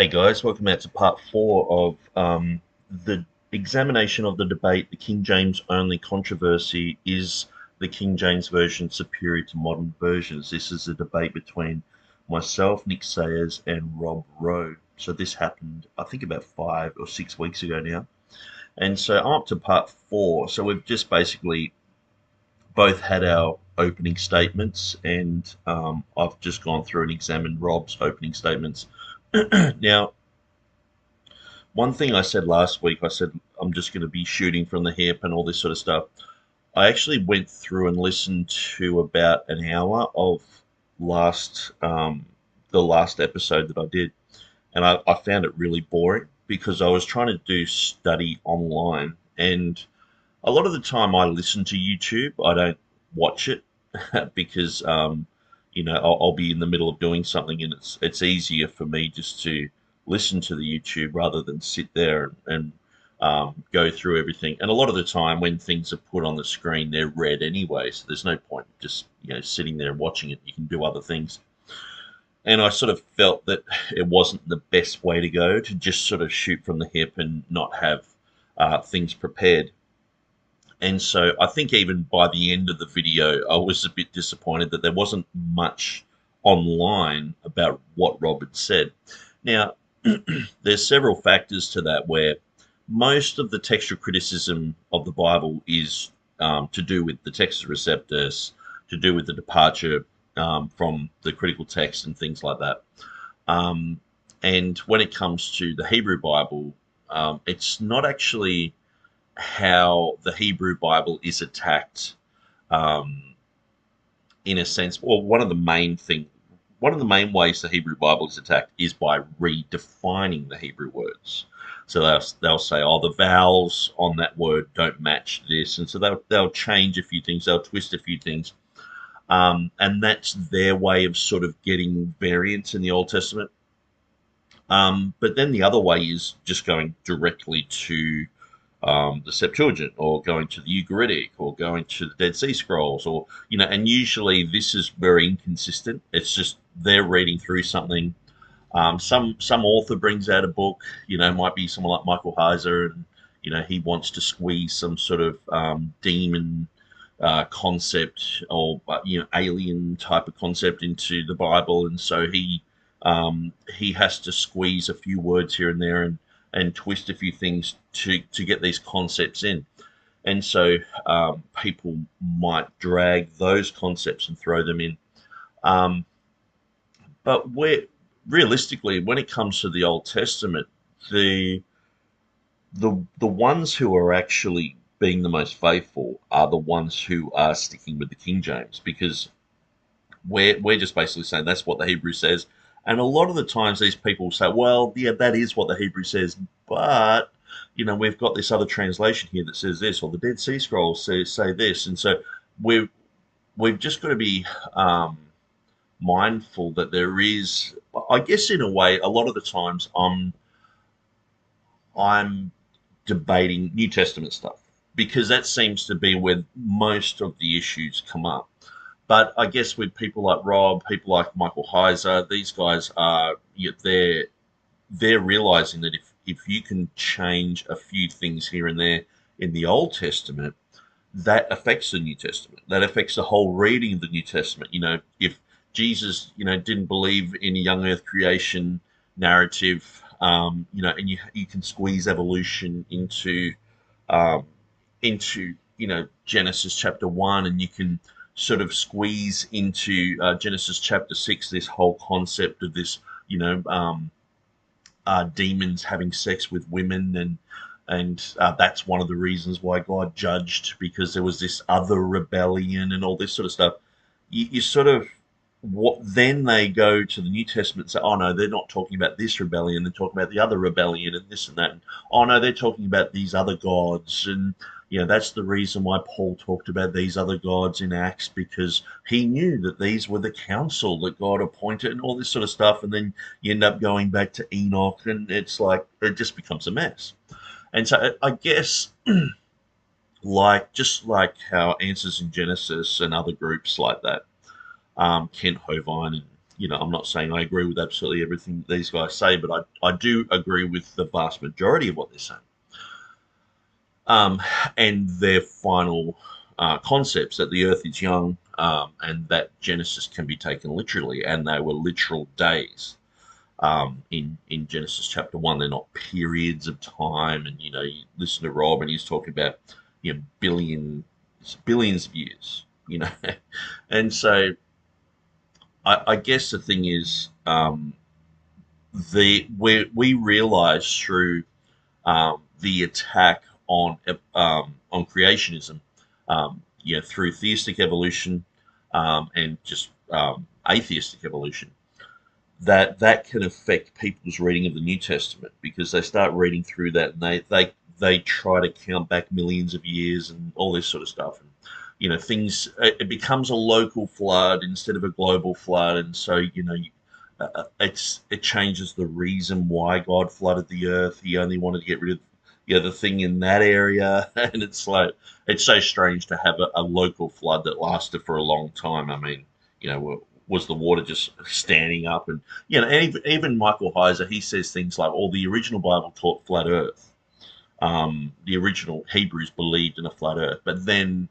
Hey guys, welcome out to part four of the examination of the debate. The King James only controversy, is the King James Version superior to modern versions? This is a debate between myself, Nick Sayers, and Rob Rowe. So this happened, I think, about 5 or 6 weeks ago now. And so I'm up to part four. So we've just basically both had our opening statements, and I've just gone through and examined Rob's opening statements. Now, one thing I said last week, I said I'm just going to be shooting from the hip and all this sort of stuff. I actually went through and listened to about an hour of last the last episode that I did, and I found it really boring because I was trying to do study online, and a lot of the time I listen to YouTube. I don't watch it because I'll be in the middle of doing something, and it's easier for me just to listen to the YouTube rather than sit there and go through everything. And a lot of the time, when things are put on the screen, they're read anyway, so there's no point just sitting there and watching it. You can do other things. And I sort of felt that it wasn't the best way to go to just sort of shoot from the hip and not have things prepared. And so I think even by the end of the video, I was a bit disappointed that there wasn't much online about what Rob had said. Now, there's several factors to that where most of the textual criticism of the Bible is to do with the Textus Receptus, to do with the departure from the critical text and things like that. Um, and when it comes to the Hebrew Bible, it's not actually how the Hebrew Bible is attacked, um, in a sense. Well, one of the main ways the Hebrew Bible is attacked is by redefining the Hebrew words. So they'll say, "Oh, the vowels on that word don't match this," and so they'll change a few things, they'll twist a few things, and that's their way of sort of getting variance in the Old Testament. But then the other way is just going directly to the Septuagint, or going to the Ugaritic, or going to the Dead Sea Scrolls, or and usually this is very inconsistent. It's just they're reading through something. Some author brings out a book, might be someone like Michael Heiser, and he wants to squeeze some sort of demon concept, or alien type of concept into the Bible, and so he has to squeeze a few words here and there, and twist a few things to get these concepts in. And so people might drag those concepts and throw them in. Um, but realistically, when it comes to the Old Testament, the the ones who are actually being the most faithful are the ones who are sticking with the King James, because we're just basically saying that's what the Hebrew says. And a lot of the times these people say, well, yeah, that is what the Hebrew says, but we've got this other translation here that says this, or the Dead Sea Scrolls say this. And so we've we've just got to be mindful that there is, I guess, in a way, a lot of the times I'm debating New Testament stuff, because that seems to be where most of the issues come up. But I guess with people like Rob, people like Michael Heiser, these guys are, they're realizing that if you can change a few things here and there in the Old Testament, that affects the New Testament. That affects the whole reading of the New Testament. If Jesus, didn't believe in a young Earth creation narrative, and you can squeeze evolution um, into Genesis chapter 1, and you can sort of squeeze into Genesis chapter 6 this whole concept of this, demons having sex with women, and that's one of the reasons why God judged, because there was this other rebellion and all this sort of stuff. You sort of, what then they go to the New Testament and say, oh no, they're not talking about this rebellion, they're talking about the other rebellion and this and that. And, oh no, they're talking about these other gods, and that's the reason why Paul talked about these other gods in Acts, because he knew that these were the council that God appointed and all this sort of stuff. And then you end up going back to Enoch, and it's like it just becomes a mess. And so I guess, just like how Answers in Genesis and other groups like that, Kent Hovind and I'm not saying I agree with absolutely everything these guys say, but I do agree with the vast majority of what they're saying. And their final concepts that the earth is young, and that Genesis can be taken literally, and they were literal days. In Genesis chapter 1, they're not periods of time. And you listen to Rob, and he's talking about billions of years. And so I guess the thing is, we realize through the attack on creationism, through theistic evolution, and just atheistic evolution, that can affect people's reading of the New Testament, because they start reading through that, and they try to count back millions of years and all this sort of stuff. And things, it becomes a local flood instead of a global flood. And so it changes the reason why God flooded the earth. He only wanted to get rid of the thing in that area. And it's like, it's so strange to have a local flood that lasted for a long time. I mean, was the water just standing up? And and even Michael Heiser, he says things like, "Well, the original Bible taught flat Earth. The original Hebrews believed in a flat Earth, but then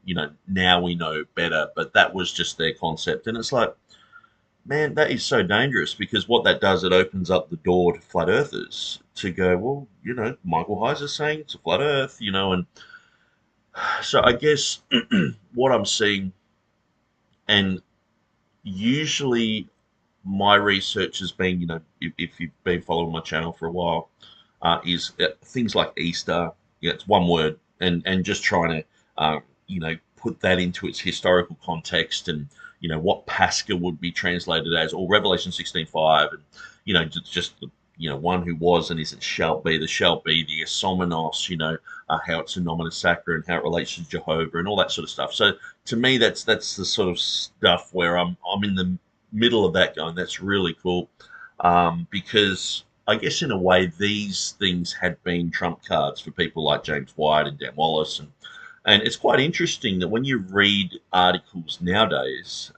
now we know better. But that was just their concept." And it's like, man, that is so dangerous, because what that does, it opens up the door to flat earthers to go, well, Michael Heiser's saying it's a flat Earth, and so I guess what I'm seeing, and usually my research has been, if you've been following my channel for a while, is things like Easter. It's one word, and just trying to, put that into its historical context, and what Pascha would be translated as, or Revelation 16:5, and just the one who was and is and shall be, the Isomenos, how it's a nomen sacra and how it relates to Jehovah and all that sort of stuff. So to me, that's the sort of stuff where I'm in the middle of that going, that's really cool, because I guess in a way these things had been trump cards for people like James White and Dan Wallace, and it's quite interesting that when you read articles nowadays,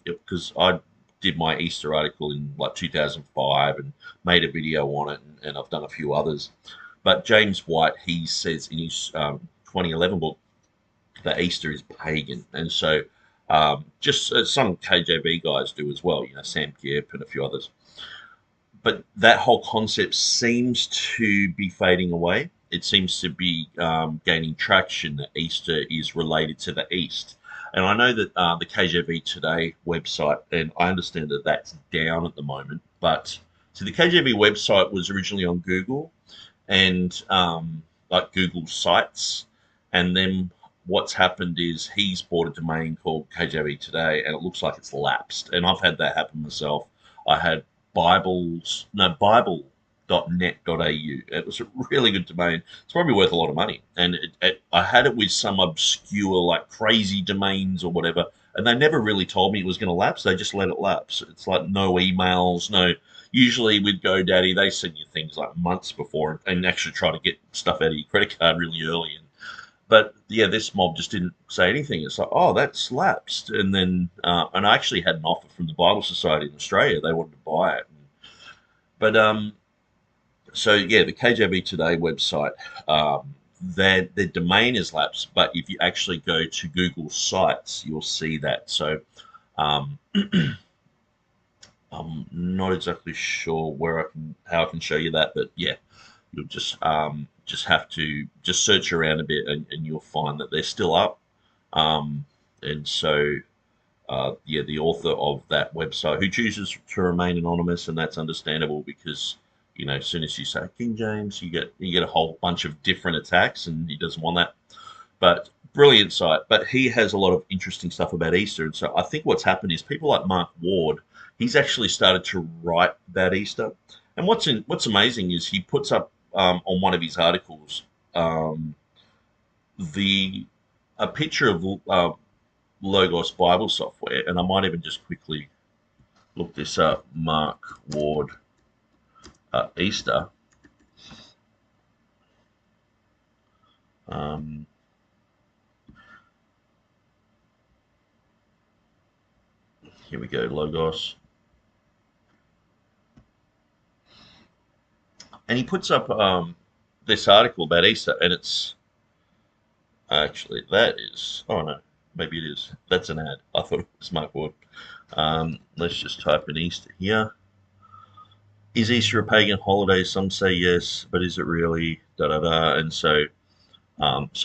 because I did my Easter article in like 2005 and made a video on it, and I've done a few others. But James White, he says in his 2011 book that Easter is pagan, and so just some KJV guys do as well. Sam Gipp and a few others. But that whole concept seems to be fading away. It seems to be gaining traction that Easter is related to the East. And I know that the KJV Today website, and I understand that that's down at the moment, but so the KJV website was originally on Google, and like Google Sites, and then what's happened is he's bought a domain called KJV Today, and it looks like it's lapsed. And I've had that happen myself. I had bible.net.au. It was a really good domain. It's probably worth a lot of money. And I had it with some obscure, like crazy domains or whatever, and they never really told me it was going to lapse. They just let it lapse. It's like no emails, no. Usually with GoDaddy, they send you things like months before, and actually try to get stuff out of your credit card really early. But yeah, this mob just didn't say anything. It's like, oh, that's lapsed. And then, and I actually had an offer from the Bible Society in Australia. They wanted to buy it. But so yeah, the KJV Today website, their domain is lapsed. But if you actually go to Google Sites, you'll see that. So um, I'm not exactly sure how I can show you that, but yeah, you'll just have to just search around a bit, and you'll find that they're still up. And so yeah, the author of that website, who chooses to remain anonymous, and that's understandable, because as soon as you say King James, you get a whole bunch of different attacks, and he doesn't want that. But brilliant site. But he has a lot of interesting stuff about Easter, and so I think what's happened is people like Mark Ward, he's actually started to write about Easter. And what's amazing is he puts up on one of his articles um, the a picture of Logos Bible software, and I might even just quickly look this up. Mark Ward Easter. Um, Here we go, Logos. and he puts up this article about Easter, and it's actually that is oh no, maybe it is. That's an ad. I thought it was Mark Ward. Let's just type in Easter here. Is Easter a pagan holiday? Some say yes, but is it really? Da da da. And so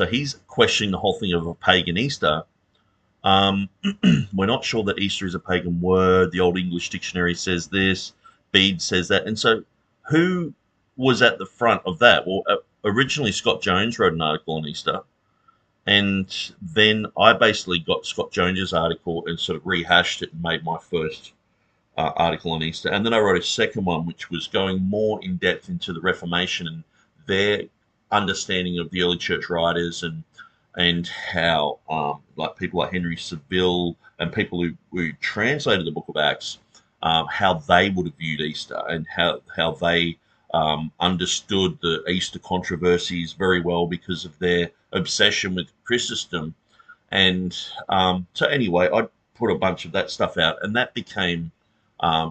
he's questioning the whole thing of a pagan Easter. We're not sure that Easter is a pagan word. The Old English Dictionary says this. Bede says that. And so who was at the front of that? Well, originally Scott Jones wrote an article on Easter. And then I basically got Scott Jones's article and sort of rehashed it and made my first article on Easter. And then I wrote a second one, which was going more in depth into the Reformation and their understanding of the early church writers and how like people like Henry Saville and people who translated the Book of Acts, how they would have viewed Easter and how they understood the Easter controversies very well because of their obsession with Chrysostom. And so anyway, I put a bunch of that stuff out, and that became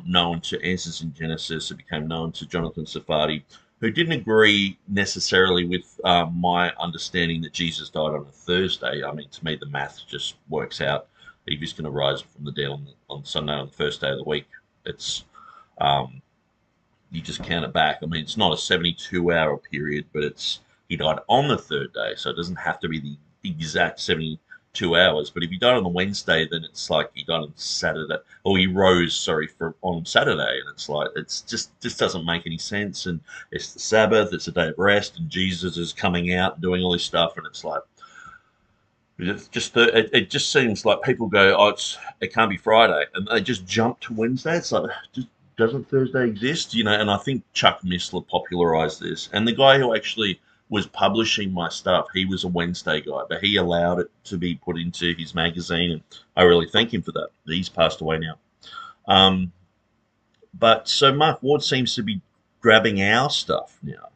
known to Answers in Genesis. It became known to Jonathan Sephardi, who didn't agree necessarily with my understanding that Jesus died on a Thursday. I mean, to me, the math just works out. If he's going to rise from the dead on Sunday, on the first day of the week, it's you just count it back. I mean, it's not a 72-hour period, but he died on the third day, so it doesn't have to be the exact 72 hours. But if he died on the Wednesday, then it's like he died on Saturday, or he rose, sorry, on Saturday, and it's like it's just doesn't make any sense. And it's the Sabbath, it's a day of rest, and Jesus is coming out and doing all this stuff, and it's like it just seems like people go, oh, it can't be Friday, and they just jump to Wednesday. It's like just doesn't Thursday exist, And I think Chuck Missler popularized this, and the guy who actually was publishing my stuff, he was a Wednesday guy, but he allowed it to be put into his magazine, and I really thank him for that. He's passed away now. But so Mark Ward seems to be grabbing our stuff now.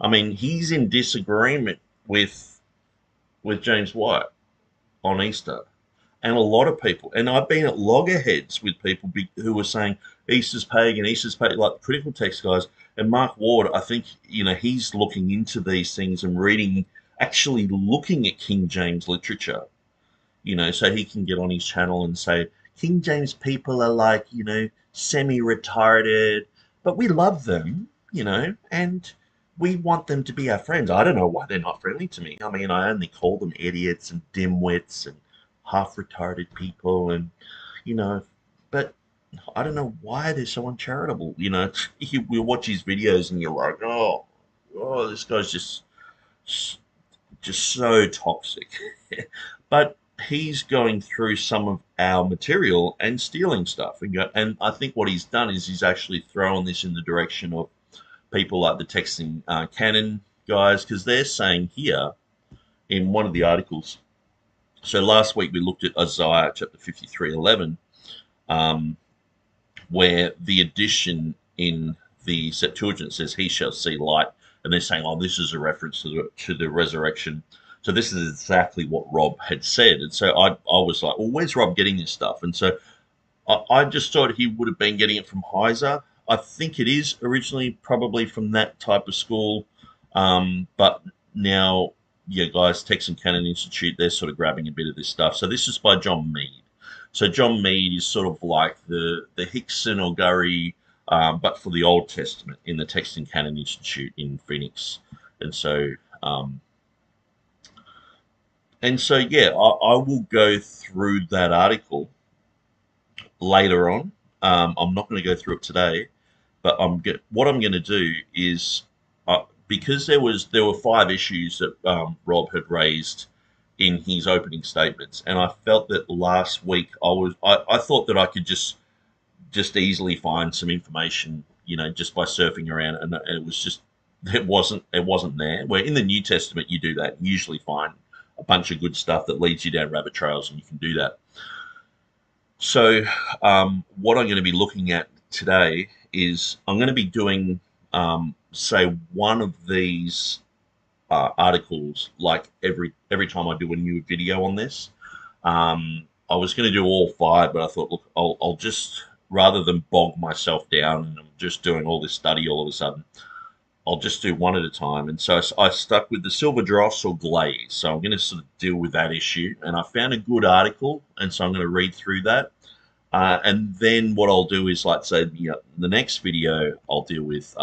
I mean, he's in disagreement with James White on Easter, and a lot of people, and I've been at loggerheads with people who were saying Easter's pagan, like critical text guys. And Mark Ward, I think, he's looking into these things and actually looking at King James literature, so he can get on his channel and say, King James people are like, semi-retarded, but we love them, and we want them to be our friends. I don't know why they're not friendly to me. I mean, I only call them idiots and dimwits and half-retarded people, and, but I don't know why they're so uncharitable. You watch his videos and you're like, oh, this guy's just so toxic. But he's going through some of our material and stealing stuff. And I think what he's done is he's actually thrown this in the direction of people like the Texting Canon guys, because they're saying here in one of the articles. So last week we looked at Isaiah chapter 53:11. Where the addition in the Septuagint says, he shall see light. And they're saying, oh, this is a reference to the resurrection. So this is exactly what Rob had said. And so I was like, well, where's Rob getting this stuff? And so I just thought he would have been getting it from Heiser. I think it is originally probably from that type of school. But now, yeah, guys, Text and Canon Institute, they're sort of grabbing a bit of this stuff. So this is by John Mead. So John Mead is sort of like the Hickson or Gurry, but for the Old Testament in the Text and Canon Institute in Phoenix. And so, yeah, I will go through that article later on. I'm not going to go through it today, but what I'm going to do is, because there were 5 issues that Rob had raised in his opening statements, and I felt that last week I thought that I could just easily find some information, just by surfing around, and it was just it wasn't there. Where in the New Testament you do that, you usually find a bunch of good stuff that leads you down rabbit trails, and you can do that. So what I'm going to be looking at today is I'm going to be doing, say, one of these articles, like every time I do a new video on this. I was going to do all 5, but I thought, look, I'll just, rather than bog myself down and I'm just doing all this study all of a sudden, I'll just do one at a time. And so I stuck with the silver dross or glaze. So I'm going to sort of deal with that issue. And I found a good article, and so I'm going to read through that. And then what I'll do is, like, say, the next video, I'll deal with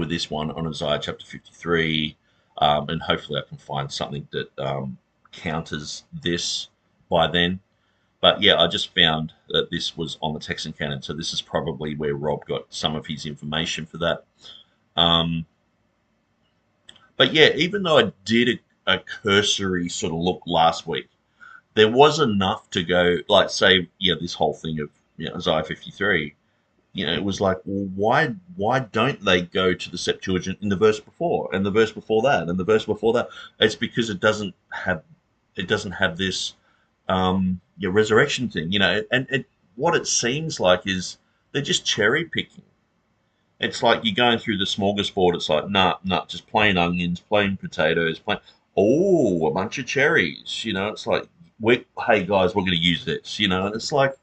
this one on Isaiah chapter 53, and hopefully I can find something that counters this by then. But yeah, I just found that this was on the Texan canon, so this is probably where Rob got some of his information for that. Um, but yeah, even though I did a cursory sort of look last week, there was enough to go, like, say, this whole thing of Isaiah 53. It was like, well, why don't they go to the Septuagint in the verse before, and the verse before that, and the verse before that? It's because it doesn't have this resurrection thing, and what it seems like is they're just cherry picking. It's like you're going through the smorgasbord. It's like, nah, just plain onions, plain potatoes, a bunch of cherries. It's like, hey guys, we're going to use this. And it's like,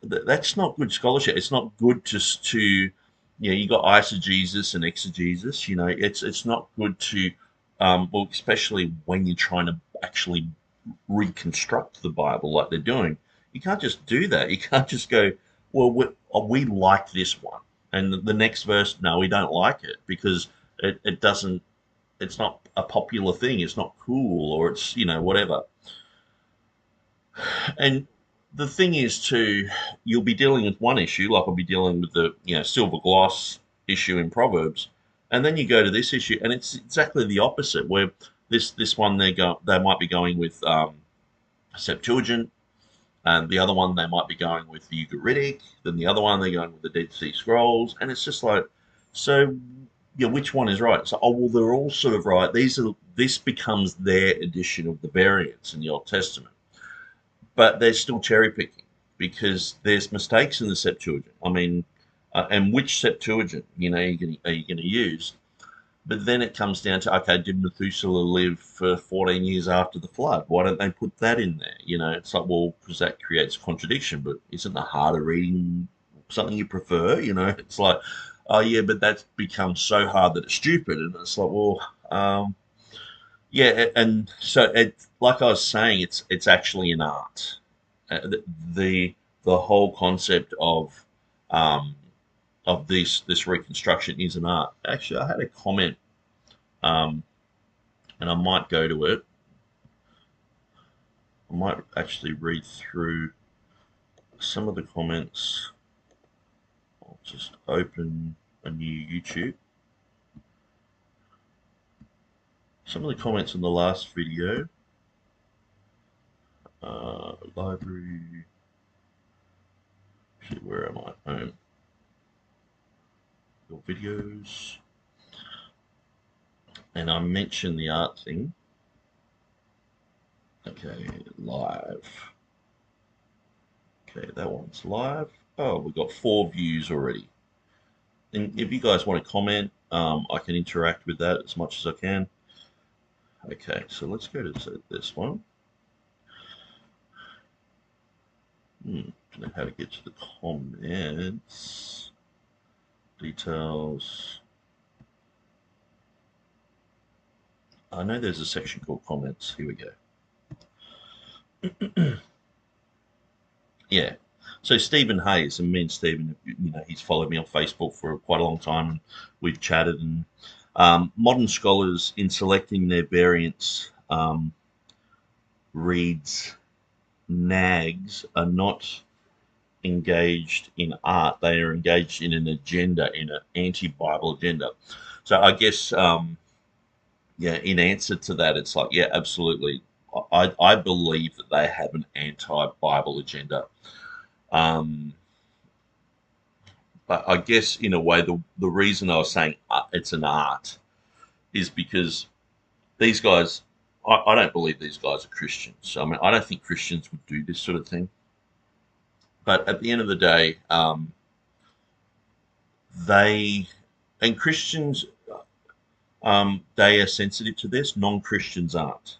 that's not good scholarship. It's not good just to, you got eisegesis and exegesis. It's not good to, well, especially when you're trying to actually reconstruct the Bible like they're doing. You can't just do that. You can't just go, well, we like this one, and the next verse, no, we don't like it because it doesn't. It's not a popular thing. It's not cool, or it's whatever. And the thing is, too, you'll be dealing with one issue, like I'll be dealing with the silver gloss issue in Proverbs, and then you go to this issue, and it's exactly the opposite. Where this one they might be going with Septuagint, and the other one they might be going with the Ugaritic, then the other one they're going with the Dead Sea Scrolls, and it's just like, so which one is right? So, oh well, they're all sort of right. This becomes their edition of the variants in the Old Testament, but they're still cherry picking because there's mistakes in the Septuagint. I mean, and which Septuagint are you going to use? But then it comes down to, okay, did Methuselah live for 14 years after the flood? Why don't they put that in there? It's like, well, because that creates a contradiction. But isn't the harder reading something you prefer? It's like, oh yeah, but that's become so hard that it's stupid. And it's like, well, yeah, and so like I was saying, it's actually an art. The whole concept um, of this reconstruction is an art. Actually, I had a comment, and I might go to it. I might actually read through some of the comments. I'll just open a new YouTube. Some of the comments in the last video. Library. Shit, where am I? Home. Your videos. And I mentioned the art thing. Okay, live. Okay, that one's live. Oh, we've got 4 views already. And if you guys want to comment, I can interact with that as much as I can. Okay, so let's go to this one. Don't know how to get to the comments. Details. I know there's a section called comments. Here we go. Yeah. So Stephen Hayes, and me and Stephen, he's followed me on Facebook for quite a long time. And we've chatted, and modern scholars, in selecting their variants, reads nags are not engaged in art; they are engaged in an agenda, in an anti-Bible agenda. So I guess, in answer to that, it's like, yeah, absolutely. I believe that they have an anti-Bible agenda. But I guess, in a way, the reason I was saying it's an art is because these guys, I don't believe these guys are Christians. I mean, I don't think Christians would do this sort of thing. But at the end of the day, they and Christians, they are sensitive to this. Non-Christians aren't.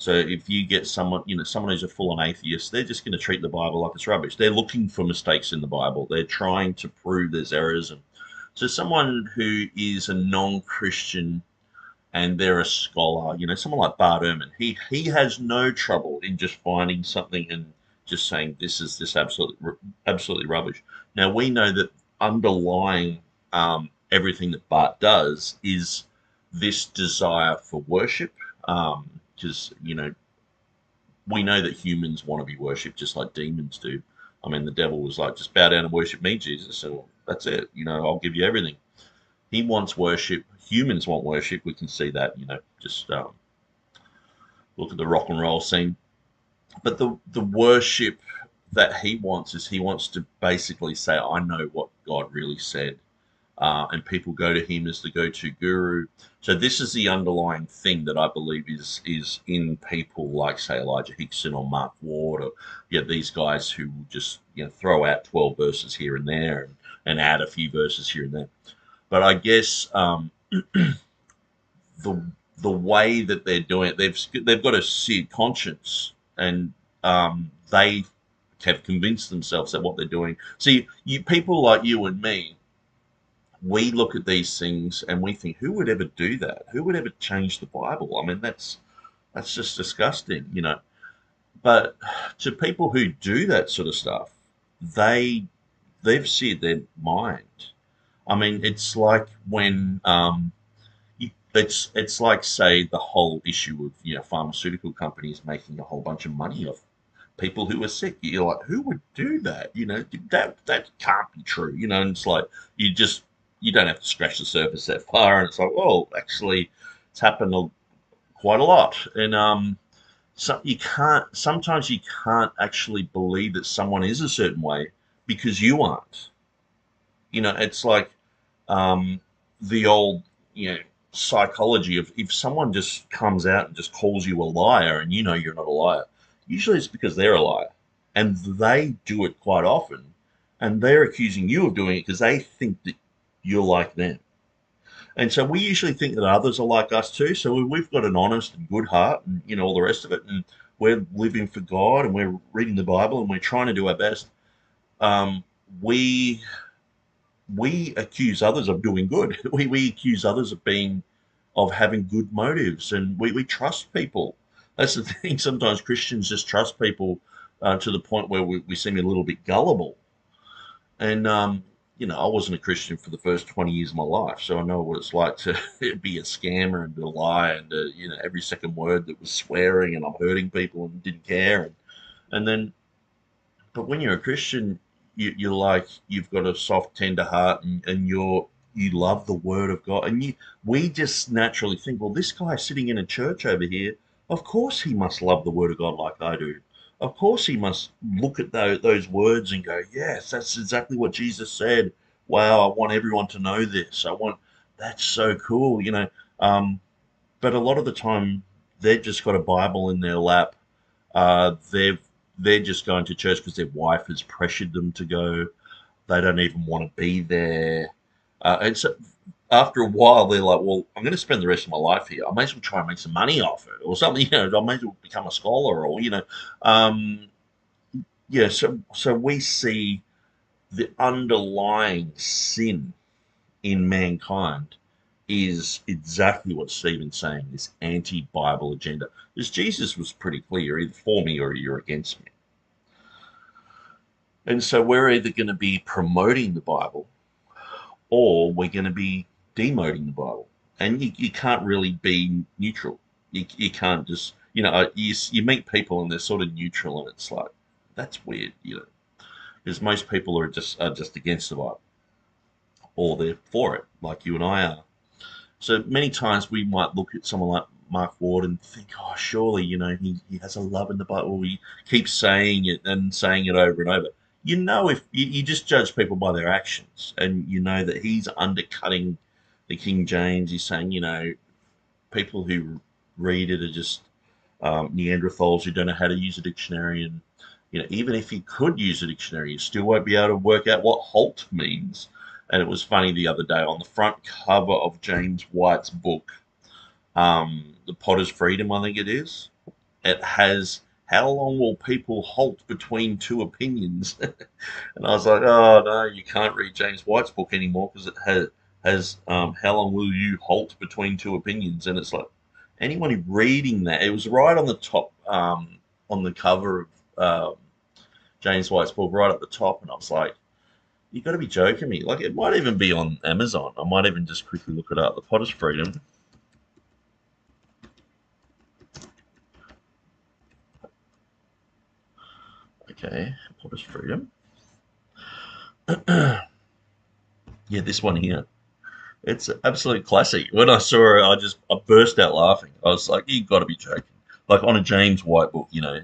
So if you get someone who's a full-on atheist, they're just going to treat the Bible like it's rubbish. They're looking for mistakes in the Bible. They're trying to prove there's errors and So someone who is a non-Christian and they're a scholar, someone like Bart Ehrman, he has no trouble in just finding something and just saying this is this absolutely rubbish. Now we know that underlying everything that Bart does is this desire for worship, because we know that humans want to be worshipped just like demons do. I mean, the devil was like, just bow down and worship me, Jesus, and that's it. I'll give you everything. He wants worship. Humans want worship. We can see that, just look at the rock and roll scene. But the worship that he wants is he wants to basically say, I know what God really said. And people go to him as the go-to guru. So this is the underlying thing that I believe is in people like, say, Elijah Hickson or Mark Ward, or these guys who will just throw out 12 verses here and there and add a few verses here and there. But I guess the way that they're doing it, they've got a seared conscience, and they have convinced themselves that what they're doing. See, people like you and me, we look at these things and we think, who would ever do that? Who would ever change the Bible? I mean, that's just disgusting. But to people who do that sort of stuff, they've seared their mind. I mean, it's like when it's like, say, the whole issue of pharmaceutical companies making a whole bunch of money off people who are sick. You're like, who would do that? That can't be true. And it's like you don't have to scratch the surface that far, and it's like, well, actually, it's happened quite a lot, and sometimes you can't actually believe that someone is a certain way because you aren't. It's like the old, psychology of, if someone just comes out and just calls you a liar and you're not a liar, usually it's because they're a liar. And they do it quite often. And they're accusing you of doing it because they think that you're like them. And so we usually think that others are like us too. So we've got an honest and good heart and, all the rest of it. And we're living for God and we're reading the Bible and we're trying to do our best. Um, we we accuse others of doing good. We accuse others of having good motives, and we trust people. That's the thing. Sometimes Christians just trust people to the point where we seem a little bit gullible. And I wasn't a Christian for the first 20 years of my life, so I know what it's like to be a scammer and to lie, and every second word that was swearing, and I'm hurting people and didn't care. And then, but when you're a Christian, you're like, you've got a soft, tender heart, and you love the Word of God, and we just naturally think, well, this guy sitting in a church over here, of course he must love the Word of God like I do. Of course he must look at those words and go, yes, that's exactly what Jesus said. Wow, I want everyone to know this. That's so cool. But a lot of the time, they've just got a Bible in their lap. They're just going to church because their wife has pressured them to go. They don't even want to be there. And so after a while, they're like, well, I'm going to spend the rest of my life here. I may as well try and make some money off it or something. I may as well become a scholar um, yeah. So we see the underlying sin in mankind is exactly what Stephen's saying, this anti-Bible agenda. Because Jesus was pretty clear, either for me or you're against me. And so we're either going to be promoting the Bible or we're going to be demoting the Bible. And you can't really be neutral. You can't just, you meet people and they're sort of neutral, and it's like, that's weird, because most people are just against the Bible, or they're for it, like you and I are. So many times we might look at someone like Mark Ward and think, oh, surely, he has a love in the Bible. He keeps saying it and saying it over and over. If you just judge people by their actions, and you know that he's undercutting the King James. He's saying, people who read it are just Neanderthals who don't know how to use a dictionary. And, even if you could use a dictionary, you still won't be able to work out what halt means. And it was funny the other day on the front cover of James White's book, The Potter's Freedom, I think it is. It has how long will people halt between two opinions? And I was like, oh no, you can't read James White's book anymore because it has how long will you halt between two opinions? And it's like anyone reading that, it was right on the top, on the cover of James White's book, right at the top, and I was like, you got to be joking me. Like, it might even be on Amazon. I might even just quickly look it up. The Potter's Freedom. Okay, Potter's Freedom. Yeah, this one here. It's an absolute classic. When I saw it, I burst out laughing. I was like, you got to be joking. Like on a James White book, you know.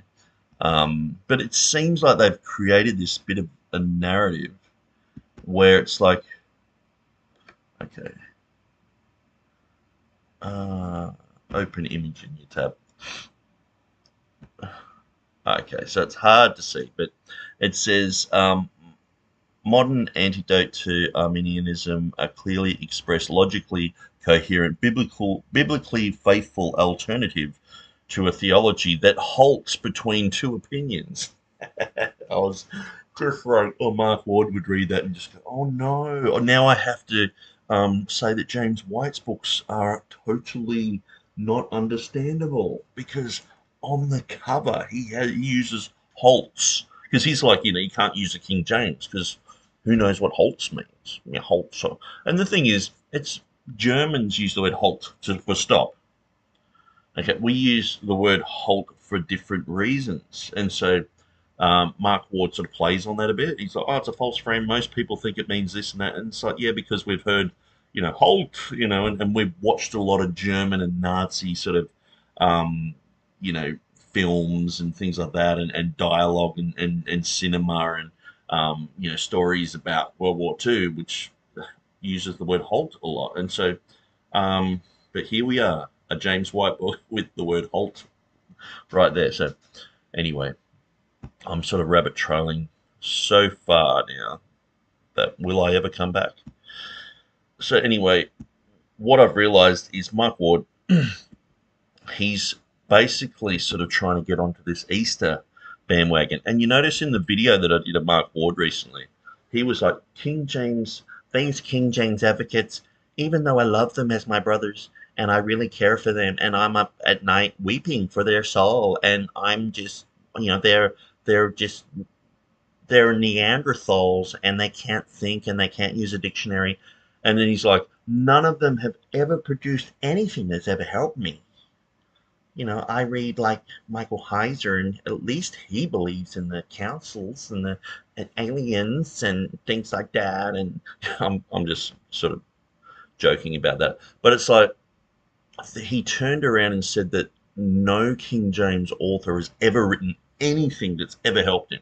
But it seems like they've created this bit of a narrative where it's like, okay, uh, open image in your tab. Okay, so it's hard to see, but it says modern antidote to Arminianism, a clearly expressed, logically coherent, biblically faithful alternative to a theology that halts between two opinions. I was just like, oh, Mark Ward would read that and just go, oh no, oh, now I have to say that James White's books are totally not understandable because on the cover he uses halts because he's like, you know, you can't use a King James because who knows what halts means? Yeah, halts. And the thing is, it's Germans use the word halt for stop. Okay, we use the word halt for different reasons, and so Mark Ward sort of plays on that a bit. He's like, "Oh, it's a false frame. Most people think it means this and that," and it's like, "Yeah, because we've heard, you know, halt, you know, and we've watched a lot of German and Nazi sort of, um, you know, films and things like that, and dialogue and cinema and you know, stories about World War II, which uses the word halt a lot, and so." But here we are, a James White book with the word halt right there. So anyway, I'm sort of rabbit trailing so far now that will I ever come back? So anyway, what I've realized is Mike Ward, he's basically sort of trying to get onto this Easter bandwagon. And you notice in the video that I did of Mark Ward recently, he was like, King James, these King James advocates, even though I love them as my brothers and I really care for them and I'm up at night weeping for their soul and I'm just, you know, they're just, they're Neanderthals and they can't think and they can't use a dictionary. And then he's like, none of them have ever produced anything that's ever helped me. You know, I read like Michael Heiser, and at least he believes in the councils and aliens and things like that. And I'm just sort of joking about that, but it's like he turned around and said that no King James author has ever written anything that's ever helped him.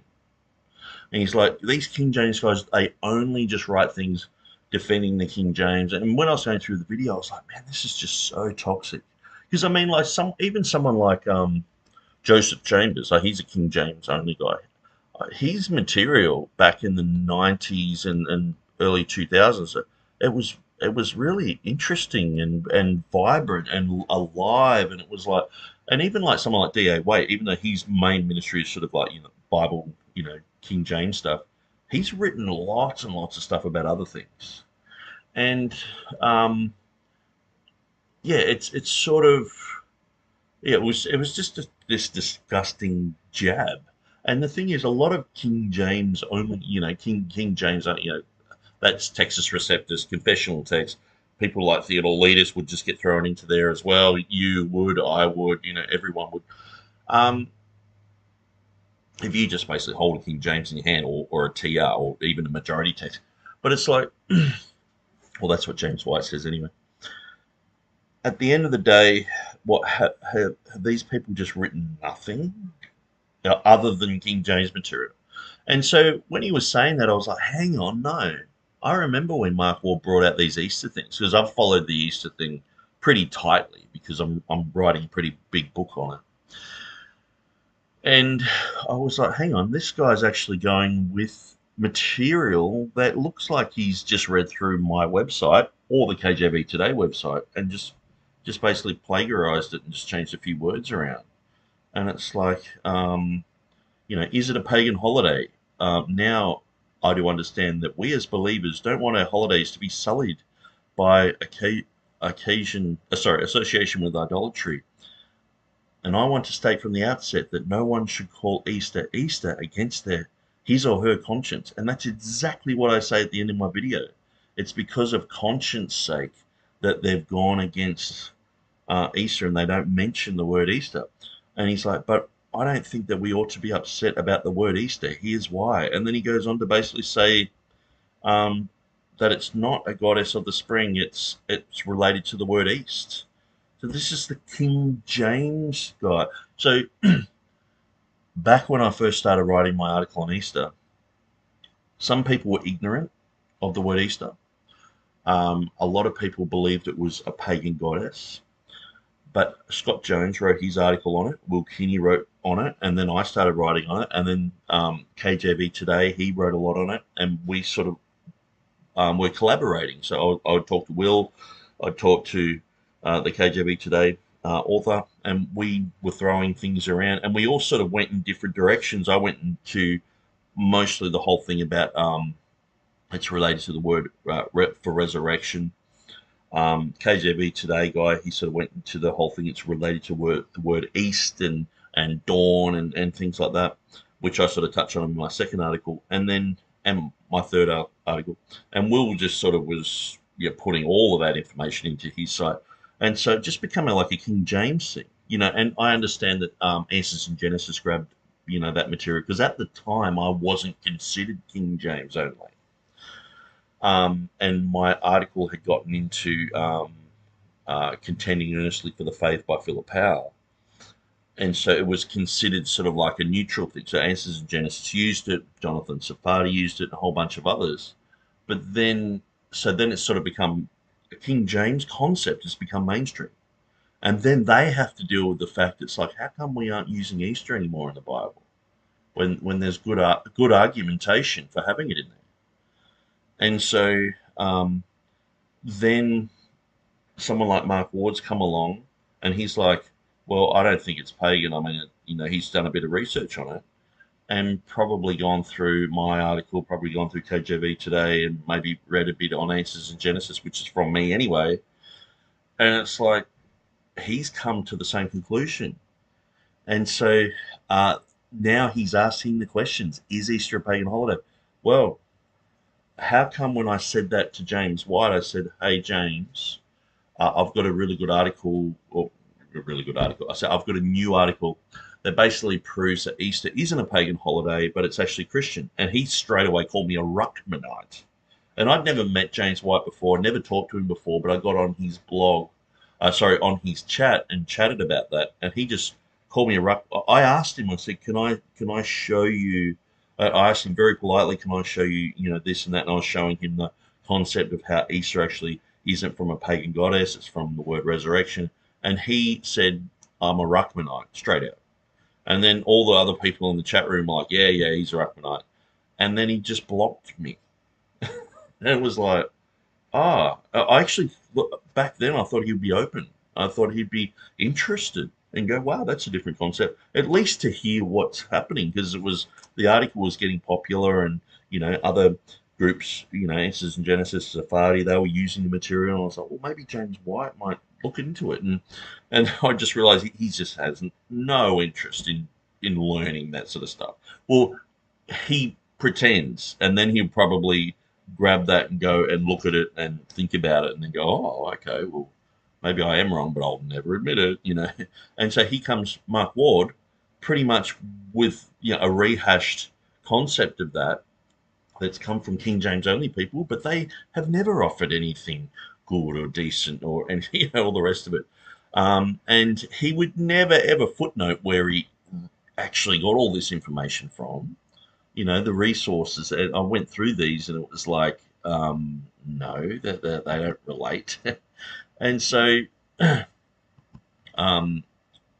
And he's like, these King James guys, they only just write things defending the King James. And when I was going through the video, I was like, man, this is just so toxic. Because I mean, like even someone like Joseph Chambers, he's a King James only guy. His material back in the 90s and early 2000s, it was really interesting and vibrant and alive, and it was like, and even like someone like D.A. Waite, even though his main ministry is sort of like, you know, Bible, you know, King James stuff, he's written lots and lots of stuff about other things, and um, yeah, it's sort of, yeah, it was just this disgusting jab. And the thing is, a lot of King James only, you know, King James, you know, that's Textus Receptus, confessional text. People like Theodore Leadus would just get thrown into there as well. You would, I would, you know, everyone would. Um, if you just basically hold a King James in your hand, or a TR, or even a majority text, but it's like, well, that's what James White says anyway. At the end of the day, what have these people just written nothing other than King James material? And so when he was saying that, I was like, hang on, no. I remember when Mark Ward brought out these Easter things because I've followed the Easter thing pretty tightly because I'm writing a pretty big book on it. And I was like, hang on, this guy's actually going with material that looks like he's just read through my website or the KJV Today website and just basically plagiarized it and just changed a few words around. And it's like, is it a pagan holiday? Now I do understand that we as believers don't want our holidays to be sullied by association with idolatry. And I want to state from the outset that no one should call Easter Easter against his or her conscience. And that's exactly what I say at the end of my video. It's because of conscience sake that they've gone against Easter and they don't mention the word Easter. And he's like, but I don't think that we ought to be upset about the word Easter. Here's why. And then he goes on to basically say um, that it's not a goddess of the spring. It's related to the word East. So this is the King James guy. So back when I first started writing my article on Easter, some people were ignorant of the word Easter. A lot of people believed it was a pagan goddess. But Scott Jones wrote his article on it. Will Kinney wrote on it, and then I started writing on it. And then KJV Today, he wrote a lot on it, and we sort of were collaborating. So I would talk to Will, I'd talk to the KJV Today author, and we were throwing things around, and we all sort of went in different directions. I went into mostly the whole thing about it's related to the word for resurrection. KJV Today guy, he sort of went into the whole thing. It's related to the word east and dawn and things like that, which I sort of touched on in my second article, and my third article. And Will just sort of was putting all of that information into his site, and so just becoming like a King James thing, And I understand that Answers in Genesis grabbed that material because at the time I wasn't considered King James only. And my article had gotten into Contending Earnestly for the Faith by Philip Powell. And so it was considered sort of like a neutral thing. So Answers in Genesis used it, Jonathan Safadi used it, and a whole bunch of others. But then it's sort of become a King James concept has become mainstream. And then they have to deal with the fact it's like, how come we aren't using Easter anymore in the Bible when there's good argumentation for having it in there? And so then someone like Mark Ward's come along and he's like, well, I don't think it's pagan. I mean, he's done a bit of research on it and probably gone through my article, probably gone through KJV Today and maybe read a bit on Answers in Genesis, which is from me anyway. And it's like, he's come to the same conclusion. And so now he's asking the questions, is Easter a pagan holiday? Well, how come when I said that to James White, I said, hey, James, I've got a really good article, or a really good article. I said, I've got a new article that basically proves that Easter isn't a pagan holiday, but it's actually Christian. And he straight away called me a Ruckmanite. And I'd never met James White before, never talked to him before, but I got on his blog, on his chat and chatted about that. And he just called me a Ruck. I asked him, I said, can I show you, I asked him very politely, can I show you, this and that? And I was showing him the concept of how Easter actually isn't from a pagan goddess, it's from the word resurrection. And he said, I'm a Ruckmanite, straight out. And then all the other people in the chat room were like, yeah, he's a Ruckmanite. And then he just blocked me. And it was like, I actually, back then I thought he'd be open. I thought he'd be interested and go, wow, that's a different concept. At least to hear what's happening, because the article was getting popular and, other groups, Answers in Genesis, Safari, they were using the material. And I was like, well, maybe James White might look into it. And I just realized he just has no interest in learning that sort of stuff. Well, he pretends, and then he'll probably grab that and go and look at it and think about it and then go, oh, okay, well, maybe I am wrong, but I'll never admit it. And so he comes, Mark Ward, pretty much with a rehashed concept of that's come from King James only people, but they have never offered anything good or decent or all the rest of it. And he would never ever footnote where he actually got all this information from. The resources. I went through these and it was like, no, that they don't relate. And so,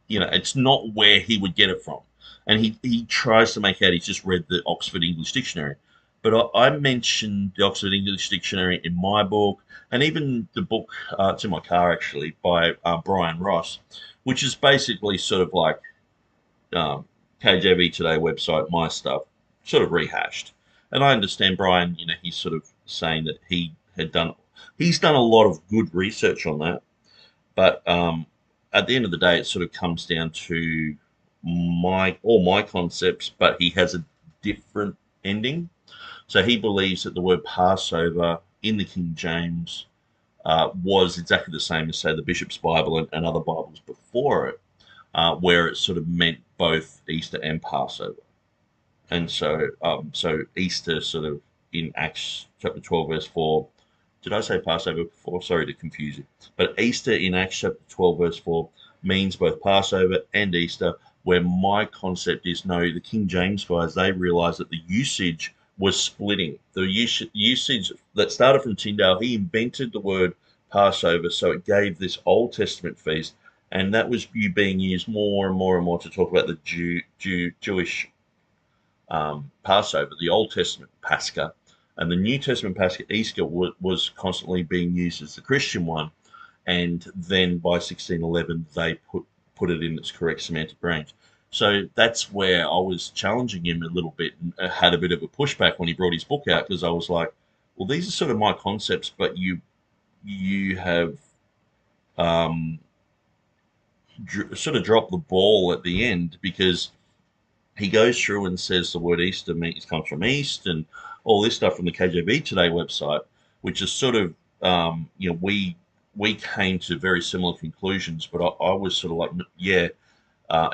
it's not where he would get it from. And he tries to make out he's just read the Oxford English Dictionary. But I mentioned the Oxford English Dictionary in my book, and even the book, it's in my car actually, by Brian Ross, which is basically sort of like KJV Today website, my stuff, sort of rehashed. And I understand Brian, he's sort of saying that he's done a lot of good research on that. But at the end of the day, it sort of comes down to all my concepts, but he has a different ending. So he believes that the word Passover in the King James was exactly the same as, say, the Bishop's Bible and other Bibles before it, where it sort of meant both Easter and Passover. And so Easter sort of in Acts chapter 12, verse 4. Did I say Passover before? Sorry to confuse you. But Easter in Acts chapter 12, verse 4 means both Passover and Easter, where my concept is no, the King James guys, they realized that the usage was splitting. The usage that started from Tyndale, he invented the word Passover, so it gave this Old Testament feast, and that was being used more and more and more to talk about the Jewish Passover, the Old Testament Pascha, and the New Testament Pascha, Easter, was constantly being used as the Christian one. And then by 1611, they put it in its correct semantic range. So that's where I was challenging him a little bit and had a bit of a pushback when he brought his book out, because I was like, well, these are sort of my concepts, but you have sort of dropped the ball at the end, because he goes through and says the word Easter comes from East and all this stuff from the KJV Today website, which is sort of, we came to very similar conclusions, but I was sort of like, yeah,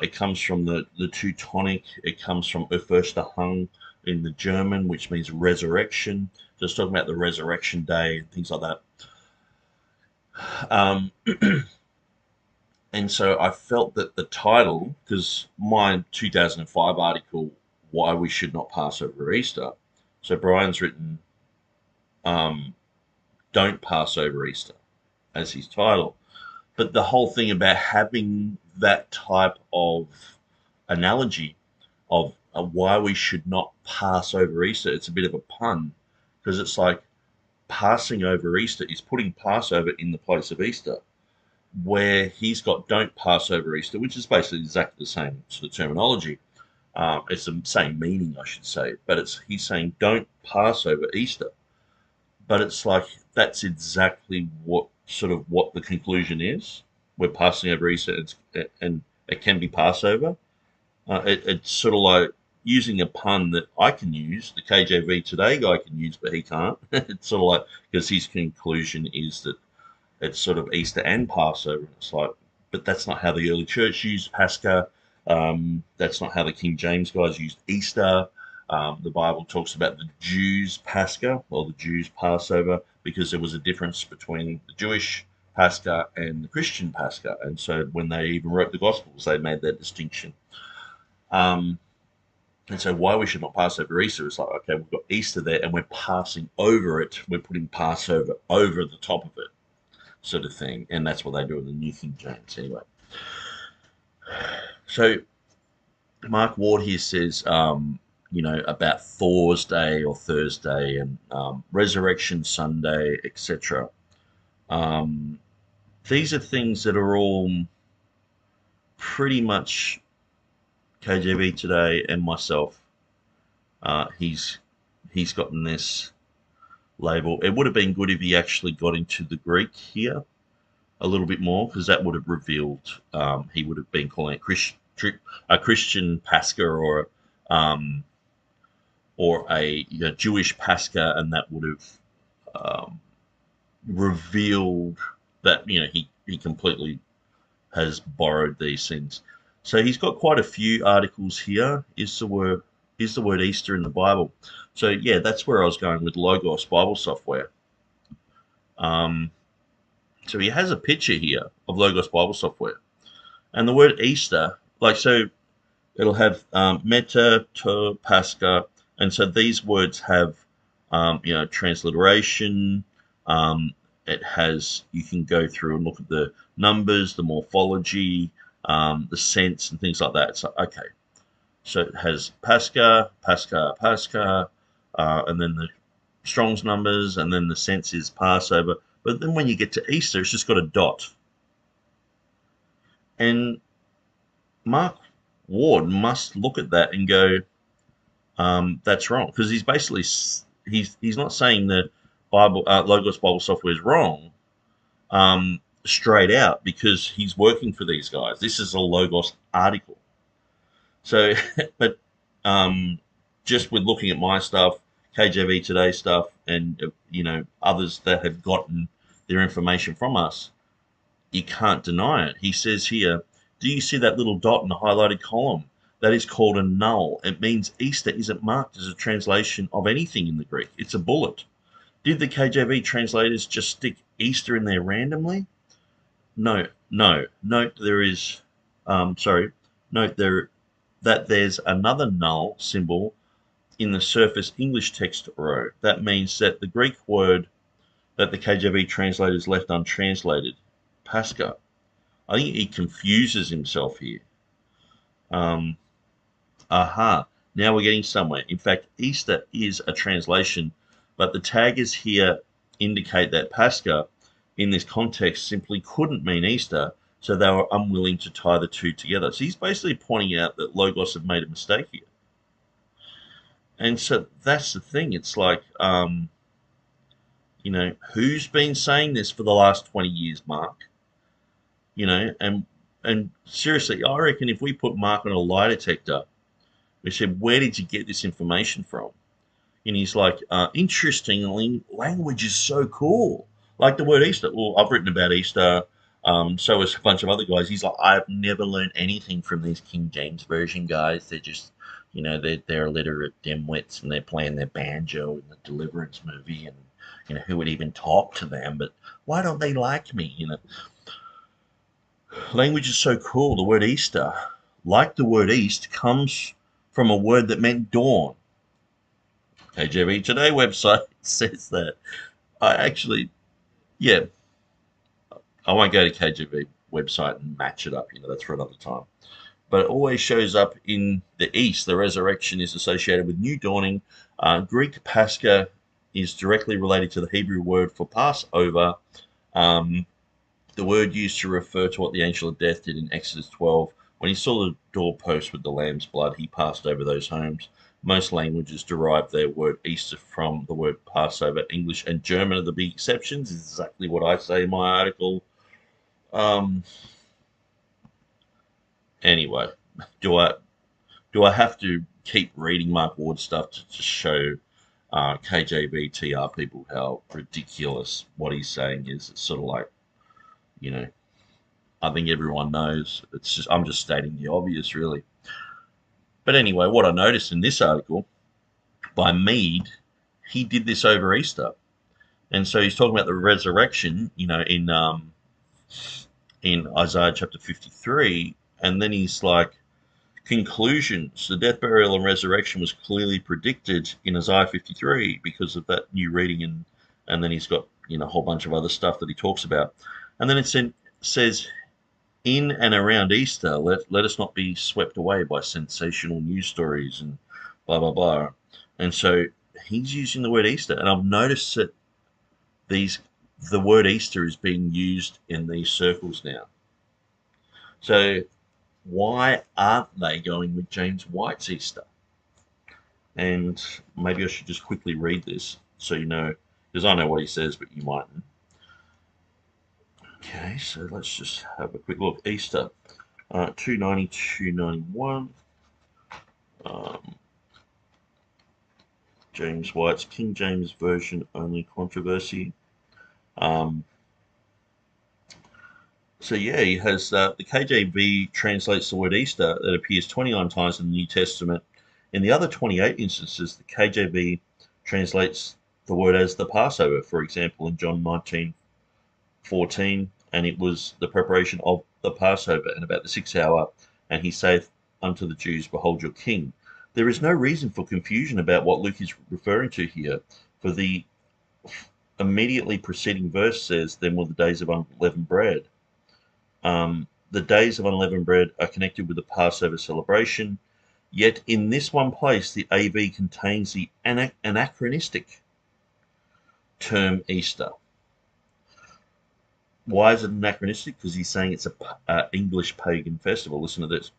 it comes from the Teutonic, it comes from Auferstehung in the German, which means resurrection, just talking about the resurrection day and things like that. And so I felt that the title, because my 2005 article, Why We Should Not Pass Over Easter, so Brian's written Don't Pass Over Easter as his title. But the whole thing about having that type of analogy of why we should not pass over Easter, it's a bit of a pun, because it's like passing over Easter is putting Passover in the place of Easter, where he's got don't pass over Easter, which is basically exactly the same sort of terminology. It's the same meaning, I should say, but he's saying don't pass over Easter. But it's like that's exactly what the conclusion is. We're passing over Easter, and it can be Passover. It's sort of like using a pun that I can use, the KJV Today guy can use, but he can't. It's sort of like, because his conclusion is that it's sort of Easter and Passover. It's like, but that's not how the early church used Pascha. That's not how the King James guys used Easter. The Bible talks about the Jews' Pascha, or the Jews' Passover, because there was a difference between the Jewish Pascha and the Christian Pascha. And so when they even wrote the Gospels, they made that distinction. And so why we should not pass over Easter is like, okay, we've got Easter there and we're passing over it. We're putting Passover over the top of it, sort of thing. And that's what they do in the New King James anyway. So Mark Ward here says, about Thor's Day or Thursday and Resurrection Sunday, etc. These are things that are all pretty much KJV Today and myself. He's gotten this label. It would have been good if he actually got into the Greek here a little bit more, because that would have revealed he would have been calling it a Christian Pascha or a Jewish Pascha, and that would have revealed that he completely has borrowed these things. So he's got quite a few articles here. Is the word Easter in the Bible? So yeah, that's where I was going with Logos Bible Software. So he has a picture here of Logos Bible Software, and the word Easter, it'll have meta, to, Pascha, and so these words have transliteration. It has, you can go through and look at the numbers, the morphology, the sense, and things like that. So okay, so it has Pascha, and then the Strong's numbers, and then the sense is Passover. But then when you get to Easter, it's just got a dot. And Mark Ward must look at that and go, that's wrong, because he's basically he's not saying that Bible Logos Bible software is wrong straight out, because he's working for these guys. This is a Logos article. So, but just with looking at my stuff, KJV Today stuff, and others that have gotten their information from us, you can't deny it. He says here, do you see that little dot in the highlighted column? That is called a null. It means Easter isn't marked as a translation of anything in the Greek. It's a bullet. Did the KJV translators just stick Easter in there randomly? No, no. Note there is, note there that there's another null symbol in the Surface English text row. That means that the Greek word that the KJV translators left untranslated, Pascha. I think he confuses himself here. Now we're getting somewhere. In fact, Easter is a translation, but the taggers here indicate that Pascha in this context simply couldn't mean Easter, so they were unwilling to tie the two together. So he's basically pointing out that Logos have made a mistake here. And so that's the thing. It's like, who's been saying this for the last 20 years, Mark? And seriously, I reckon if we put Mark on a lie detector, we said, where did you get this information from? And he's like, interestingly, language is so cool. Like the word Easter. Well, I've written about Easter. So has a bunch of other guys. He's like, I've never learned anything from these King James Version guys. They're just, they're illiterate dimwits, and they're playing their banjo in the Deliverance movie, and who would even talk to them? But why don't they like me? Language is so cool. The word Easter, like the word East, comes from a word that meant dawn. KJV Today website says that. Yeah, I won't go to KJV website and match it up. That's for another time. But it always shows up in the East. The resurrection is associated with new dawning. Greek Pascha is directly related to the Hebrew word for Passover. The word used to refer to what the angel of death did in Exodus 12. When he saw the doorpost with the lamb's blood, he passed over those homes. Most languages derive their word Easter from the word Passover. English and German are the big exceptions. Is exactly what I say in my article. Anyway, do I have to keep reading Mark Ward stuff to show KJV TR people how ridiculous what he's saying is? It's sort of like, I think everyone knows. I'm just stating the obvious, really. But anyway, what I noticed in this article by Mead, he did this over Easter, and so he's talking about the resurrection, in Isaiah chapter 53, and then he's like, conclusions: the death, burial, and resurrection was clearly predicted in Isaiah 53 because of that new reading, and then he's got a whole bunch of other stuff that he talks about, and then it says, in and around Easter, let us not be swept away by sensational news stories and blah, blah, blah. And so he's using the word Easter. And I've noticed that the word Easter is being used in these circles now. So why aren't they going with James White's Easter? And maybe I should just quickly read this so you know, because I know what he says, but you mightn't. Okay, so let's just have a quick look. Easter, 290, 291. James White's King James Version only controversy. So yeah, he has the KJV translates the word Easter that appears 29 times in the New Testament. In the other 28 instances, the KJV translates the word as the Passover. For example, in John 19:14, and it was the preparation of the Passover, and about the 6th hour, and he saith unto the Jews, Behold your king. There is no reason for confusion about what Luke is referring to here, for the immediately preceding verse says, Then were the days of unleavened bread. The days of unleavened bread are connected with the Passover celebration, yet in this one place the AV contains the anachronistic term Easter. Why is it anachronistic? Because he's saying it's a English pagan festival. Listen to this.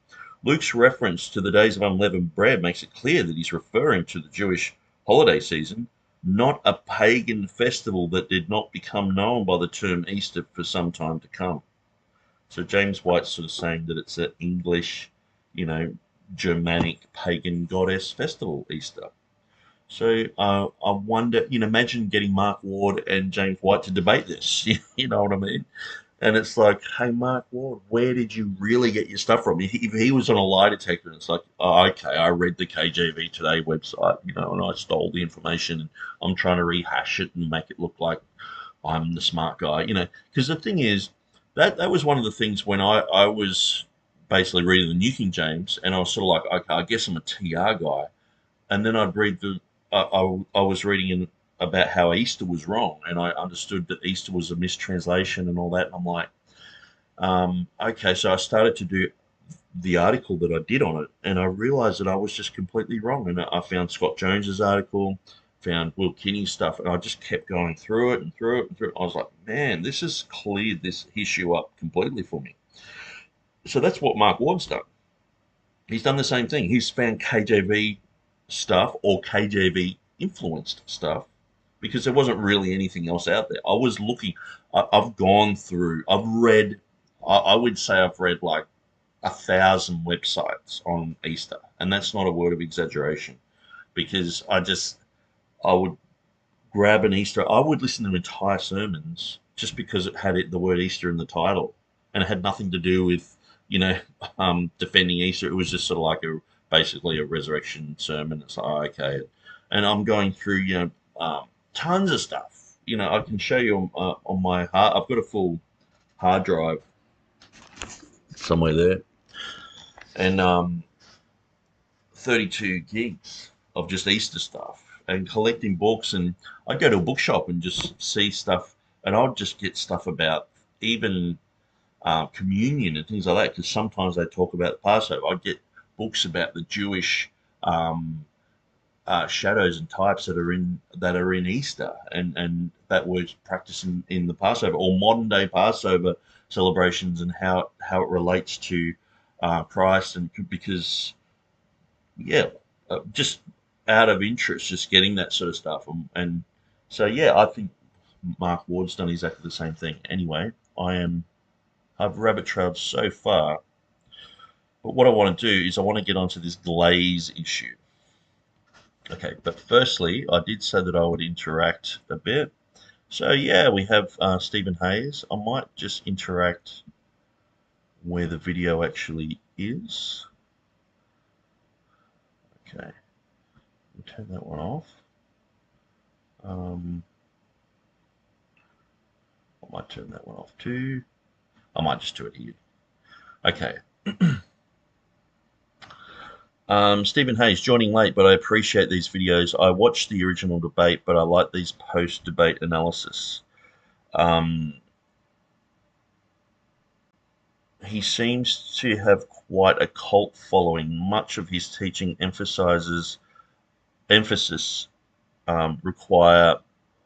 Luke's reference to the days of unleavened bread makes it clear that he's referring to the Jewish holiday season, not a pagan festival that did not become known by the term Easter for some time to come. So James White's sort of saying that it's an English, you know, Germanic pagan goddess festival, Easter. So I wonder, imagine getting Mark Ward and James White to debate this. You know what I mean? And it's like, hey, Mark Ward, where did you really get your stuff from? If he was on a lie detector, it's like, oh, okay, I read the KJV Today website, and I stole the information, and I'm trying to rehash it and make it look like I'm the smart guy, Because the thing is, that was one of the things when I was basically reading the New King James, and I was sort of like, okay, I guess I'm a TR guy, and then I'd read I was reading about how Easter was wrong, and I understood that Easter was a mistranslation and all that. And I'm like, okay, so I started to do the article that I did on it, and I realized that I was just completely wrong. And I found Scott Jones's article, found Will Kinney's stuff, and I just kept going through it and through it and through it. I was like, man, this has cleared this issue up completely for me. So that's what Mark Ward's done. He's done the same thing. He's found KJV stuff or KJV influenced stuff because there wasn't really anything else out there. I was looking, I've gone through, I've read, I would say I've read like 1,000 websites on Easter, and that's not a word of exaggeration because I would grab an Easter, I would listen to entire sermons just because it had the word Easter in the title, and it had nothing to do with you know defending Easter. It was just sort of like basically a resurrection sermon. It's like, oh, okay, and I'm going through tons of stuff. I can show you on my hard. I've got a full hard drive somewhere there, and 32 gigs of just Easter stuff and collecting books. And I'd go to a bookshop and just see stuff, and I'd just get stuff about even communion and things like that, because sometimes they talk about the Passover. I'd get books about the Jewish shadows and types that are in Easter, and that was practiced in the Passover or modern day Passover celebrations, and how it relates to Christ, and because yeah, just out of interest, just getting that sort of stuff. And so, yeah, I think Mark Ward's done exactly the same thing. Anyway, I've rabbit trailed so far, but what I want to do is I want to get onto this glaze issue. Okay, but firstly, I did say that I would interact a bit. So, yeah, we have Stephen Hayes. I might just interact where the video actually is. Okay, we'll turn that one off. I might turn that one off too. I might just do it here. Okay. Stephen Hayes, joining late, but I appreciate these videos. I watched the original debate, but I like these post-debate analysis. He seems to have quite a cult following. Much of his teaching emphasis require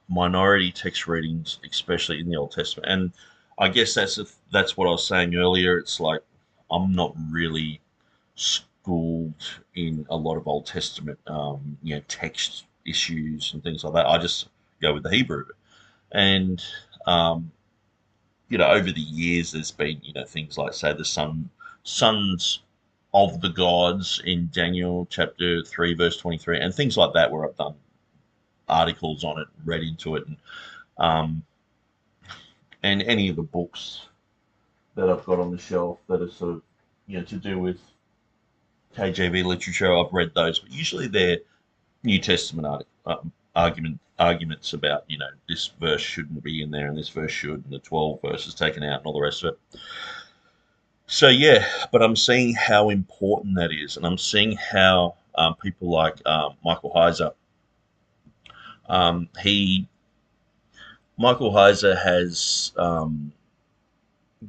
minority text readings, especially in the Old Testament. And I guess that's what I was saying earlier. It's like I'm not really schooled in a lot of Old Testament, text issues and things like that. I just go with the Hebrew, and over the years, there's been things like, say, the sons of the gods in Daniel chapter 3 verse 23, and things like that, where I've done articles on it, read into it, and any of the books that I've got on the shelf that are sort of to do with KJV literature, I've read those, but usually they're New Testament arguments about this verse shouldn't be in there and this verse should, and the 12 verses taken out and all the rest of it. So yeah, but I'm seeing how important that is, and I'm seeing how people like Michael Heiser, Michael Heiser has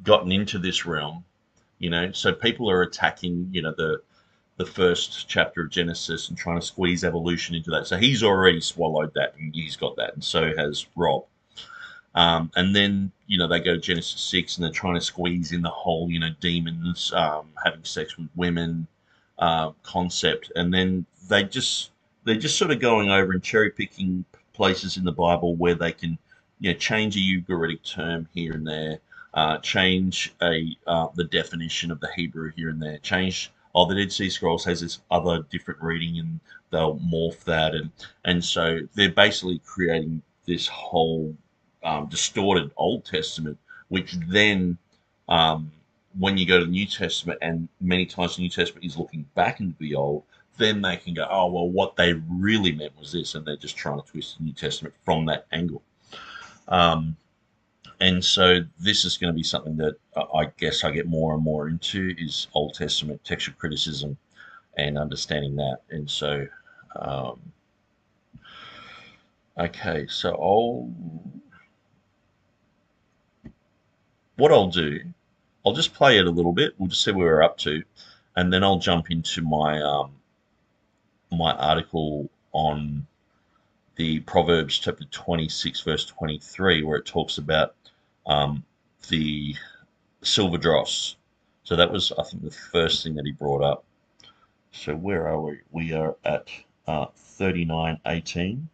gotten into this realm, so people are attacking, the first chapter of Genesis and trying to squeeze evolution into that. So he's already swallowed that, and he's got that, and so has Rob. And then, they go to Genesis 6 and they're trying to squeeze in the whole, demons having sex with women concept. And then they're just sort of going over and cherry picking places in the Bible where they can, change a Ugaritic term here and there, change the definition of the Hebrew here and there, change. Oh, the Dead Sea Scrolls has this other different reading, and they'll morph that, and so they're basically creating this whole distorted Old Testament, which then, when you go to the New Testament, and many times the New Testament is looking back into the Old, then they can go, oh, well, what they really meant was this, and they're just trying to twist the New Testament from that angle. And so this is going to be something that I guess I get more and more into, is Old Testament textual criticism and understanding that. And so, okay, so what I'll do, I'll just play it a little bit. We'll just see where we're up to, and then I'll jump into my my article on the Proverbs chapter 26, verse 23, where it talks about the silver dross. So that was, I think, the first thing that he brought up. So where are we? We are at 39:18.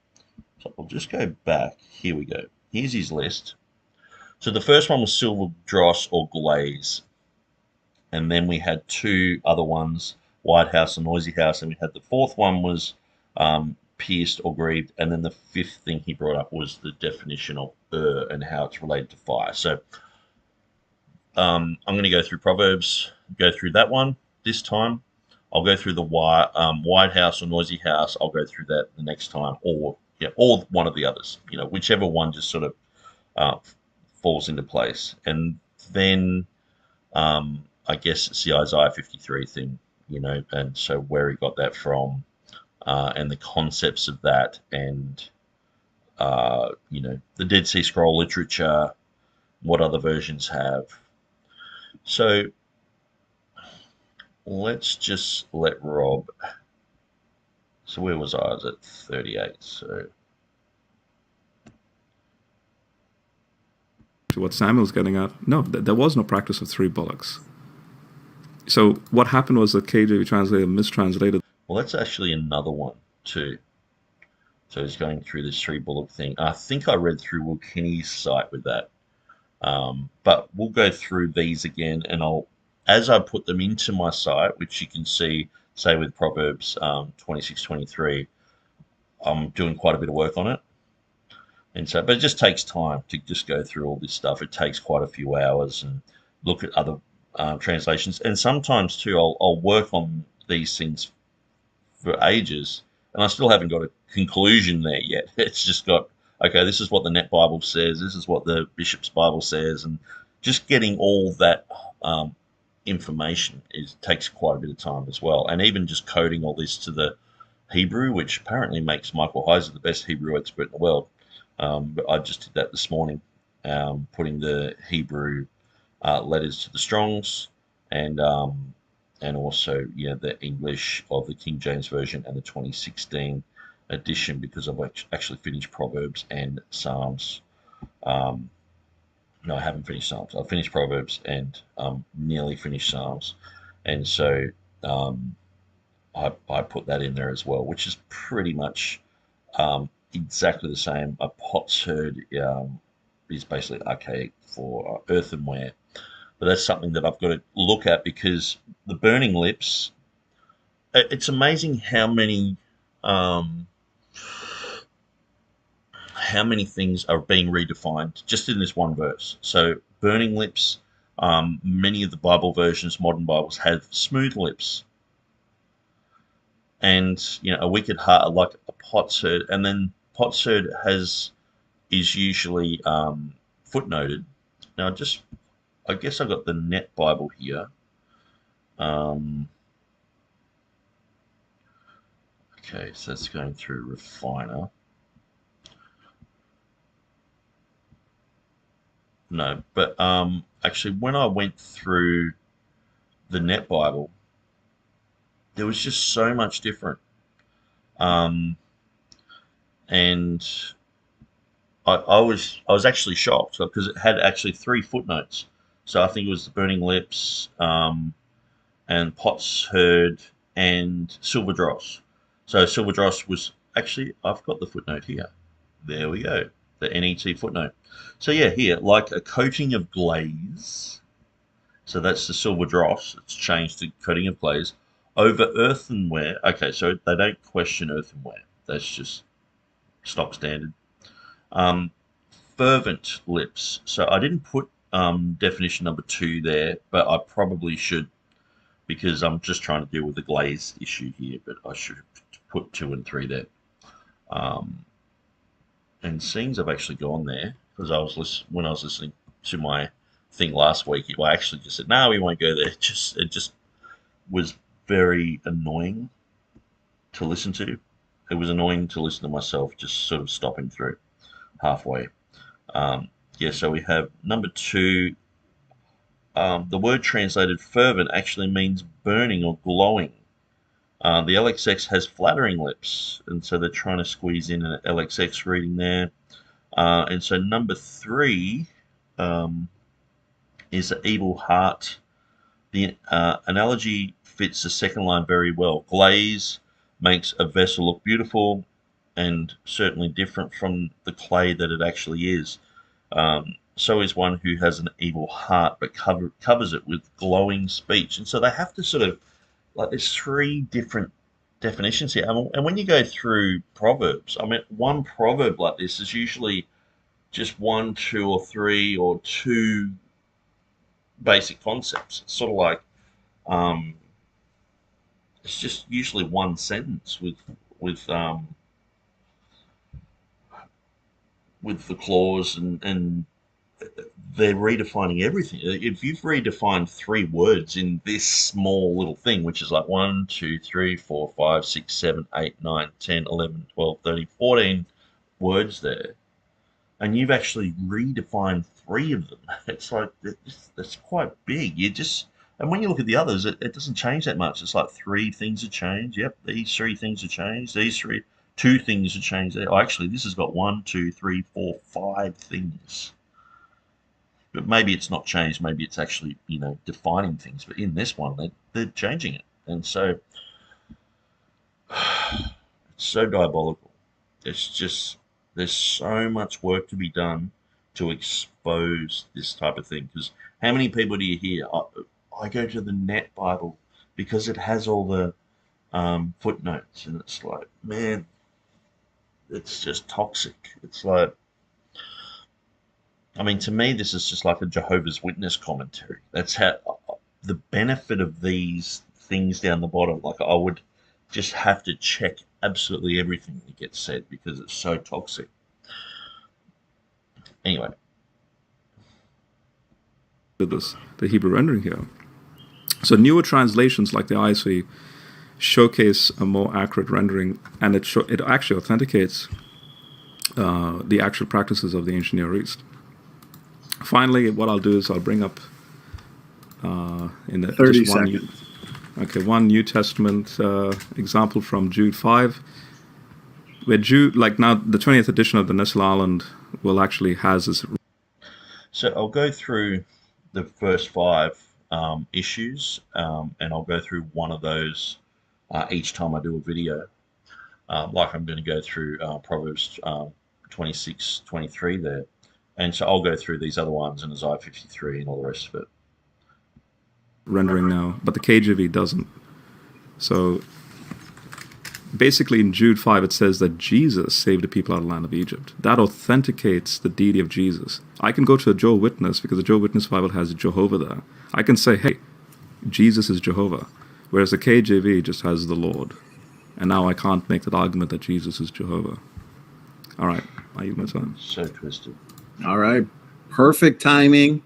So I'll just go back. Here we go. Here's his list. So the first one was silver dross or glaze. And then we had two other ones, White House and Noisy House. And we had the fourth one was pierced or grieved. And then the fifth thing he brought up was the definition of and how it's related to fire. So I'm going to go through Proverbs, go through that one this time. I'll go through the White House or Noisy House. I'll go through that the next time, or one of the others. Whichever one just sort of falls into place. And then I guess it's the Isaiah 53 thing, and so where he got that from, and the concepts of that, and the Dead Sea Scroll literature, what other versions have. So let's just let Rob. So where was I? I was at 38. So what Samuel's getting at, no, there was no practice of three bullocks. So what happened was that KJV translator mistranslated. Well, that's actually another one too. So he's going through this three bullock thing. I think I read through Will Kinney's site with that. But we'll go through these again, and as I put them into my site, which you can see, say with Proverbs 26:23, I'm doing quite a bit of work on it. And so, but it just takes time to just go through all this stuff. It takes quite a few hours and look at other translations. And sometimes too, I'll work on these things for ages, and I still haven't got a conclusion there yet. It's just got, okay, this is what the Net Bible says, this is what the Bishop's Bible says, and just getting all that information takes quite a bit of time as well. And even just coding all this to the Hebrew, which apparently makes Michael Heiser the best Hebrew expert in the world. But I just did that this morning, putting the Hebrew letters to the Strongs, and also the English of the King James Version and the 2016 edition, because I've actually finished Proverbs and Psalms. No, I haven't finished Psalms. I've finished Proverbs and nearly finished Psalms, and so I put that in there as well, which is pretty much exactly the same. A potsherd is basically archaic for earthenware, but that's something that I've got to look at, because the burning lips, it's amazing how many things are being redefined just in this one verse. So burning lips, many of the Bible versions, modern Bibles, have smooth lips. And a wicked heart, like a potsherd, and then potsherd is usually footnoted. Now I guess I've got the Net Bible here. Okay, so that's going through Refiner. No, but actually, when I went through the Net Bible, there was just so much different. And I was actually shocked because it had actually 3 footnotes. So I think it was the Burning Lips, and Potts Heard, and Silver Dross. So Silver Dross was actually, I've got the footnote here. There we go, the NET footnote. So yeah, here, like a coating of glaze. So that's the Silver Dross. It's changed to coating of glaze over earthenware. Okay, so they don't question earthenware. That's just stock standard. Um, Fervent lips. So I didn't put definition number 2 there, but I probably should because I'm just trying to deal with the glaze issue here. But I should put 2 and 3 there. Um, and seeing I've actually gone there because when I was listening to my thing last week, I actually just said no, we won't go there. It just was very annoying to listen to. It was annoying to listen to myself just sort of stopping through halfway. Um, yeah, so we have number 2. The word translated fervent actually means burning or glowing. The LXX has flattering lips, and so they're trying to squeeze in an LXX reading there. And so number 3 um, is the evil heart. The analogy fits the second line very well. Glaze makes a vessel look beautiful and certainly different from the clay that it actually is. So is one who has an evil heart but covers it with glowing speech. And so they have to sort of, like, there's 3 different definitions here. And when you go through Proverbs, I mean, one proverb like this is usually just 1, 2, or 3, or 2 basic concepts. It's sort of like, um, it's just usually one sentence with with the clause, and they're redefining everything. If you've redefined 3 words in this small little thing, which is like 1, 2, 3, 4, 5, 6, 7, 8, 9, 10, 11, 12, 13, 14 words there, and you've actually redefined 3 of them, it's like that's quite big. And when you look at the others, it doesn't change that much. It's like 3 things have changed. Yep, these 3 things have changed. These 2 things have changed. Oh, actually, this has got 1, 2, 3, 4, 5 things. But maybe it's not changed. Maybe it's actually, defining things. But in this one, they're changing it. And so it's so diabolical. It's just, there's so much work to be done to expose this type of thing. Because how many people do you hear? I go to the Net Bible because it has all the footnotes. And it's like, man, it's just toxic. It's like, I mean, to me, this is just like a Jehovah's Witness commentary. That's how the benefit of these things down the bottom. Like, I would just have to check absolutely everything that gets said because it's so toxic. Anyway, the Hebrew rendering here. So newer translations like the ISV showcase a more accurate rendering, and it actually authenticates the actual practices of the ancient Near East. Finally, what I'll do is I'll bring up in the 30 seconds. One New Testament example from Jude 5, where Jude, like now the 20th edition of the Nessel Island will actually has this. So I'll go through the first 5 issues, and I'll go through one of those each time I do a video. Like I'm going to go through Proverbs 26, 23 there. And so I'll go through these other ones in Isaiah 53 and all the rest of it. Rendering now, but the KJV doesn't. So basically in Jude 5 it says that Jesus saved the people out of the land of Egypt. That authenticates the deity of Jesus. I can go to a Jehovah's Witness because the Jehovah's Witness Bible has Jehovah there. I can say, hey, Jesus is Jehovah, whereas the KJV just has the Lord. And now I can't make that argument that Jesus is Jehovah. All right, I use my time. So twisted. All right. Perfect timing.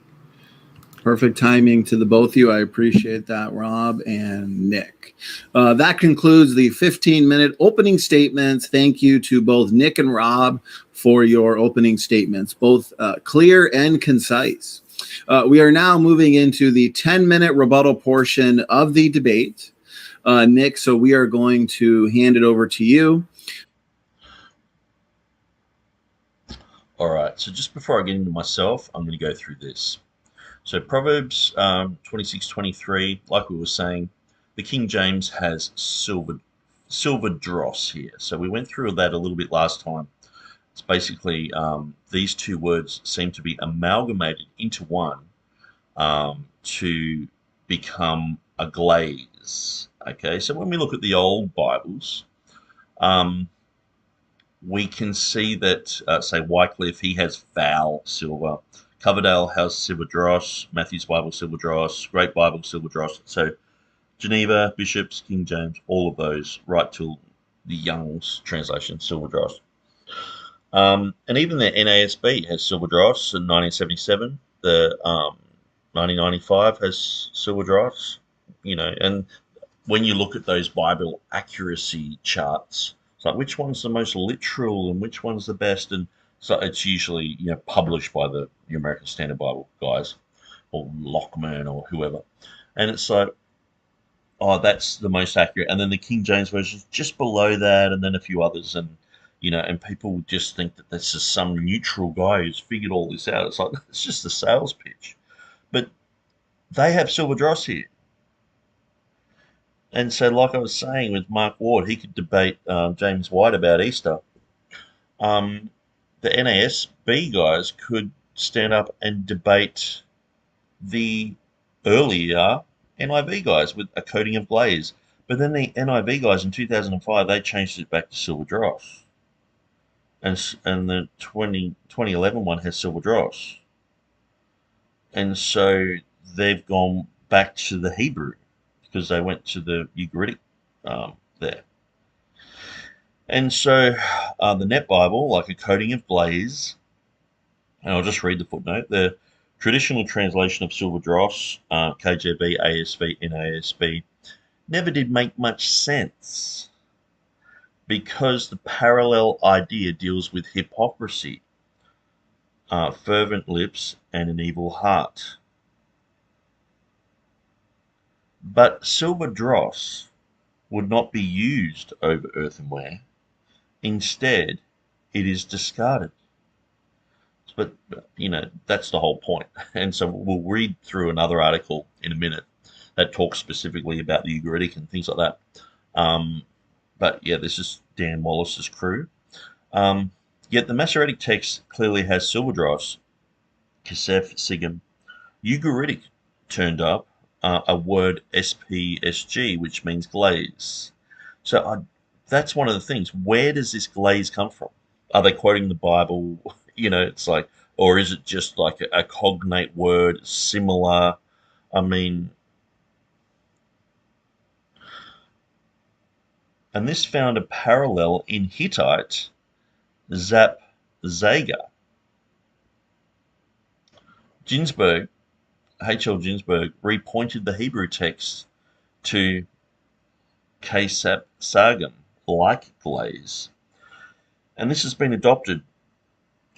Perfect timing to the both of you. I appreciate that, Rob and Nick. That concludes the 15-minute opening statements. Thank you to both Nick and Rob for your opening statements, both clear and concise. We are now moving into the 10-minute rebuttal portion of the debate. Nick, so we are going to hand it over to you. All right. So just before I get into myself, I'm going to go through this. So Proverbs 26:23, like we were saying, the King James has silver dross here. So we went through that a little bit last time. It's basically these two words seem to be amalgamated into one to become a glaze. Okay, so when we look at the old Bibles, um, we can see that, say, Wycliffe, he has foul silver. Coverdale has silver dross. Matthew's Bible, silver dross. Great Bible, silver dross. So Geneva, Bishops, King James, all of those, right till the Young's translation, silver dross. And even the NASB has silver dross in 1977. The 1995 has silver dross. And when you look at those Bible accuracy charts, it's like which one's the most literal and which one's the best, and so it's usually published by the American Standard Bible guys or Lockman or whoever, and it's like, oh, that's the most accurate, and then the King James version is just below that, and then a few others, and people just think that that's just some neutral guy who's figured all this out. It's like it's just a sales pitch, but they have silver dross here. And so, like I was saying with Mark Ward, he could debate James White about Easter. The NASB guys could stand up and debate the earlier NIV guys with a coating of glaze. But then the NIV guys in 2005, they changed it back to silver dross. And the 2011 one has silver dross. And so they've gone back to the Hebrew, because they went to the Ugaritic there. And so the Net Bible, like a coating of glaze, and I'll just read the footnote, the traditional translation of silver dross, KJV, ASV, NASB, never did make much sense because the parallel idea deals with hypocrisy, fervent lips, and an evil heart. But silver dross would not be used over earthenware. Instead, it is discarded. But, that's the whole point. And so we'll read through another article in a minute that talks specifically about the Ugaritic and things like that. But yeah, this is Dan Wallace's crew. Yet the Masoretic text clearly has silver dross, Kesef, Sigam. Ugaritic turned up a word SPSG, which means glaze. So that's one of the things. Where does this glaze come from? Are they quoting the Bible? It's like, or is it just like a cognate word, similar? I mean, and this found a parallel in Hittite, Zap Zaga. Ginsburg, H.L. Ginsburg, repointed the Hebrew text to Kesap Sargam, like glaze. And this has been adopted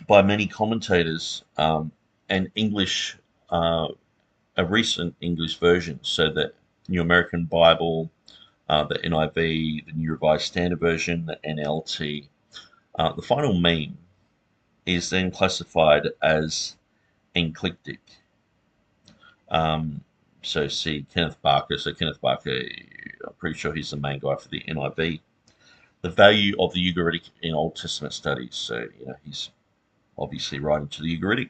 by many commentators and English, a recent English version, so that New American Bible, the NIV, the New Revised Standard Version, the NLT. The final meme is then classified as enclitic. So see Kenneth Barker. So Kenneth Barker, I'm pretty sure he's the main guy for the NIV. The value of the Ugaritic in Old Testament studies. So he's obviously writing to the Ugaritic.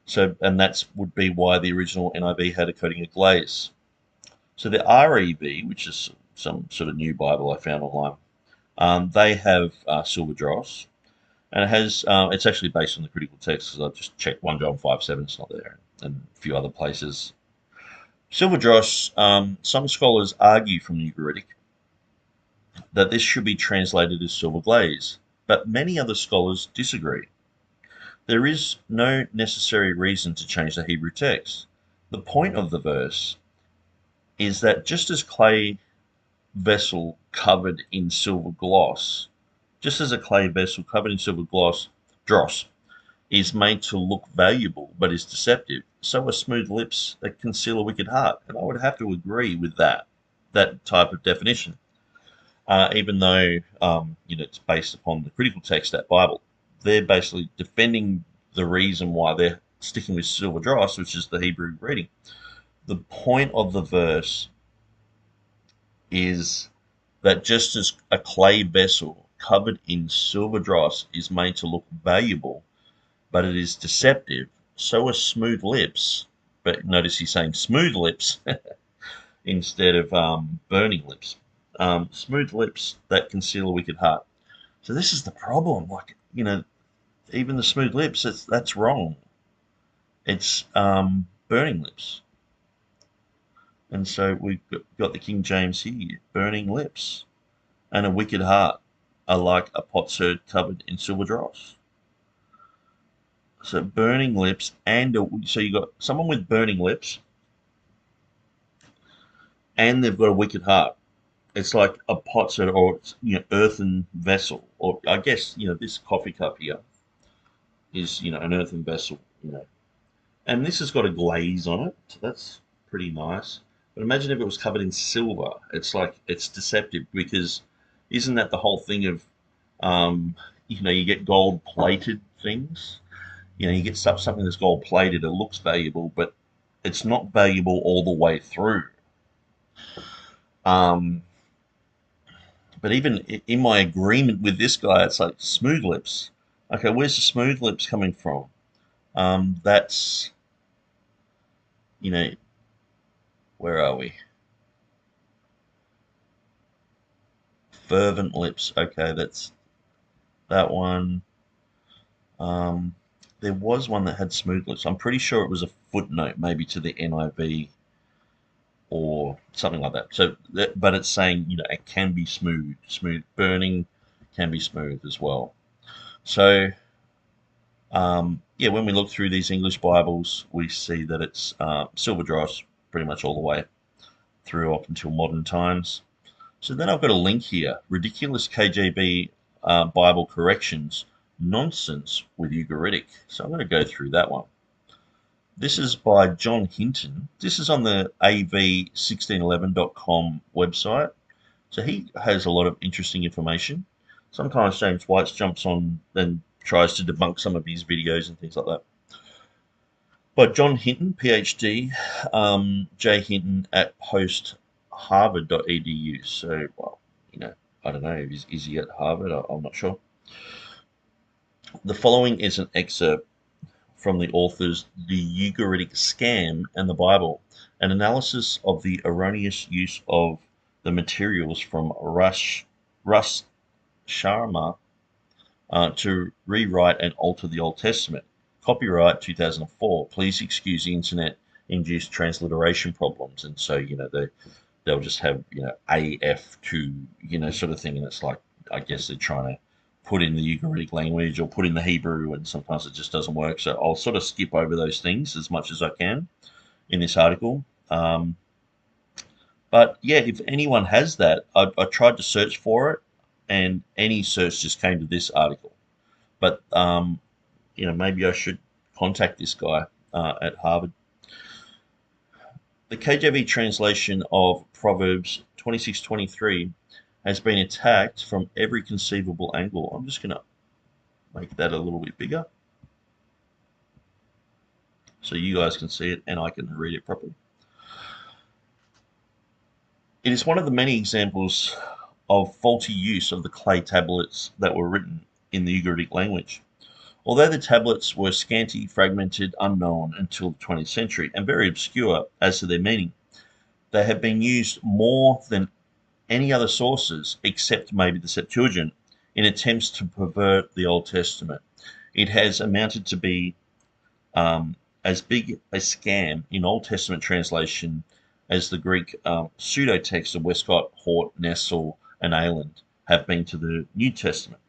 So, and that would be why the original NIV had a coating of glaze. So the REV, which is some sort of new Bible I found online, they have silver dross, and it has. It's actually based on the critical text, because I just checked 1 John 5:7. It's not there, and a few other places. Silver dross. Some scholars argue from the Ugaritic that this should be translated as silver glaze, but many other scholars disagree. There is no necessary reason to change the Hebrew text. The point of the verse is that just as clay vessel covered in silver gloss, just as a clay vessel covered in silver dross is made to look valuable but is deceptive, so are smooth lips that conceal a wicked heart. And I would have to agree with that type of definition, even though it's based upon the critical text, that Bible. they're basically defending the reason why they're sticking with silver dross, which is the Hebrew reading. The point of the verse is that just as a clay vessel covered in silver dross is made to look valuable, but it is deceptive, so are smooth lips. But notice he's saying smooth lips instead of burning lips. Smooth lips that conceal a wicked heart. So this is the problem. Like, even the smooth lips, that's wrong. It's burning lips. And so we've got the King James here, burning lips and a wicked heart are like a potsherd covered in silver dross. So burning lips so you got someone with burning lips and they've got a wicked heart. It's like a potsherd or earthen vessel, or I guess this coffee cup here is an earthen vessel, and this has got a glaze on it, so that's pretty nice. But imagine if it was covered in silver. It's like it's deceptive because isn't that the whole thing of you get gold plated things. You get something that's gold plated, it looks valuable, but it's not valuable all the way through. But even in my agreement with this guy, it's like smooth lips. Okay, where's the smooth lips coming from? That's, where are we? Fervent lips. Okay, that's that one. There was one that had smooth lips. I'm pretty sure it was a footnote, maybe to the NIV or something like that. So, but it's saying it can be smooth. Burning can be smooth as well. So, when we look through these English Bibles, we see that it's silver dross pretty much all the way through up until modern times. So then I've got a link here: ridiculous KJV Bible corrections, nonsense with Ugaritic. So I'm going to go through that one. This is by John Hinton. This is on the av1611.com website. So he has a lot of interesting information. Sometimes James White jumps on and tries to debunk some of his videos and things like that. But John Hinton, PhD, J. Hinton at postharvard.edu. So, I don't know. Is he at Harvard? I'm not sure. The following is an excerpt from the author's The Ugaritic Scam and the Bible, an analysis of the erroneous use of the materials from Russ Sharma to rewrite and alter the Old Testament. Copyright 2004. Please excuse the internet-induced transliteration problems. And so, they'll just have, AF2, sort of thing. And it's like, I guess they're trying to put in the Ugaritic language or put in the Hebrew, and sometimes it just doesn't work. So I'll sort of skip over those things as much as I can in this article. But yeah, if anyone has that, I tried to search for it, and any search just came to this article. But maybe I should contact this guy at Harvard. The KJV translation of Proverbs 26:23 has been attacked from every conceivable angle. I'm just going to make that a little bit bigger so you guys can see it and I can read it properly. It is one of the many examples of faulty use of the clay tablets that were written in the Ugaritic language. Although the tablets were scanty, fragmented, unknown until the 20th century, and very obscure as to their meaning, they have been used more than any other sources, except maybe the Septuagint, in attempts to pervert the Old Testament. It has amounted to be as big a scam in Old Testament translation as the Greek pseudo-text of Westcott, Hort, Nessel, and Ayland have been to the New Testament.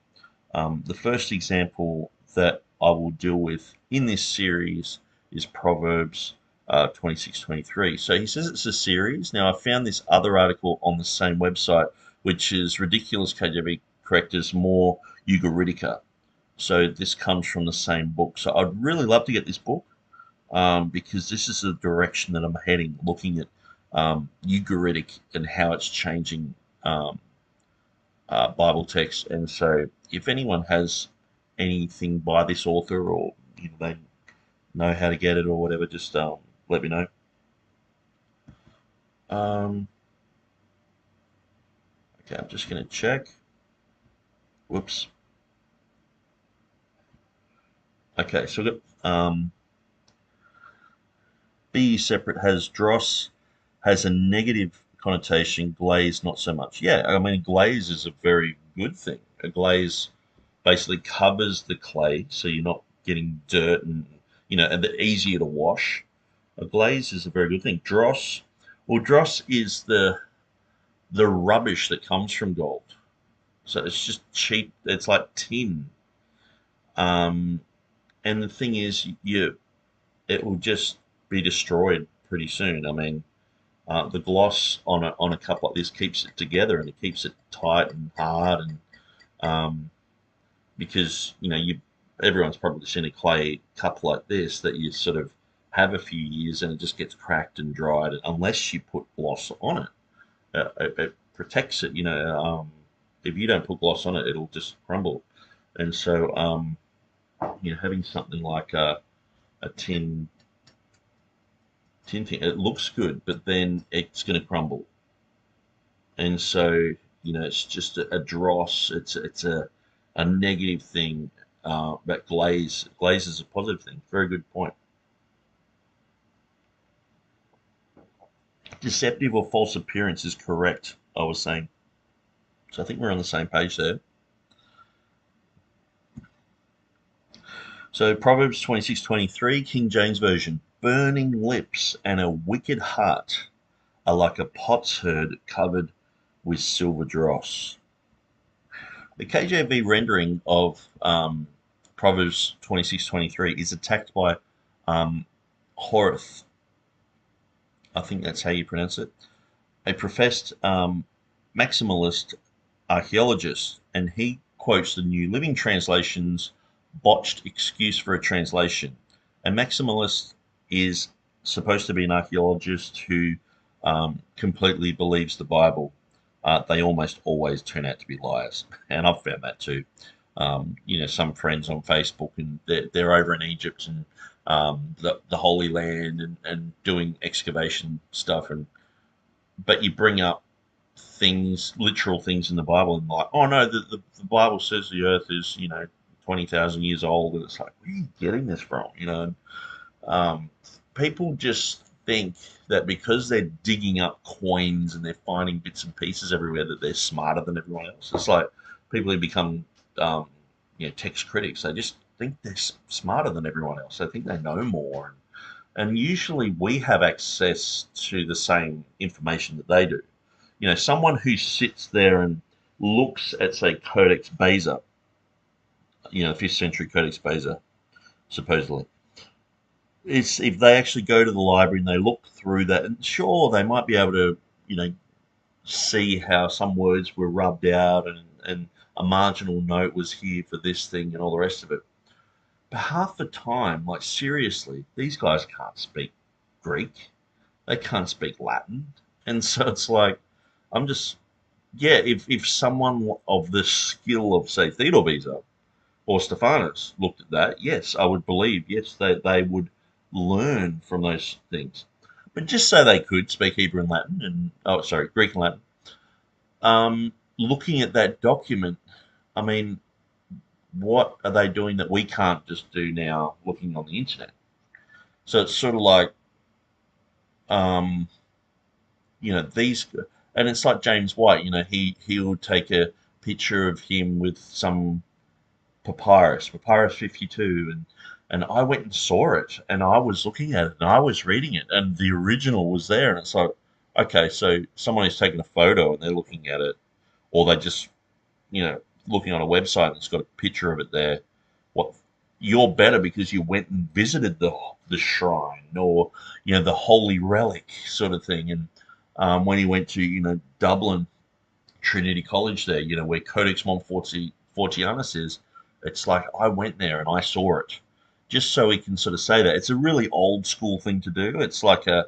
The first example that I will deal with in this series is Proverbs 26:23. So he says it's a series. Now I found this other article on the same website, which is Ridiculous KJV Correctors More Ugaritica. So this comes from the same book. So I'd really love to get this book because this is the direction that I'm heading, looking at Ugaritic and how it's changing Bible text. And so if anyone has anything by this author, or they know how to get it or whatever, just let me know. Okay, I'm just going to check. Whoops. Okay, so we've got be separate has dross, has a negative connotation, glaze not so much. Yeah, I mean, glaze is a very good thing. A glaze basically covers the clay, so you're not getting dirt and they're easier to wash. A glaze is a very good thing. Dross, well, dross is the rubbish that comes from gold. So it's just cheap. It's like tin. Um, and the thing is, it will just be destroyed pretty soon. I mean, the gloss on a cup like this keeps it together, and it keeps it tight and hard, and because everyone's probably seen a clay cup like this that you sort of have a few years and it just gets cracked and dried unless you put gloss on it. It protects it. If you don't put gloss on it, it'll just crumble. And so, having something like a tin thing, it looks good, but then it's going to crumble. And so, it's just a dross. It's a negative thing. But glaze is a positive thing. Very good point. Deceptive or false appearance is correct, I was saying. So I think we're on the same page there. So Proverbs 26:23, King James Version. Burning lips and a wicked heart are like a potsherd covered with silver dross. The KJV rendering of Proverbs 26:23 is attacked by Horace. I think that's how you pronounce it. A professed maximalist archaeologist, and he quotes the New Living Translation's botched excuse for a translation. A maximalist is supposed to be an archaeologist who completely believes the Bible. They almost always turn out to be liars, and I've found that too. Some friends on Facebook, and they're over in Egypt and the Holy Land and doing excavation stuff, but you bring up things, literal things in the Bible, and like, oh no, the Bible says the Earth is 20,000 years old, and it's like, where are you getting this from? People just think that because they're digging up coins and they're finding bits and pieces everywhere that they're smarter than everyone else. It's like people who become text critics. They just think they're smarter than everyone else. They think they know more, and usually we have access to the same information that they do. Someone who sits there and looks at, say, Codex Bezer, 5th century Codex Bezer, supposedly. If they actually go to the library and they look through that, and sure, they might be able to, see how some words were rubbed out and a marginal note was here for this thing and all the rest of it. But half the time, like seriously, these guys can't speak Greek. They can't speak Latin. And so it's like, I'm just, yeah, if someone of the skill of, say, Theodore Beza or Stephanus looked at that, yes, I would believe, yes, they would learn from those things. But just so they could speak Hebrew and Latin, Greek and Latin, looking at that document, I mean, what are they doing that we can't just do now looking on the internet? So it's sort of like, these, and it's like James White, he'll take a picture of him with some papyrus 52, and I went and saw it, and I was looking at it, and I was reading it, and the original was there, and it's like, okay, so someone who's taken a photo and they're looking at it, or they just, looking on a website that's got a picture of it there. What, you're better because you went and visited the shrine, or the holy relic sort of thing. And when he went to Dublin Trinity College there, where Codex Montfortianus is, it's like I went there and I saw it, just so he can sort of say that. It's a really old school thing to do. It's like a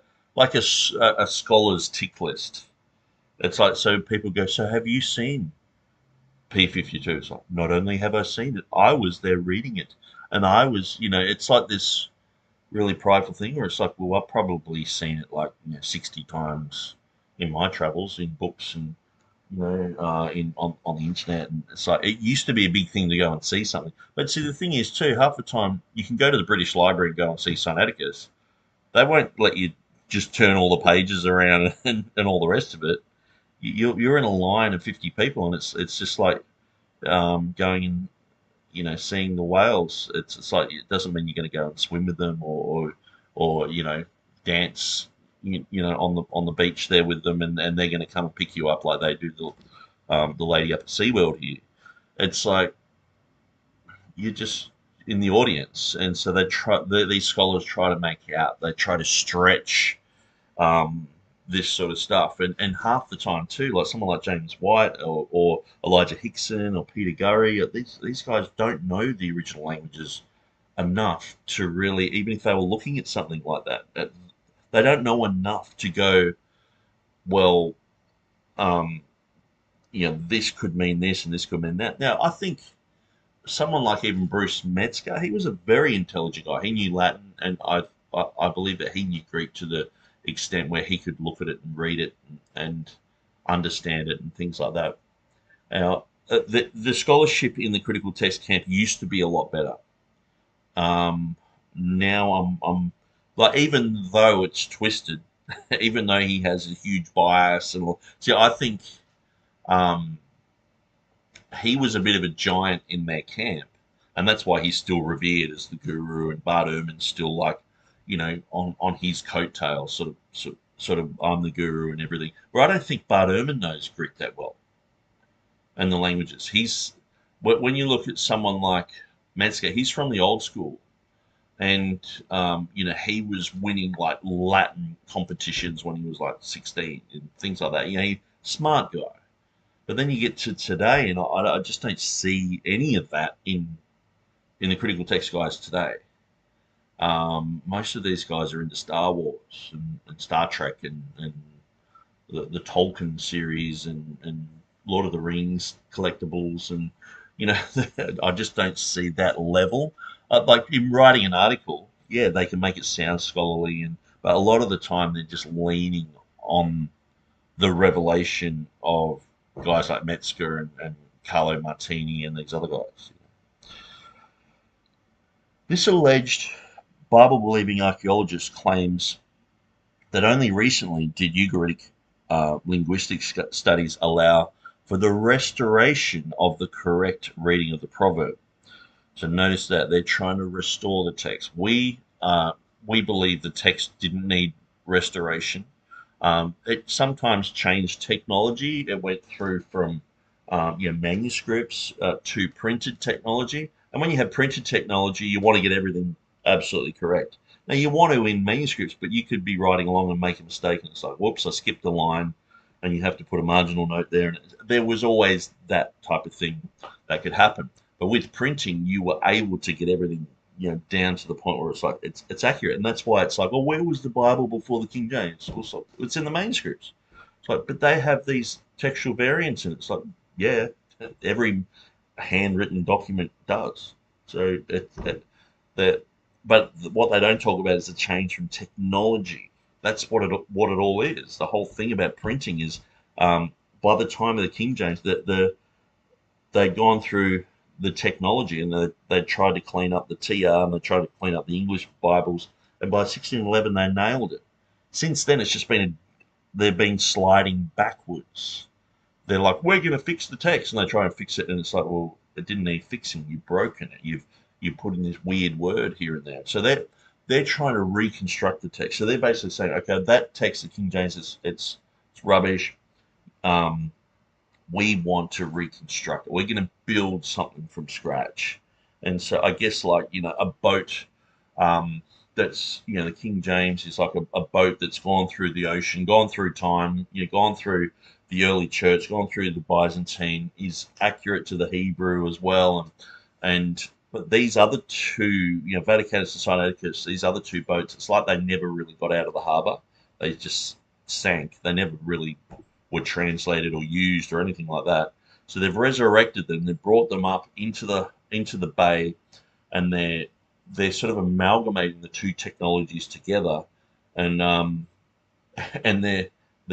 scholar's tick list. It's like, so people go, so have you seen P52. It's like, not only have I seen it, I was there reading it. And I was, it's like this really prideful thing where it's like, well, I've probably seen it like 60 times in my travels, in books and in on the internet. And it's like it used to be a big thing to go and see something. But see, the thing is too, half the time you can go to the British Library and go and see Sinaiticus. They won't let you just turn all the pages around and all the rest of it. You're in a line of 50 people, and it's just like going and seeing the whales. It's like it doesn't mean you're going to go and swim with them or dance on the beach there with them, and they're going to come and pick you up like they do the lady up at SeaWorld here. It's like you're just in the audience, and so these scholars try to make out. They try to stretch this sort of stuff, and half the time too, like someone like James White or Elijah Hickson or Peter Gurry, these guys don't know the original languages enough to really, even if they were looking at something like that, they don't know enough to go, well, um, this could mean this and this could mean that. Now, I think someone like even Bruce Metzger, he was a very intelligent guy. He knew Latin, and I believe that he knew Greek to the extent where he could look at it and read it and understand it and things like that. Now, the scholarship in the critical text camp used to be a lot better. Now I'm like, even though it's twisted, even though he has a huge bias and all. See, I think um, he was a bit of a giant in their camp, and that's why he's still revered as the guru, and Bart Ehrman's still like, on his coattails, sort of I'm the guru and everything. But I don't think Bart Ehrman knows Greek that well and the languages. When you look at someone like Metzger, he's from the old school, and he was winning like Latin competitions when he was like 16 and things like that. Smart guy. But then you get to today, and I just don't see any of that in the critical text guys today. Most of these guys are into Star Wars and Star Trek and the Tolkien series and Lord of the Rings collectibles, and I just don't see that level. Like in writing an article, yeah, they can make it sound scholarly, but a lot of the time they're just leaning on the revelation of guys like Metzger and Carlo Martini and these other guys. This alleged Bible-believing archaeologist claims that only recently did Ugaritic linguistic studies allow for the restoration of the correct reading of the proverb. So notice that they're trying to restore the text. We believe the text didn't need restoration. It sometimes changed technology. It went through from manuscripts to printed technology. And when you have printed technology, you want to get everything absolutely correct. Now you want to in manuscripts, but you could be writing along and make a mistake, and it's like, whoops, I skipped a line, and you have to put a marginal note there. And there was always that type of thing that could happen. But with printing, you were able to get everything down to the point where it's like it's accurate, and that's why it's like, well, where was the Bible before the King James? Also, it's in the manuscripts. It's like, but they have these textual variants, and it's like, yeah, every handwritten document does. So but what they don't talk about is the change from technology. That's what it all is. The whole thing about printing is, by the time of the King James, they'd gone through the technology, and they tried to clean up the TR, and they tried to clean up the English Bibles, and by 1611 they nailed it. Since then, it's just they've been sliding backwards. They're like, we're going to fix the text, and they try and fix it, and it's like, well, it didn't need fixing. You've broken it. You've put in this weird word here and there. So they're trying to reconstruct the text. So they're basically saying, okay, that text, the King James, it's rubbish. We want to reconstruct it. We're going to build something from scratch. And so I guess like, a boat that's, the King James is like a boat that's gone through the ocean, gone through time, gone through the early church, gone through the Byzantine, is accurate to the Hebrew as well. But these other two, Vaticanus and Sinaiticus, these other two boats, it's like they never really got out of the harbour. They just sank. They never really were translated or used or anything like that. So they've resurrected them. They've brought them up into the bay, and they're sort of amalgamating the two technologies together, and and they're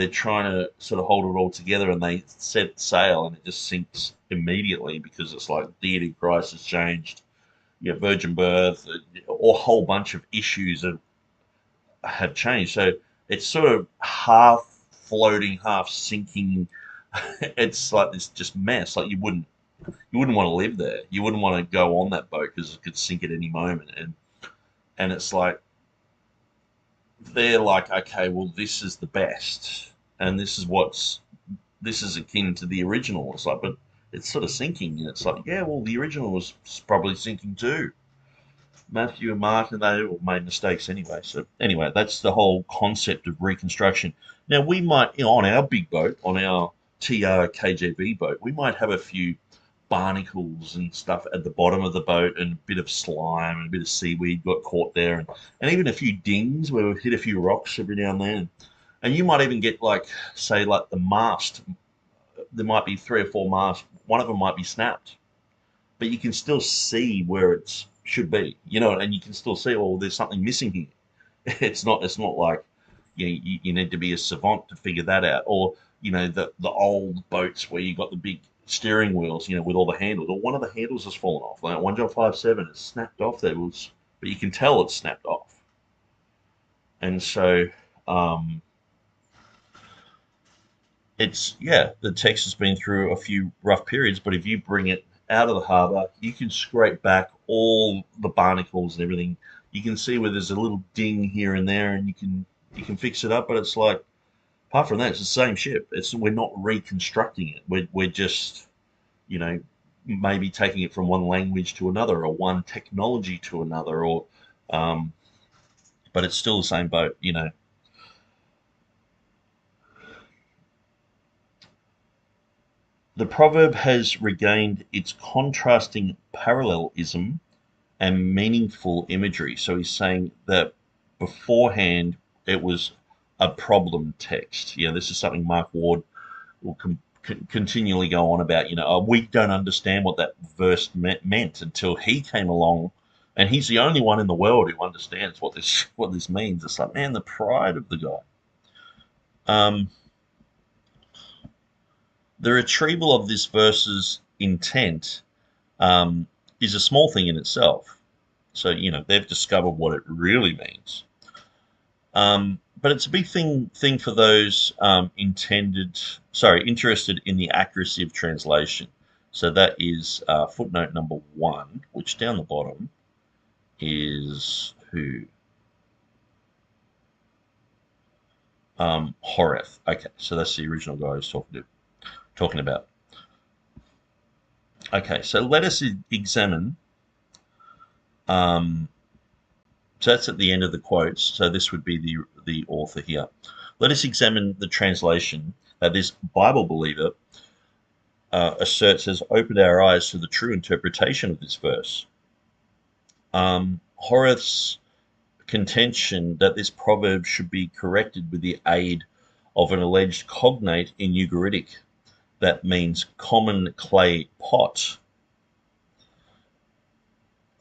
trying to sort of hold it all together, and they set sail, and it just sinks immediately because it's like deity Christ has changed, virgin birth, or a whole bunch of issues have changed. So it's sort of half floating, half sinking. It's like this just mess. Like you wouldn't want to live there. You wouldn't want to go on that boat because it could sink at any moment. And it's like they're like, okay, well, this is the best, and this is akin to the original. It's like, but it's sort of sinking, and it's like, yeah, well, the original was probably sinking too. Matthew and Mark, and they all made mistakes anyway. So anyway, that's the whole concept of reconstruction. Now we might, on our big boat, on our KJV boat, we might have a few barnacles and stuff at the bottom of the boat, and a bit of slime and a bit of seaweed got caught there, and even a few dings where we've hit a few rocks every now and then. And you might even get like, say, like the mast. There might be three or four masts. One of them might be snapped, but you can still see where it should be, and you can still see, oh, there's something missing here. It's not like you need to be a savant to figure that out, or the old boats where you got the big steering wheels, with all the handles, or one of the handles has fallen off. Like 1 John 5:7 is snapped off there, but you can tell it's snapped off. And so the text has been through a few rough periods, but if you bring it out of the harbour, you can scrape back all the barnacles and everything. You can see where there's a little ding here and there, and you can fix it up. But it's like, apart from that, it's the same ship. We're not reconstructing it. We're just maybe taking it from one language to another, or one technology to another, or but it's still the same boat. The proverb has regained its contrasting parallelism and meaningful imagery. So he's saying that beforehand it was a problem text. This is something Mark Ward will continually go on about. We don't understand what that verse meant until he came along, and he's the only one in the world who understands what this means. It's like, man, the pride of the guy. The retrieval of this verse's intent is a small thing in itself. So, they've discovered what it really means. But it's a big thing for those interested in the accuracy of translation. So that is footnote number 1, which down the bottom is who? Horeth. Okay, so that's the original guy I was talking about. Okay, so let us examine. So that's at the end of the quotes. So this would be the author here. Let us examine the translation that this Bible believer asserts has opened our eyes to the true interpretation of this verse. Horeth's contention that this proverb should be corrected with the aid of an alleged cognate in Ugaritic that means common clay pot.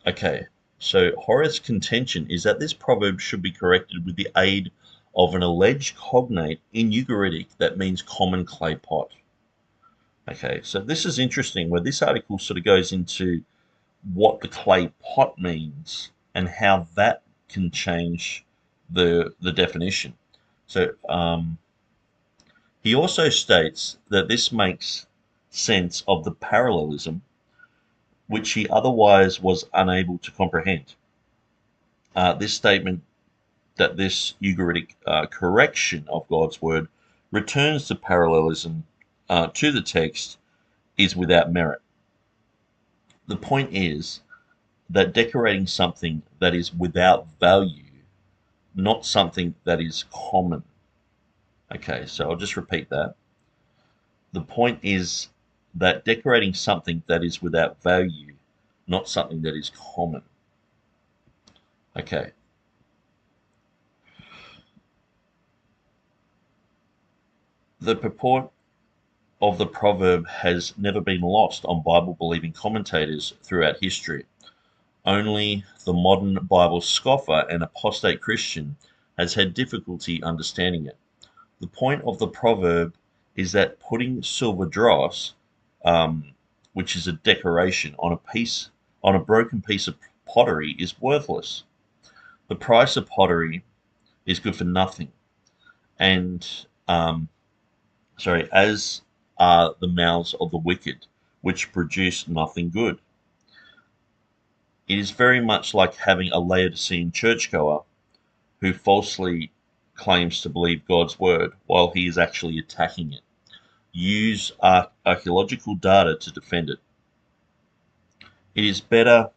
Okay, so Horeth's contention is that this proverb should be corrected with the aid of an alleged cognate in Ugaritic that means common clay pot. Okay, so this is interesting, where this article sort of goes into what the clay pot means and how that can change the definition. So he also states that this makes sense of the parallelism which he otherwise was unable to comprehend. This statement that this Ugaritic correction of God's word returns to parallelism to the text is without merit. The point is that decorating something that is without value, not something that is common. Okay, so I'll just repeat that. The point is that decorating something that is without value, not something that is common. Okay. The purport of the proverb has never been lost on Bible-believing commentators throughout history. Only the modern Bible scoffer and apostate Christian has had difficulty understanding it. The point of the proverb is that putting silver dross, which is a decoration, on a broken piece of pottery is worthless. The price of pottery is good for nothing, and as are the mouths of the wicked, which produce nothing good. It is very much like having a Laodicean churchgoer who falsely claims to believe God's word while he is actually attacking it. Use archaeological data to defend it. It is better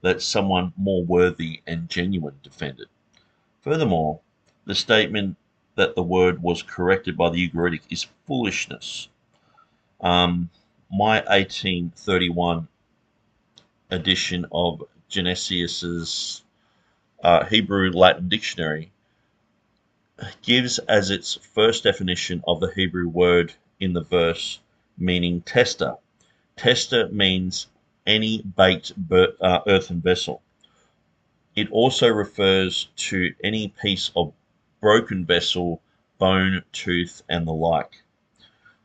that someone more worthy and genuine defend it. Furthermore, the statement that the word was corrected by the Ugaritic is foolishness. My 1831 edition of Genesius's Hebrew Latin dictionary gives as its first definition of the Hebrew word in the verse meaning tester. Tester means any baked earthen vessel. It also refers to any piece of broken vessel, bone, tooth, and the like.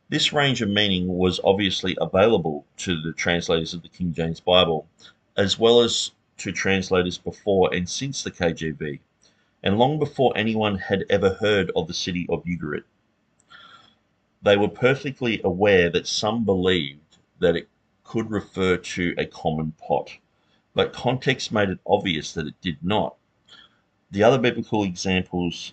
This range of meaning was obviously available to the translators of the King James Bible, as well as to translators before and since the KJV, and long before anyone had ever heard of the city of Ugarit. They were perfectly aware that some believed that it could refer to a common pot, but context made it obvious that it did not. The other biblical examples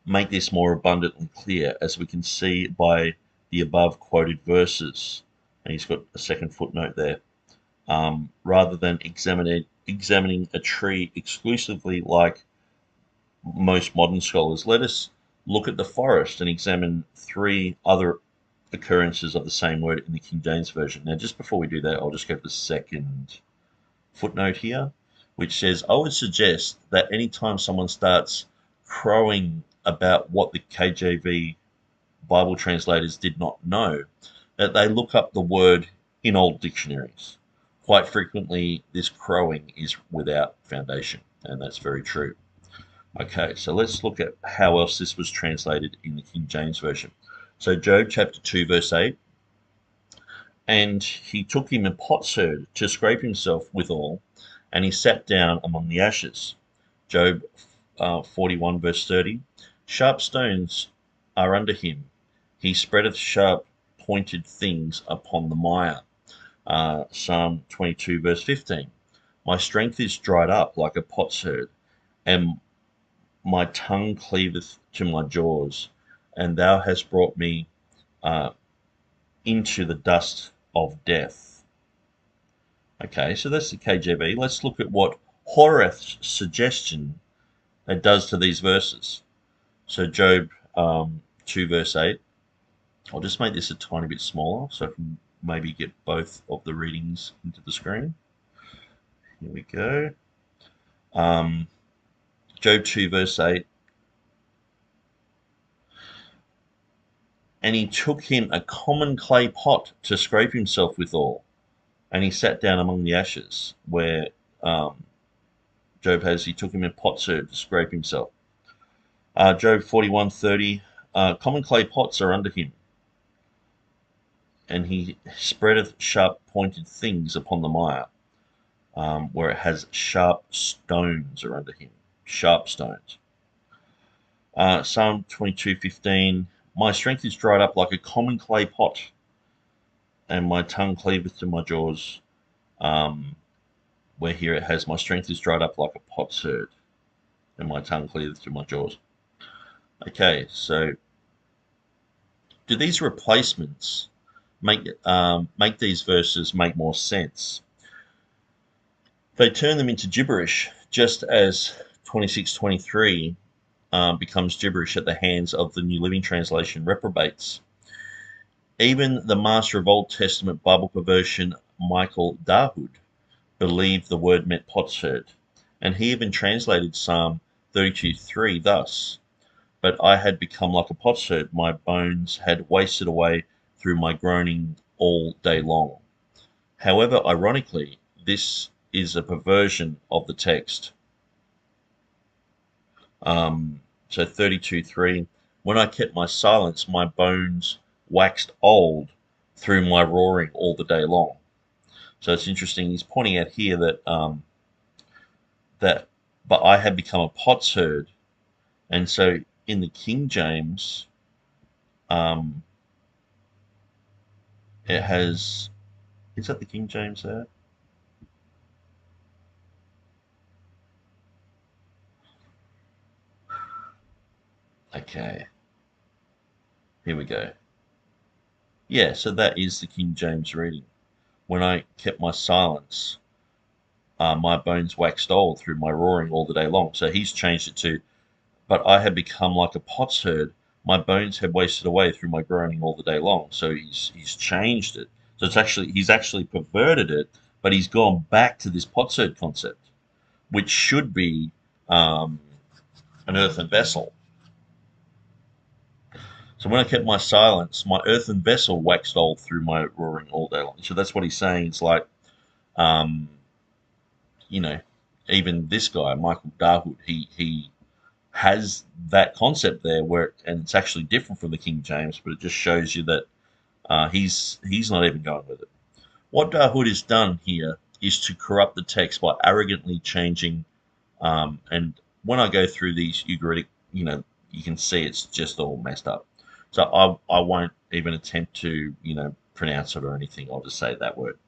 make this more abundantly clear, as we can see by the above quoted verses. And he's got a second footnote there. Rather than examining a tree exclusively like most modern scholars, let us look at the forest and examine 3 other occurrences of the same word in the King James Version. Now, just before we do that, I'll just go to the second footnote here, which says, I would suggest that anytime someone starts crowing about what the KJV Bible translators did not know, that they look up the word in old dictionaries. Quite frequently, this crowing is without foundation, and that's very true. Okay, so let's look at how else this was translated in the King James Version. So Job chapter 2, verse 8, and he took him a potsherd to scrape himself withal, and he sat down among the ashes. Job 41, verse 30, sharp stones are under him. He spreadeth sharp pointed things upon the mire. Psalm 22, verse 15, my strength is dried up like a potsherd, and my tongue cleaveth to my jaws, and thou hast brought me into the dust of death. Okay, so that's the KJV. Let's look at what Horeth's suggestion it does to these verses. So Job 2, verse 8. I'll just make this a tiny bit smaller so I can maybe get both of the readings into the screen. Here we go. Job 2, verse 8. And he took him a common clay pot to scrape himself withal, and he sat down among the ashes, where Job has, he took him a potsherd to scrape himself. Job 41:30, common clay pots are under him, and he spreadeth sharp pointed things upon the mire, where it has sharp stones are under him, sharp stones. Psalm 22:15, my strength is dried up like a common clay pot, and my tongue cleaveth to my jaws, where here it has, my strength is dried up like a potsherd, and my tongue cleaveth to my jaws. Okay, so do these replacements make these verses make more sense? They turn them into gibberish, just as 26:23 becomes gibberish at the hands of the New Living Translation reprobates. Even the master of Old Testament Bible perversion, Michael Dahoud, believed the word meant potsherd, and he even translated Psalm 32:3 thus, but I had become like a potsherd, my bones had wasted away through my groaning all day long. However, ironically, this is a perversion of the text. So 32:3, when I kept my silence, my bones waxed old through my roaring all the day long. So it's interesting. He's pointing out here that but I had become a potsherd, and so in the King James, it has. Is that the King James there? Okay, here we go. Yeah, so that is the King James reading. When I kept my silence, my bones waxed old through my roaring all the day long. So he's changed it to, but I had become like a potsherd. My bones had wasted away through my groaning all the day long. So he's changed it. So he's actually perverted it, but he's gone back to this potsherd concept, which should be an earthen vessel. So when I kept my silence, my earthen vessel waxed old through my roaring all day long. So that's what he's saying. It's like, you know, even this guy, Michael Darhood, he has that concept there and it's actually different from the King James, but it just shows you that he's not even going with it. What Darhood has done here is to corrupt the text by arrogantly changing, and when I go through these Ugaritic, you can see it's just all messed up. So I won't even attempt to, pronounce it or anything. I'll just say that word.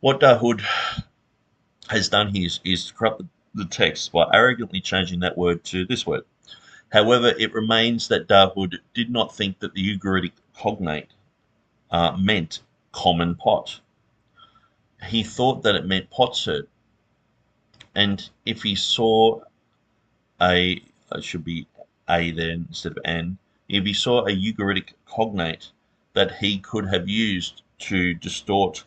What Darhood has done here is to corrupt the text by arrogantly changing that word to this word. However, it remains that Darhood did not think that the Ugaritic cognate meant common pot. He thought that it meant potsherd. And if he saw it should be a there instead of an, if he saw a Ugaritic cognate that he could have used to distort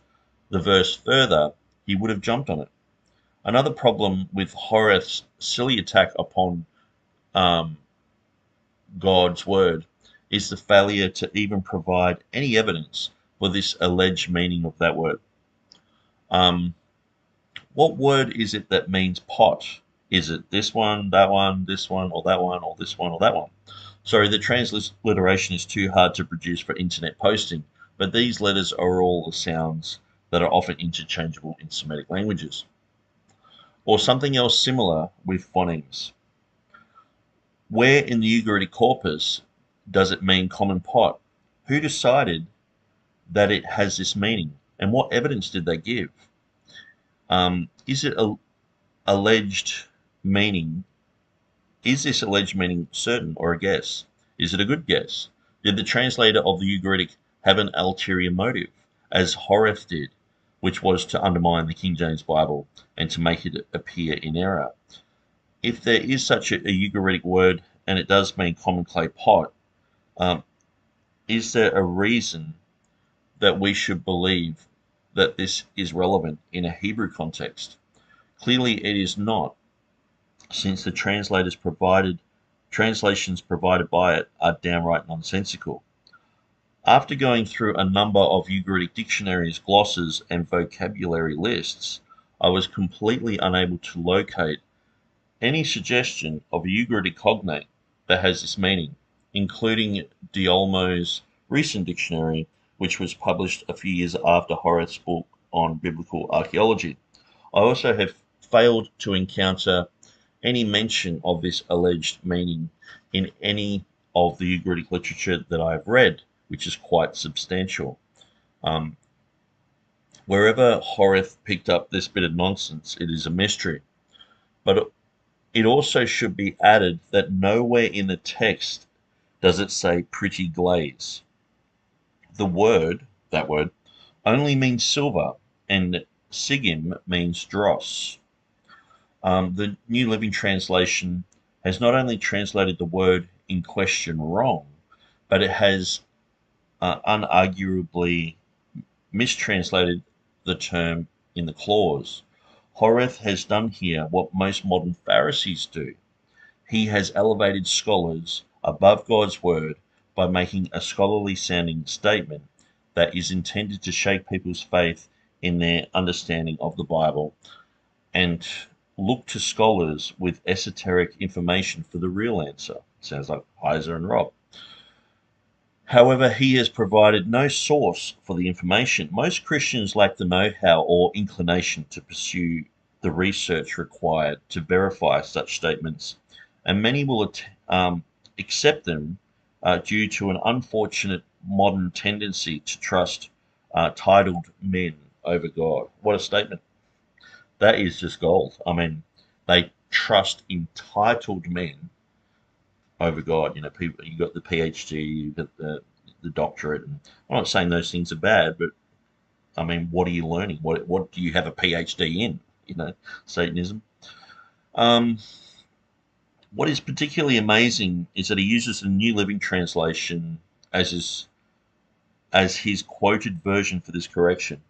the verse further, he would have jumped on it. Another problem with Horeth's silly attack upon God's word is the failure to even provide any evidence for this alleged meaning of that word. What word is it that means pot? Is it this one, that one, this one, or that one, or this one, or that one? Sorry, the transliteration is too hard to produce for internet posting, but these letters are all the sounds that are often interchangeable in Semitic languages. Or something else similar with phonemes. Where in the Ugaritic corpus does it mean common pot? Who decided that it has this meaning? And what evidence did they give? Is it alleged meaning? Is this alleged meaning certain or a guess? Is it a good guess? Did the translator of the Ugaritic have an ulterior motive, as Horeth did, which was to undermine the King James Bible and to make it appear in error? If there is such a Ugaritic word and it does mean common clay pot, is there a reason that we should believe that this is relevant in a Hebrew context? Clearly it is not, since the translations provided by it are downright nonsensical. After going through a number of Ugaritic dictionaries, glosses, and vocabulary lists, I was completely unable to locate any suggestion of a Ugaritic cognate that has this meaning, including Diolmo's recent dictionary, which was published a few years after Horeth's book on biblical archaeology. I also have failed to encounter any mention of this alleged meaning in any of the Ugaritic literature that I have read, which is quite substantial. Wherever Horeth picked up this bit of nonsense, it is a mystery. But it also should be added that nowhere in the text does it say pretty glaze. The word, that word, only means silver, and sigim means dross. The New Living Translation has not only translated the word in question wrong, but it has unarguably mistranslated the term in the clause. Horeth has done here what most modern Pharisees do. He has elevated scholars above God's word by making a scholarly sounding statement that is intended to shake people's faith in their understanding of the Bible and look to scholars with esoteric information for the real answer. Sounds like Heiser and Rob. However, he has provided no source for the information. Most Christians lack the know-how or inclination to pursue the research required to verify such statements, and many will accept them due to an unfortunate modern tendency to trust titled men over God. What a statement. That is just gold. I mean, they trust entitled men over God. You know, people, you got the PhD, you got the doctorate, and I'm not saying those things are bad, but I mean, what are you learning? What do you have a PhD in? You know, Satanism. What is particularly amazing is that he uses the New Living Translation as his quoted version for this correction.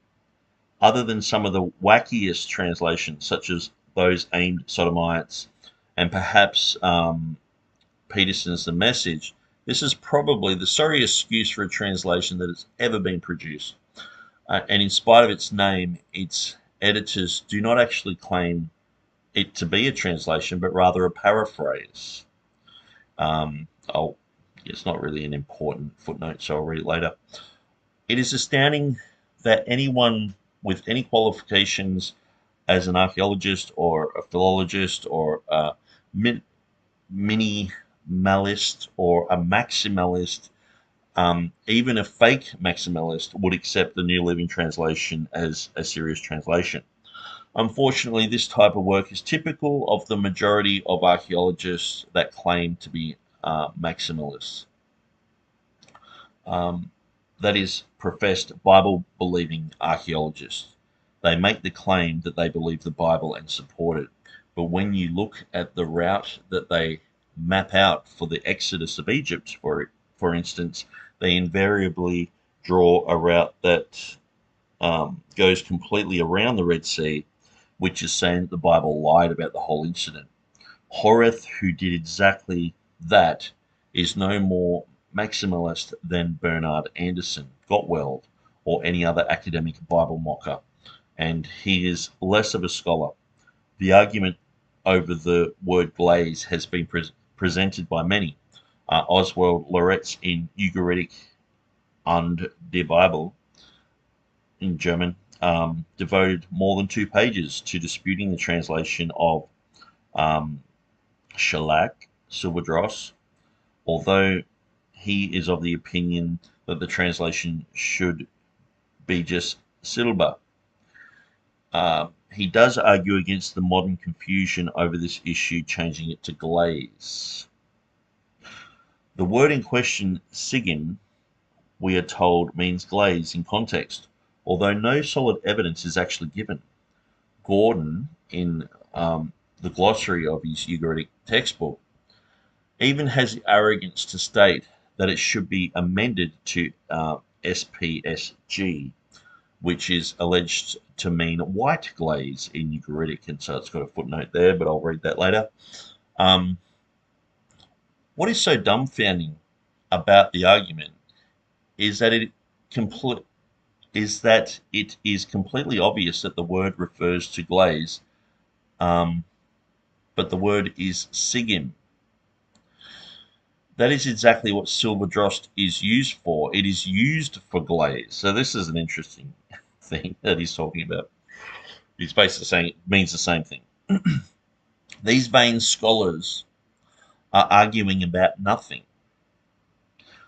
Other than some of the wackiest translations, such as those aimed at sodomites, and perhaps Peterson's The Message, this is probably the sorriest excuse for a translation that has ever been produced. And in spite of its name, its editors do not actually claim it to be a translation, but rather a paraphrase. It's not really an important footnote, so I'll read it later. It is astounding that anyone with any qualifications as an archaeologist or a philologist or a minimalist or a maximalist, even a fake maximalist, would accept the New Living Translation as a serious translation. Unfortunately, this type of work is typical of the majority of archaeologists that claim to be maximalists. That is, professed Bible-believing archaeologists. They make the claim that they believe the Bible and support it. But when you look at the route that they map out for the Exodus of Egypt, for instance, they invariably draw a route that goes completely around the Red Sea, which is saying that the Bible lied about the whole incident. Horeth, who did exactly that, is no more maximalist than Bernard Anderson, Gottwald, or any other academic Bible mocker, and he is less of a scholar. The argument over the word glaze has been presented by many. Oswald Loretz in Ugaritic und die Bible in German devoted more than 2 pages to disputing the translation of shellac, silver dross, although he is of the opinion that the translation should be just silber. He does argue against the modern confusion over this issue, changing it to glaze. The word in question, sigim, we are told means glaze in context, although no solid evidence is actually given. Gordon, in the glossary of his Ugaritic textbook, even has the arrogance to state that it should be amended to SPSG, which is alleged to mean white glaze in Ugaritic, and so it's got a footnote there, but I'll read that later. What is so dumbfounding about the argument is that it is completely obvious that the word refers to glaze, but the word is sigim. That is exactly what silver dross is used for. It is used for glaze. So this is an interesting thing that he's talking about. He's basically saying it means the same thing. These vain scholars are arguing about nothing.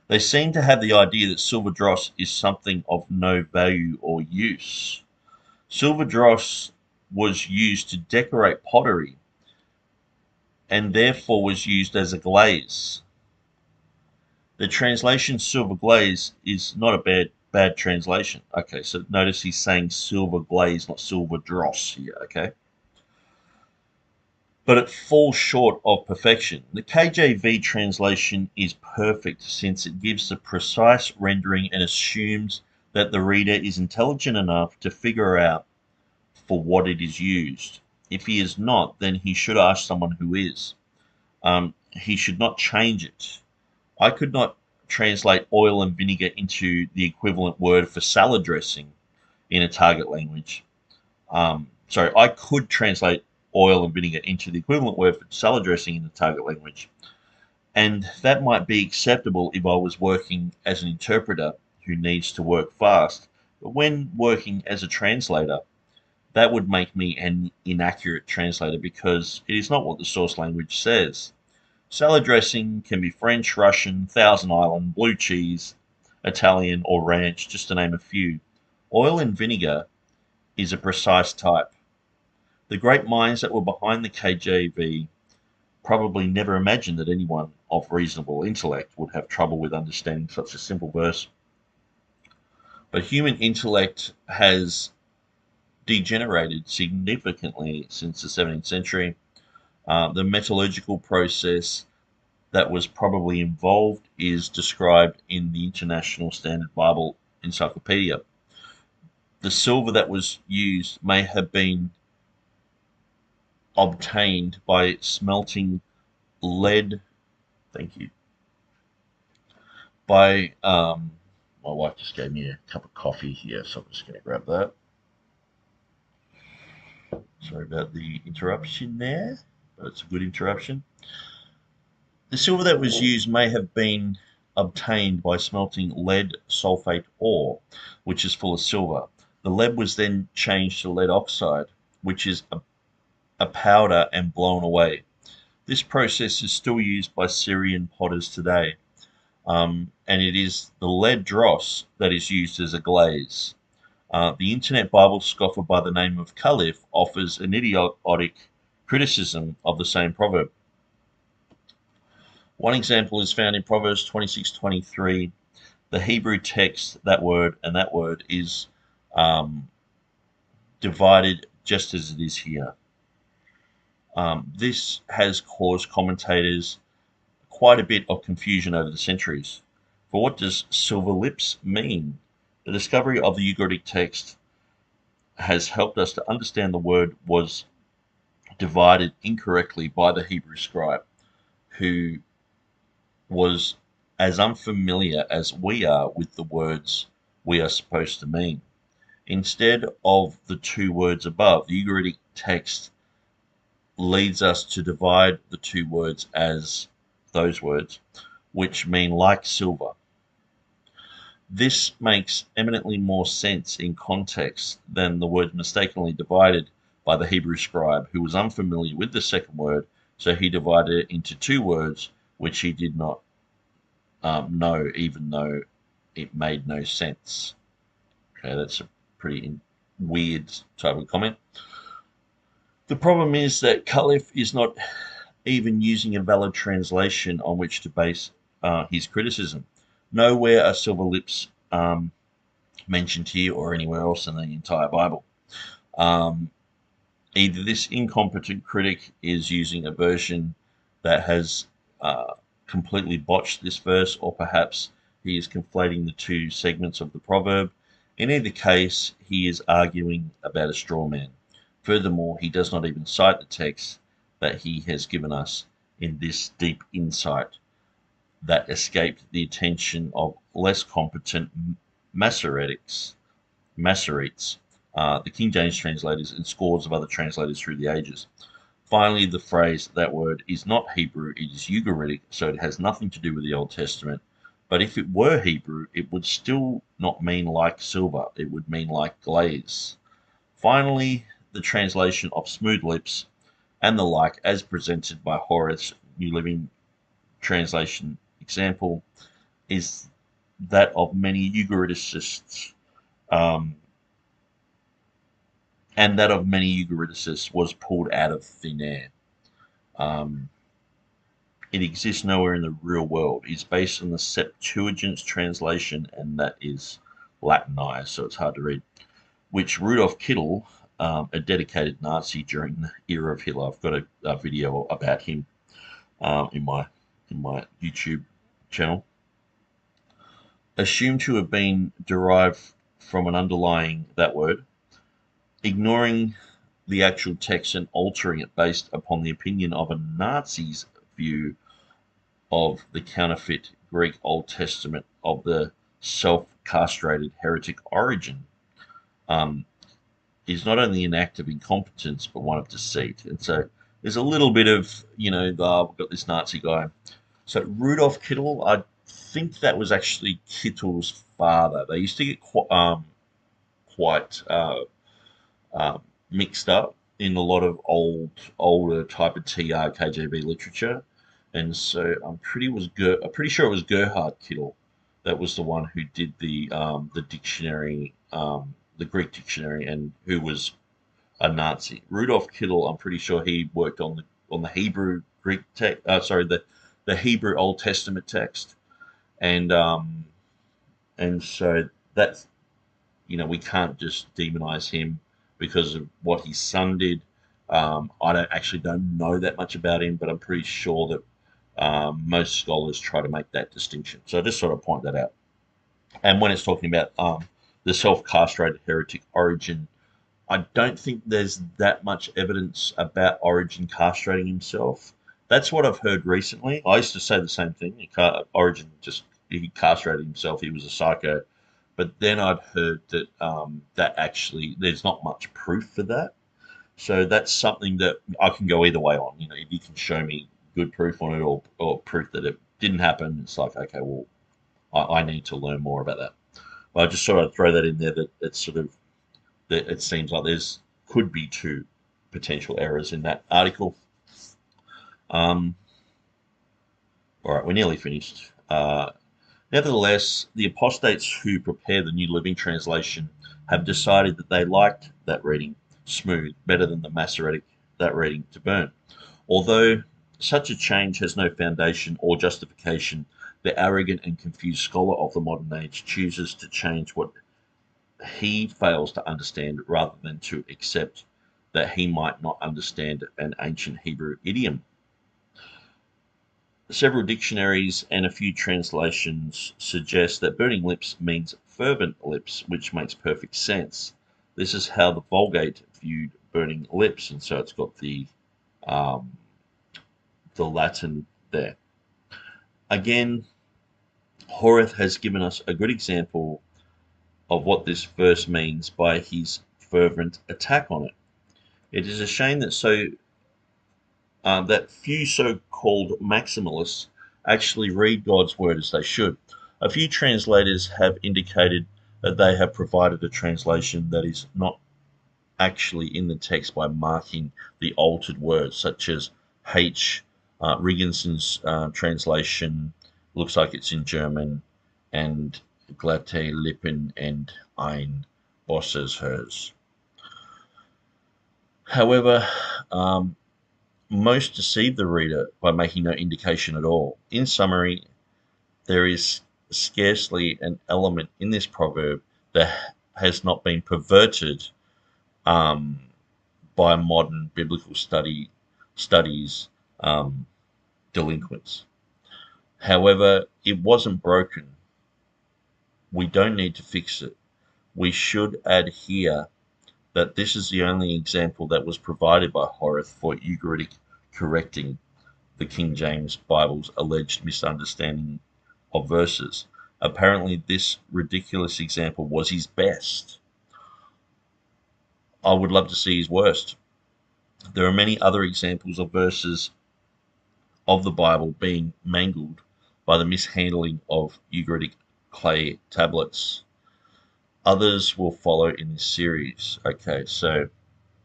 They seem to have the idea that silver dross is something of no value or use. Silver dross was used to decorate pottery and therefore was used as a glaze. The translation silver glaze is not a bad translation. Okay, so notice he's saying silver glaze, not silver dross here, okay? But it falls short of perfection. The KJV translation is perfect since it gives the precise rendering and assumes that the reader is intelligent enough to figure out for what it is used. If he is not, then he should ask someone who is. He should not change it. I could not translate oil and vinegar into the equivalent word for salad dressing in a target language. Sorry, I could translate oil and vinegar into the equivalent word for salad dressing in the target language. And that might be acceptable if I was working as an interpreter who needs to work fast. But when working as a translator, that would make me an inaccurate translator because it is not what the source language says. Salad dressing can be French, Russian, Thousand Island, blue cheese, Italian, or ranch, just to name a few. Oil and vinegar is a precise type. The great minds that were behind the KJV probably never imagined that anyone of reasonable intellect would have trouble with understanding such a simple verse. But human intellect has degenerated significantly since the 17th century. The metallurgical process that was probably involved is described in the International Standard Bible Encyclopedia. The silver that was used may have been obtained by smelting lead. Thank you. My wife just gave me a cup of coffee here, so I'm just going to grab that. Sorry about the interruption there, but it's a good interruption. The silver that was used may have been obtained by smelting lead sulfate ore, which is full of silver. The lead was then changed to lead oxide, which is a powder, and blown away. This process is still used by Syrian potters today, and it is the lead dross that is used as a glaze. The internet Bible scoffer by the name of Caliph offers an idiotic criticism of the same proverb. One example is found in Proverbs 26:23. The Hebrew text, that word and that word, is divided just as it is here. This has caused commentators quite a bit of confusion over the centuries. For what does silver lips mean? The discovery of the Ugaritic text has helped us to understand the word was divided incorrectly by the Hebrew scribe, who was as unfamiliar as we are with the words we are supposed to mean. Instead of the two words above, the Ugaritic text leads us to divide the two words as those words, which mean like silver. This makes eminently more sense in context than the word mistakenly divided by the Hebrew scribe, who was unfamiliar with the second word, so he divided it into two words which he did not know, even though it made no sense. Okay, that's a pretty weird type of comment. The problem is that Caliph is not even using a valid translation on which to base his criticism. Nowhere are silver lips mentioned here or anywhere else in the entire Bible. Either this incompetent critic is using a version that has completely botched this verse, or perhaps he is conflating the two segments of the proverb. In either case, he is arguing about a straw man. Furthermore, he does not even cite the text that he has given us in this deep insight that escaped the attention of less competent Masoretes, the King James translators, and scores of other translators through the ages. Finally, the phrase, that word, is not Hebrew, it is Ugaritic, so it has nothing to do with the Old Testament. But if it were Hebrew, it would still not mean like silver, it would mean like glaze. Finally, the translation of smooth lips and the like, as presented by Horace, New Living Translation example, is that of many Ugariticists, and that of many Ugariticists was pulled out of thin air. It exists nowhere in the real world. It's based on the Septuagint translation, and that is Latinized, so it's hard to read, which Rudolf Kittel, a dedicated Nazi during the era of Hitler, I've got a video about him in my YouTube channel, assumed to have been derived from an underlying that word, ignoring the actual text and altering it based upon the opinion of a Nazi's view of the counterfeit Greek Old Testament of the self-castrated heretic origin is not only an act of incompetence but one of deceit. And so there's a little bit of, we've got this Nazi guy. So Rudolf Kittel, I think that was actually Kittel's father. They used to get quite mixed up in a lot of older type of TR KJV literature, and so I'm pretty sure it was Gerhard Kittel that was the one who did the dictionary, the Greek dictionary, and who was a Nazi. Rudolf Kittel, I'm pretty sure he worked on the Hebrew Greek text. The Hebrew Old Testament text, and so that's, we can't just demonize him because of what his son did. Don't know that much about him, but I'm pretty sure that most scholars try to make that distinction. So I just sort of point that out. And when it's talking about the self-castrated heretic Origin, I don't think there's that much evidence about Origin castrating himself. That's what I've heard recently. I used to say the same thing. Origin he castrated himself. He was a psycho. But then I'd heard that that actually there's not much proof for that. So that's something that I can go either way on. If you can show me good proof on it, or proof that it didn't happen, it's like, okay, well, I need to learn more about that. But I just sort of throw that in there, that it seems like could be two potential errors in that article. All right, we're nearly finished. Nevertheless, the apostates who prepare the New Living Translation have decided that they liked that reading, smooth, better than the Masoretic, that reading, to burn. Although such a change has no foundation or justification, the arrogant and confused scholar of the modern age chooses to change what he fails to understand rather than to accept that he might not understand an ancient Hebrew idiom. Several dictionaries and a few translations suggest that burning lips means fervent lips, which makes perfect sense. This is how the Vulgate viewed burning lips, and so it's got the Latin there. Again, Horace has given us a good example of what this verse means by his fervent attack on it. It is a shame that that few so-called maximalists actually read God's word as they should. A few translators have indicated that they have provided a translation that is not actually in the text by marking the altered words, such as H. Rigginson's translation looks like it's in German, and glatte Lippen and ein Bosses hers. However, most deceive the reader by making no indication at all. In summary, there is scarcely an element in this proverb that has not been perverted by modern biblical studies delinquents. However, it wasn't broken. We don't need to fix it. We should add here that this is the only example that was provided by Horace for Ugaritic correcting the King James Bible's alleged misunderstanding of verses. Apparently, this ridiculous example was his best. I would love to see his worst. There are many other examples of verses of the Bible being mangled by the mishandling of Ugaritic clay tablets. Others will follow in this series. Okay, so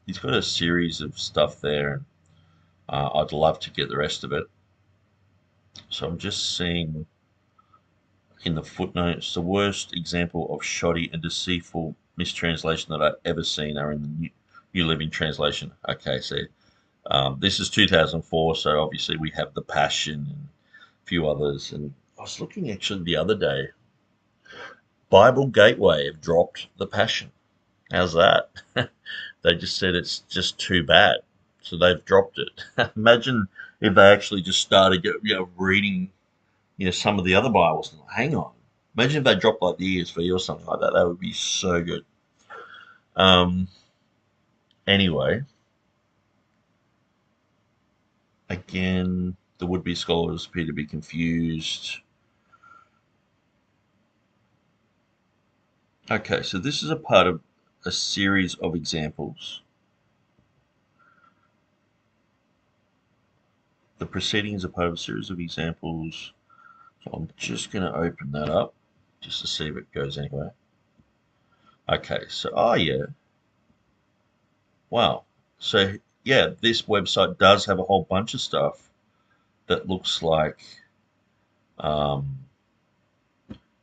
he's got a series of stuff there. I'd love to get the rest of it. So I'm just seeing in the footnotes, the worst example of shoddy and deceitful mistranslation that I've ever seen are in the New Living Translation. Okay, so this is 2004, so obviously we have the Passion and a few others. And I was looking actually the other day. Bible Gateway have dropped the Passion. How's that? They just said it's just too bad, so they've dropped it. Imagine if they actually just started reading some of the other Bibles. Hang on. Imagine if they dropped like the ESV or something like that. That would be so good. Anyway, again, the would-be scholars appear to be confused. Okay, so this is a part of a series of examples. The proceedings are part of a series of examples. So I'm just going to open that up just to see if it goes anywhere. Okay, so, oh yeah. Wow. So, yeah, this website does have a whole bunch of stuff that looks like um,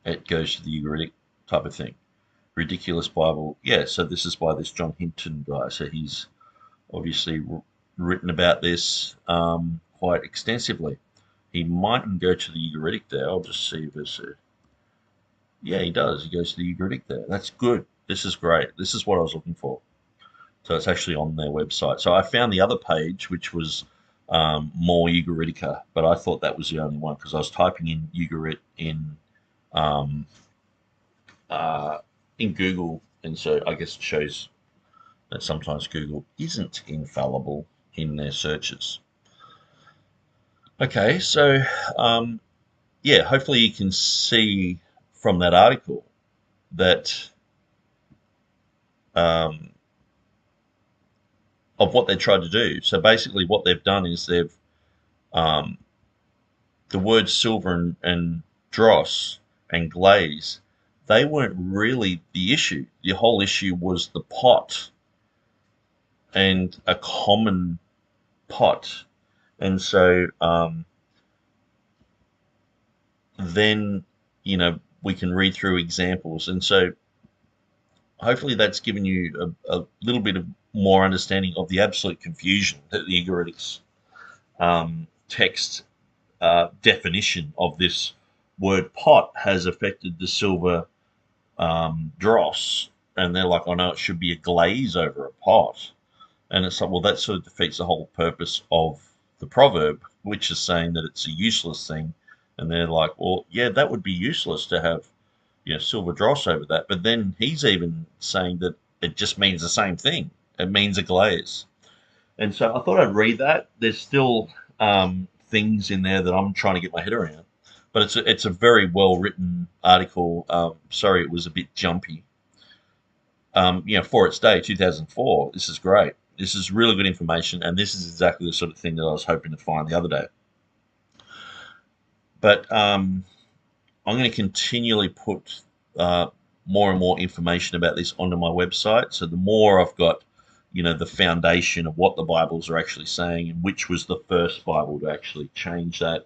it goes to the Ugaritic type of thing. Ridiculous Bible. Yeah, so this is by this John Hinton guy. So he's obviously written about this quite extensively. He mightn't go to the Ugaritic there. I'll just see if there's a... Yeah, he does. He goes to the Ugaritic there. That's good. This is great. This is what I was looking for. So it's actually on their website. So I found the other page, which was more Ugaritica, but I thought that was the only one because I was typing in Ugarit um, in Google, and so I guess it shows that sometimes Google isn't infallible in their searches. Okay, so yeah, hopefully you can see from that article that um, of what they tried to do. So basically, what they've done is they've um, the words silver and dross and glaze. They weren't really the issue. The whole issue was the pot and a common pot. And so then, we can read through examples. And so hopefully that's given you a little bit of more understanding of the absolute confusion that the Ugaritic text definition of this word pot has affected the silver dross. And they're like, oh no, it should be a glaze over a pot. And it's like, well, that sort of defeats the whole purpose of the proverb, which is saying that it's a useless thing. And they're like, well, yeah, that would be useless to have, silver dross over that. But then he's even saying that it just means the same thing. It means a glaze. And so I thought I'd read that. There's still things in there that I'm trying to get my head around. But it's a very well written article. Sorry, it was a bit jumpy. For its day, 2004, this is great. This is really good information, and this is exactly the sort of thing that I was hoping to find the other day. But I'm going to continually put more and more information about this onto my website. So the more I've got, the foundation of what the Bibles are actually saying and which was the first Bible to actually change that.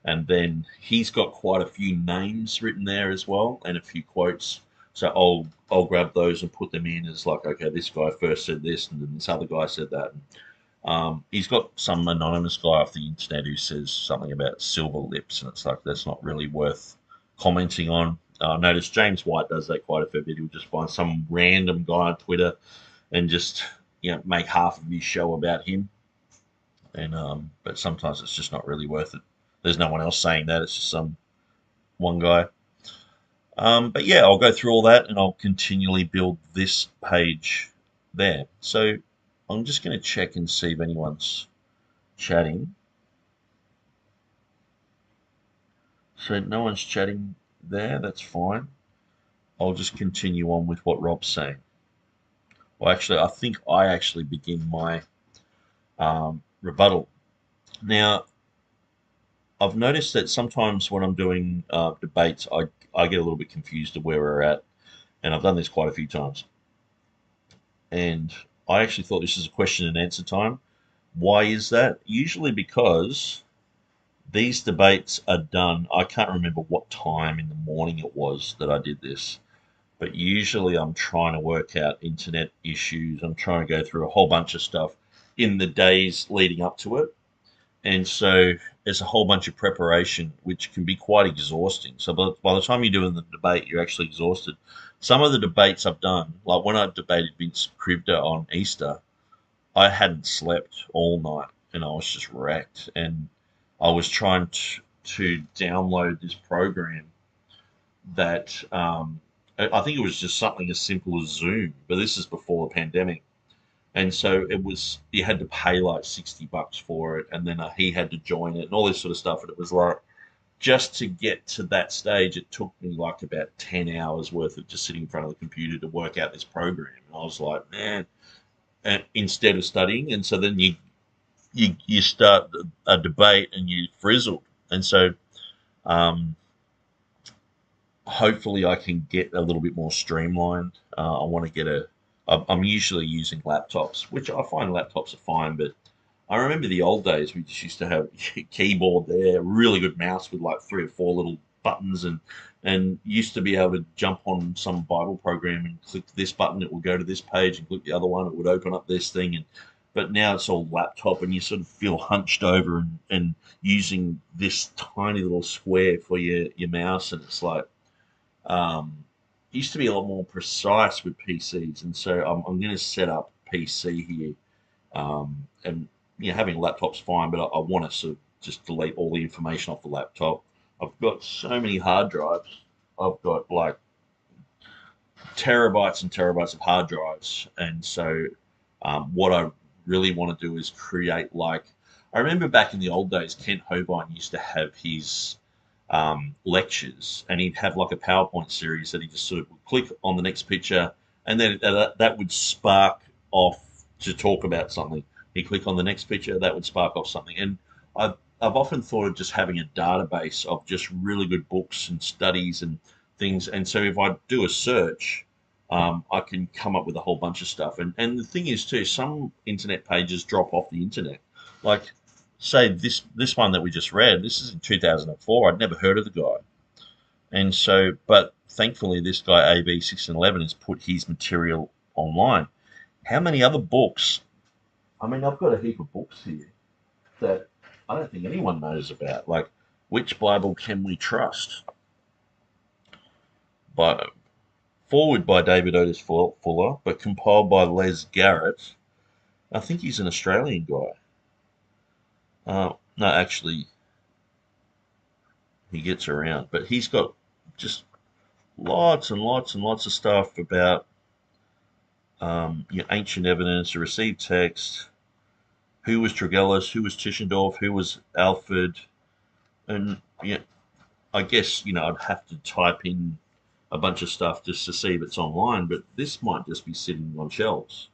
And then he's got quite a few names written there as well and a few quotes. So I'll grab those and put them in as like, okay, this guy first said this, and then this other guy said that. He's got some anonymous guy off the internet who says something about silver lips, and it's like that's not really worth commenting on. Notice James White does that quite a fair bit. He'll just find some random guy on Twitter and just make half of his show about him. And but sometimes it's just not really worth it. There's no one else saying that. It's just some one guy. But yeah, I'll go through all that and I'll continually build this page there. So I'm just going to check and see if anyone's chatting. So no one's chatting there. That's fine. I'll just continue on with what Rob's saying. Well, actually, I think I actually begin my rebuttal. Now, I've noticed that sometimes when I'm doing debates, I get a little bit confused of where we're at, and I've done this quite a few times. And I actually thought this is a question and answer time. Why is that? Usually because these debates are done. I can't remember what time in the morning it was that I did this, but usually I'm trying to work out internet issues. I'm trying to go through a whole bunch of stuff in the days leading up to it. And so there's a whole bunch of preparation, which can be quite exhausting. So by the time you're doing the debate, you're actually exhausted. Some of the debates I've done, like when I debated Vince Krivda on Easter, I hadn't slept all night and I was just wrecked. And I was trying to download this program that I think it was just something as simple as Zoom, but this is before the pandemic. And so you had to pay like $60 for it, and then he had to join it and all this sort of stuff. And it was like, just to get to that stage, it took me like about 10 hours worth of just sitting in front of the computer to work out this program. And I was like, man, and instead of studying. And so then you start a debate and you frizzled. And so um, hopefully I can get a little bit more streamlined. I want to get I'm usually using laptops, which I find laptops are fine, but I remember the old days. We just used to have a keyboard there, really good mouse with like 3 or 4 little buttons, and used to be able to jump on some Bible program and click this button, it will go to this page, and click the other one, it would open up this thing. And but now it's all laptop, and you sort of feel hunched over and using this tiny little square for your mouse, and it's like used to be a lot more precise with PCs, and so I'm going to set up PC here, and having a laptop's fine, but I want to sort of just delete all the information off the laptop. I've got so many hard drives. I've got like terabytes and terabytes of hard drives, and so what I really want to do is create like I remember back in the old days, Kent Hovind used to have his lectures, and he'd have like a PowerPoint series that he just sort of would click on the next picture, and then that would spark off to talk about something. He'd click on the next picture, that would spark off something. And I've often thought of just having a database of just really good books and studies and things. And so if I do a search, I can come up with a whole bunch of stuff. And the thing is too, some internet pages drop off the internet. Like say this one that we just read, this is in 2004. I'd never heard of the guy. And so, but thankfully this guy AB1611 has put his material online. How many other books? I mean, I've got a heap of books here that I don't think anyone knows about. Like, which Bible can we trust? Forward by David Otis Fuller, but compiled by Les Garrett. I think he's an Australian guy. No, actually, he gets around, but he's got just lots and lots and lots of stuff about ancient evidence, the received text, who was Tregelles, who was Tischendorf, who was Alfred, and I guess I'd have to type in a bunch of stuff just to see if it's online, but this might just be sitting on shelves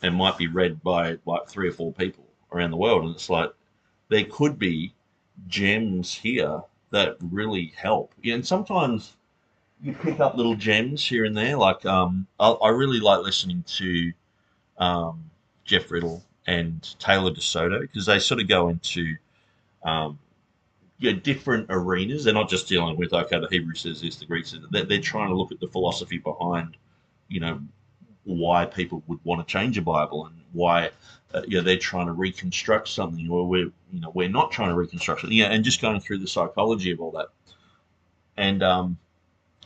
and might be read by like 3 or 4 people around the world, and it's like there could be gems here that really help. And sometimes you pick up little gems here and there. Like I really like listening to Jeff Riddle and Taylor DeSoto because they sort of go into um, different arenas. They're not just dealing with okay, the Hebrew says this, the Greek says that. They're trying to look at the philosophy behind, why people would want to change a Bible and why they're trying to reconstruct something, or we're not trying to reconstruct it. And just going through the psychology of all that. And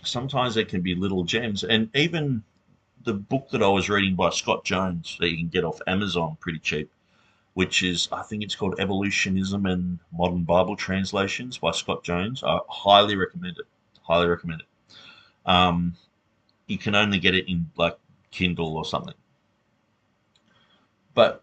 sometimes there can be little gems, and even the book that I was reading by Scott Jones that you can get off Amazon pretty cheap, which is, I think it's called Evolutionism and Modern Bible Translations by Scott Jones. I highly recommend it. Highly recommend it. You can only get it in like Kindle or something. But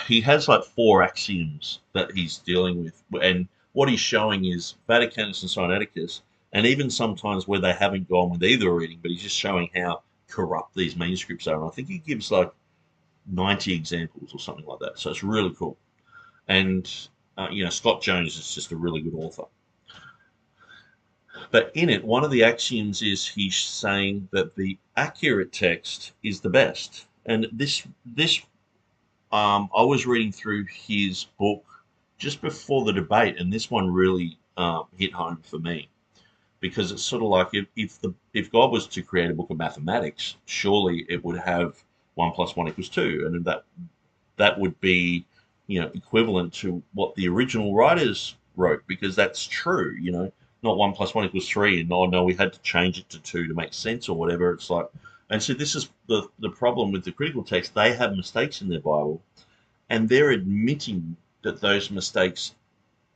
he has like 4 axioms that he's dealing with, and what he's showing is Vaticanus and Sinaiticus, and even sometimes where they haven't gone with either reading, but he's just showing how corrupt these manuscripts are. And I think he gives like 90 examples or something like that. So it's really cool. And, Scott Jones is just a really good author. But in it, one of the axioms is he's saying that the accurate text is the best. And this I was reading through his book just before the debate, and this one really hit home for me. Because it's sort of like if God was to create a book of mathematics, surely it would have 1 + 1 = 2, and that would be equivalent to what the original writers wrote, because that's true. Not 1 + 1 = 3, and no, we had to change it to 2 to make sense or whatever. It's like, and so this is the problem with the critical text. They have mistakes in their Bible, and they're admitting that those mistakes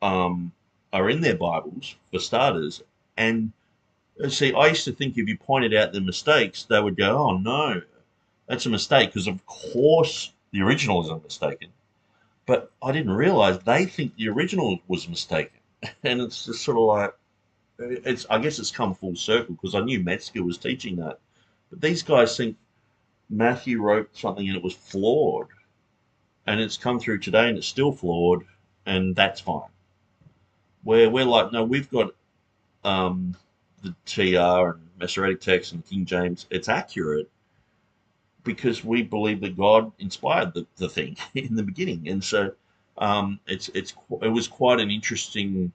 are in their Bibles for starters. And see, I used to think if you pointed out the mistakes, they would go, "Oh no, that's a mistake," because of course the original is mistaken. But I didn't realize they think the original was mistaken. And it's just sort of like, I guess it's come full circle because I knew Metzger was teaching that. But these guys think Matthew wrote something and it was flawed. And it's come through today and it's still flawed, and that's fine. Where we're like, no, we've got the TR and Masoretic text and King James. It's accurate because we believe that God inspired the thing in the beginning, and so it was quite an interesting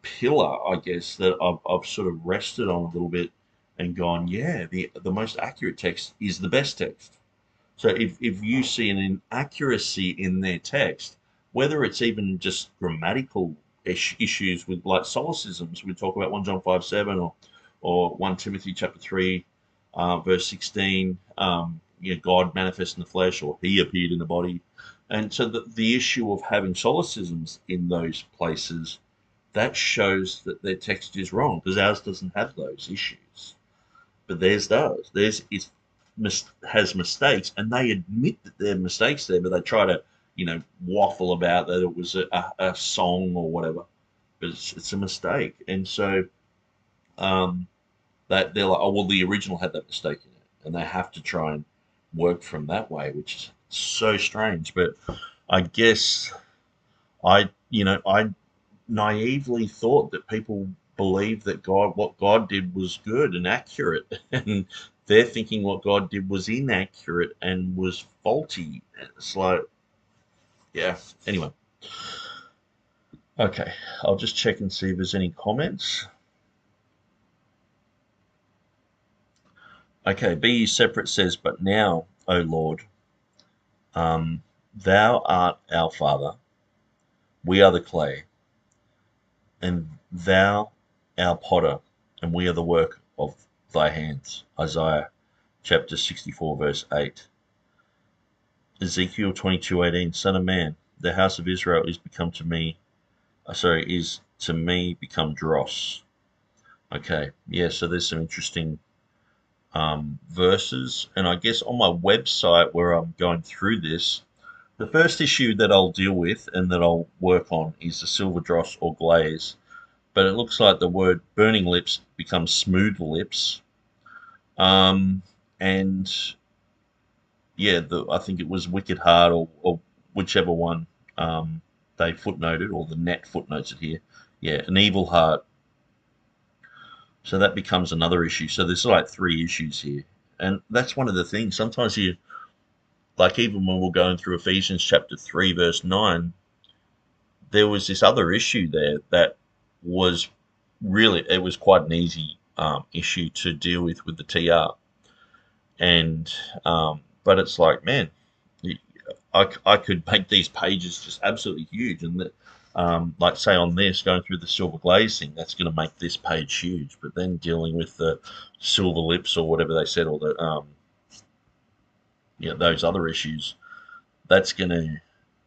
pillar, I guess, that I've sort of rested on a little bit and gone, yeah, the most accurate text is the best text. So if you see an inaccuracy in their text, whether it's even just grammatical issues with like solecisms, we talk about 1 John 5:7 or 1 Timothy chapter 3, verse 16, God manifest in the flesh, or he appeared in the body. And so the issue of having solecisms in those places, that shows that their text is wrong because ours doesn't have those issues, but theirs does. Theirs has mistakes, and they admit that there are mistakes there, but they try to, waffle about that it was a song or whatever, but it's a mistake, and so that they're like, oh well, the original had that mistake in it, and they have to try and work from that way, which is so strange. But I guess I naively thought that people believed that what God did was good and accurate, and they're thinking what God did was inaccurate and was faulty. It's like, yeah. Anyway, okay, I'll just check and see if there's any comments. Okay, Be Ye Separate says, but now, O Lord, thou art our Father, we are the clay, and thou our potter, and we are the work of thy hands. Isaiah chapter 64, verse 8. Ezekiel 22:18. Son of man, the house of Israel is to me become dross. Okay, yeah, so there's some interesting verses, and I guess on my website where I'm going through this, the first issue that I'll deal with and that I'll work on is the silver dross or glaze, but it looks like the word burning lips becomes smooth lips, and yeah, I think it was wicked hard or whichever one they footnoted, or the net footnotes it here. Yeah, an evil heart. So that becomes another issue. So there's like three issues here. And that's one of the things. Sometimes like even when we're going through Ephesians chapter 3, verse 9, there was this other issue there that was it was quite an easy issue to deal with the TR. And, but it's like, man, I could make these pages just absolutely huge. And that, like say on this, going through the silver glaze thing, that's going to make this page huge. But then dealing with the silver lips or whatever they said, or the those other issues, that's going to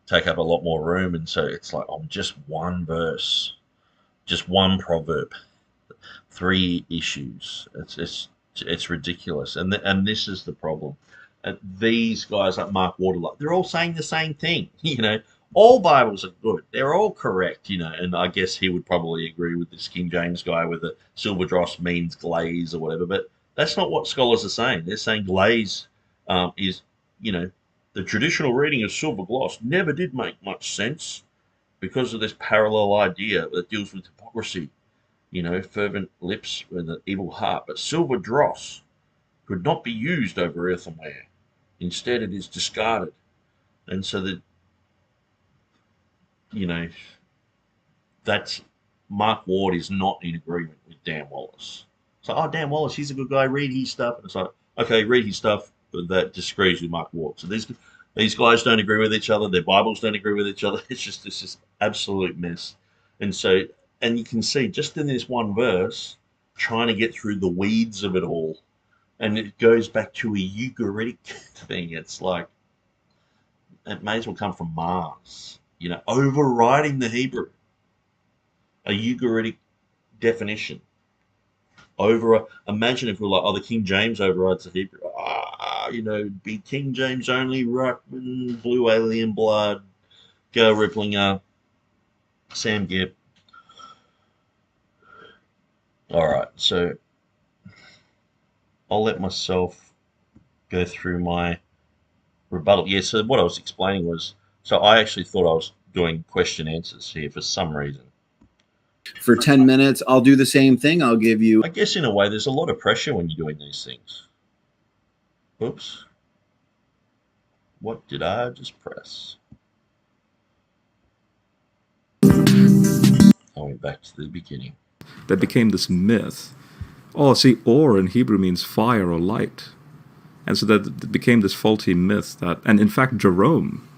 take up a lot more room. And so it's like, just one verse, just one proverb, three issues. It's ridiculous. And this is the problem. These guys like Mark Waterlock, they're all saying the same thing. All Bibles are good. They're all correct. And I guess he would probably agree with this King James guy with the silver dross means glaze or whatever. But that's not what scholars are saying. They're saying glaze is, the traditional reading of silver gloss never did make much sense because of this parallel idea that deals with hypocrisy, fervent lips with an evil heart. But silver dross could not be used over earthenware. Instead, it is discarded. And so that, that's Mark Ward is not in agreement with Dan Wallace. So, Dan Wallace, he's a good guy, read his stuff. And it's like, okay, read his stuff, but that disagrees with Mark Ward. So these guys don't agree with each other. Their Bibles don't agree with each other. It's just this absolute mess. And so, and you can see just in this one verse, trying to get through the weeds of it all. And it goes back to a Ugaritic thing. It's like, it may as well come from Mars, overriding the Hebrew. A Ugaritic definition. Imagine if we're like, the King James overrides the Hebrew. Be King James only, Ruckman, Blue Alien Blood, Gail Ripplinger, Sam Gipp. All right, so I'll let myself go through my rebuttal. Yeah, so what I was explaining was, so I actually thought I was doing question answers here for some reason. For 10 minutes, I'll do the same thing. I'll give you. I guess in a way, there's a lot of pressure when you're doing these things. Oops. What did I just press? I went back to the beginning. That became this myth. Oh, see, or in Hebrew means fire or light. And so that it became this faulty myth that, and in fact, Jerome